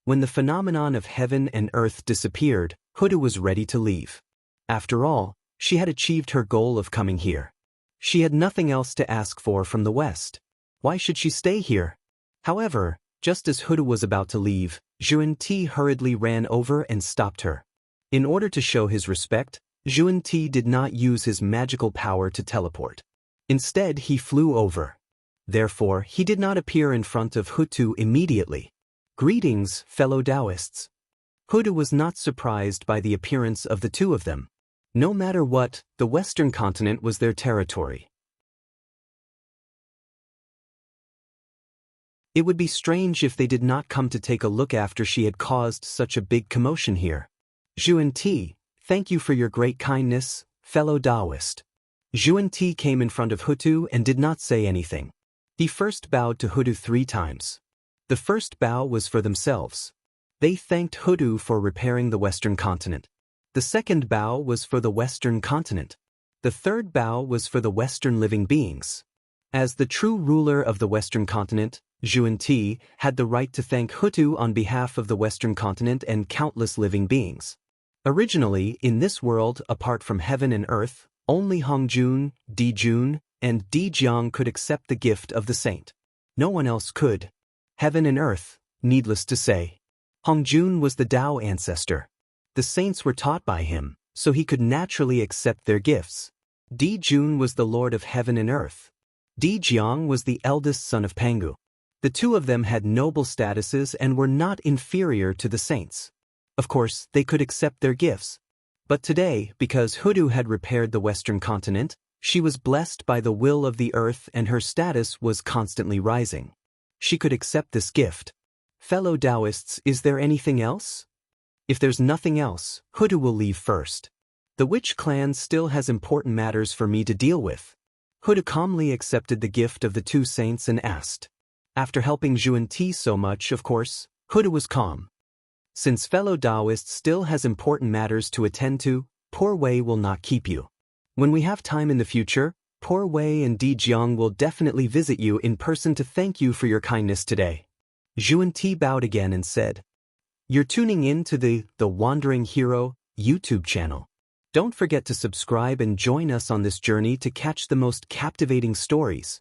When the phenomenon of heaven and earth disappeared, Hudu was ready to leave. After all, she had achieved her goal of coming here. She had nothing else to ask for from the West. Why should she stay here? However, just as Hudu was about to leave, Xianxia hurriedly ran over and stopped her. In order to show his respect, Xianxia did not use his magical power to teleport. Instead, he flew over. Therefore, he did not appear in front of Hudu immediately. Greetings, fellow Taoists. Hudu was not surprised by the appearance of the two of them. No matter what, the Western continent was their territory. It would be strange if they did not come to take a look after she had caused such a big commotion here. Xianxia, thank you for your great kindness, fellow Taoist. Xianxia came in front of Hudu and did not say anything. He first bowed to Hudu 3 times. The first bow was for themselves. They thanked Hudu for repairing the Western continent. The second bow was for the Western continent. The third bow was for the Western living beings. As the true ruler of the Western continent, Xianxia had the right to thank Hudu on behalf of the Western continent and countless living beings. Originally, in this world, apart from heaven and earth, only Hongjun, Dijun, and Dijiang could accept the gift of the saint. No one else could. Heaven and earth, needless to say. Hongjun was the Tao ancestor. The saints were taught by him, so he could naturally accept their gifts. Dijun was the lord of heaven and earth. Dijiang was the eldest son of Pangu. The two of them had noble statuses and were not inferior to the saints. Of course, they could accept their gifts. But today, because Hudu had repaired the Western continent, she was blessed by the will of the earth and her status was constantly rising. She could accept this gift. Fellow Taoists, is there anything else? If there's nothing else, Hudu will leave first. The witch clan still has important matters for me to deal with. Hudu calmly accepted the gift of the two saints and asked. After helping Xianxia so much, of course, Hudu was calm. Since fellow Taoist still has important matters to attend to, Poor Wei will not keep you. When we have time in the future, Poor Wei and Dijiang will definitely visit you in person to thank you for your kindness today. Xianxia bowed again and said, You're tuning in to the Wandering Hero YouTube channel. Don't forget to subscribe and join us on this journey to catch the most captivating stories.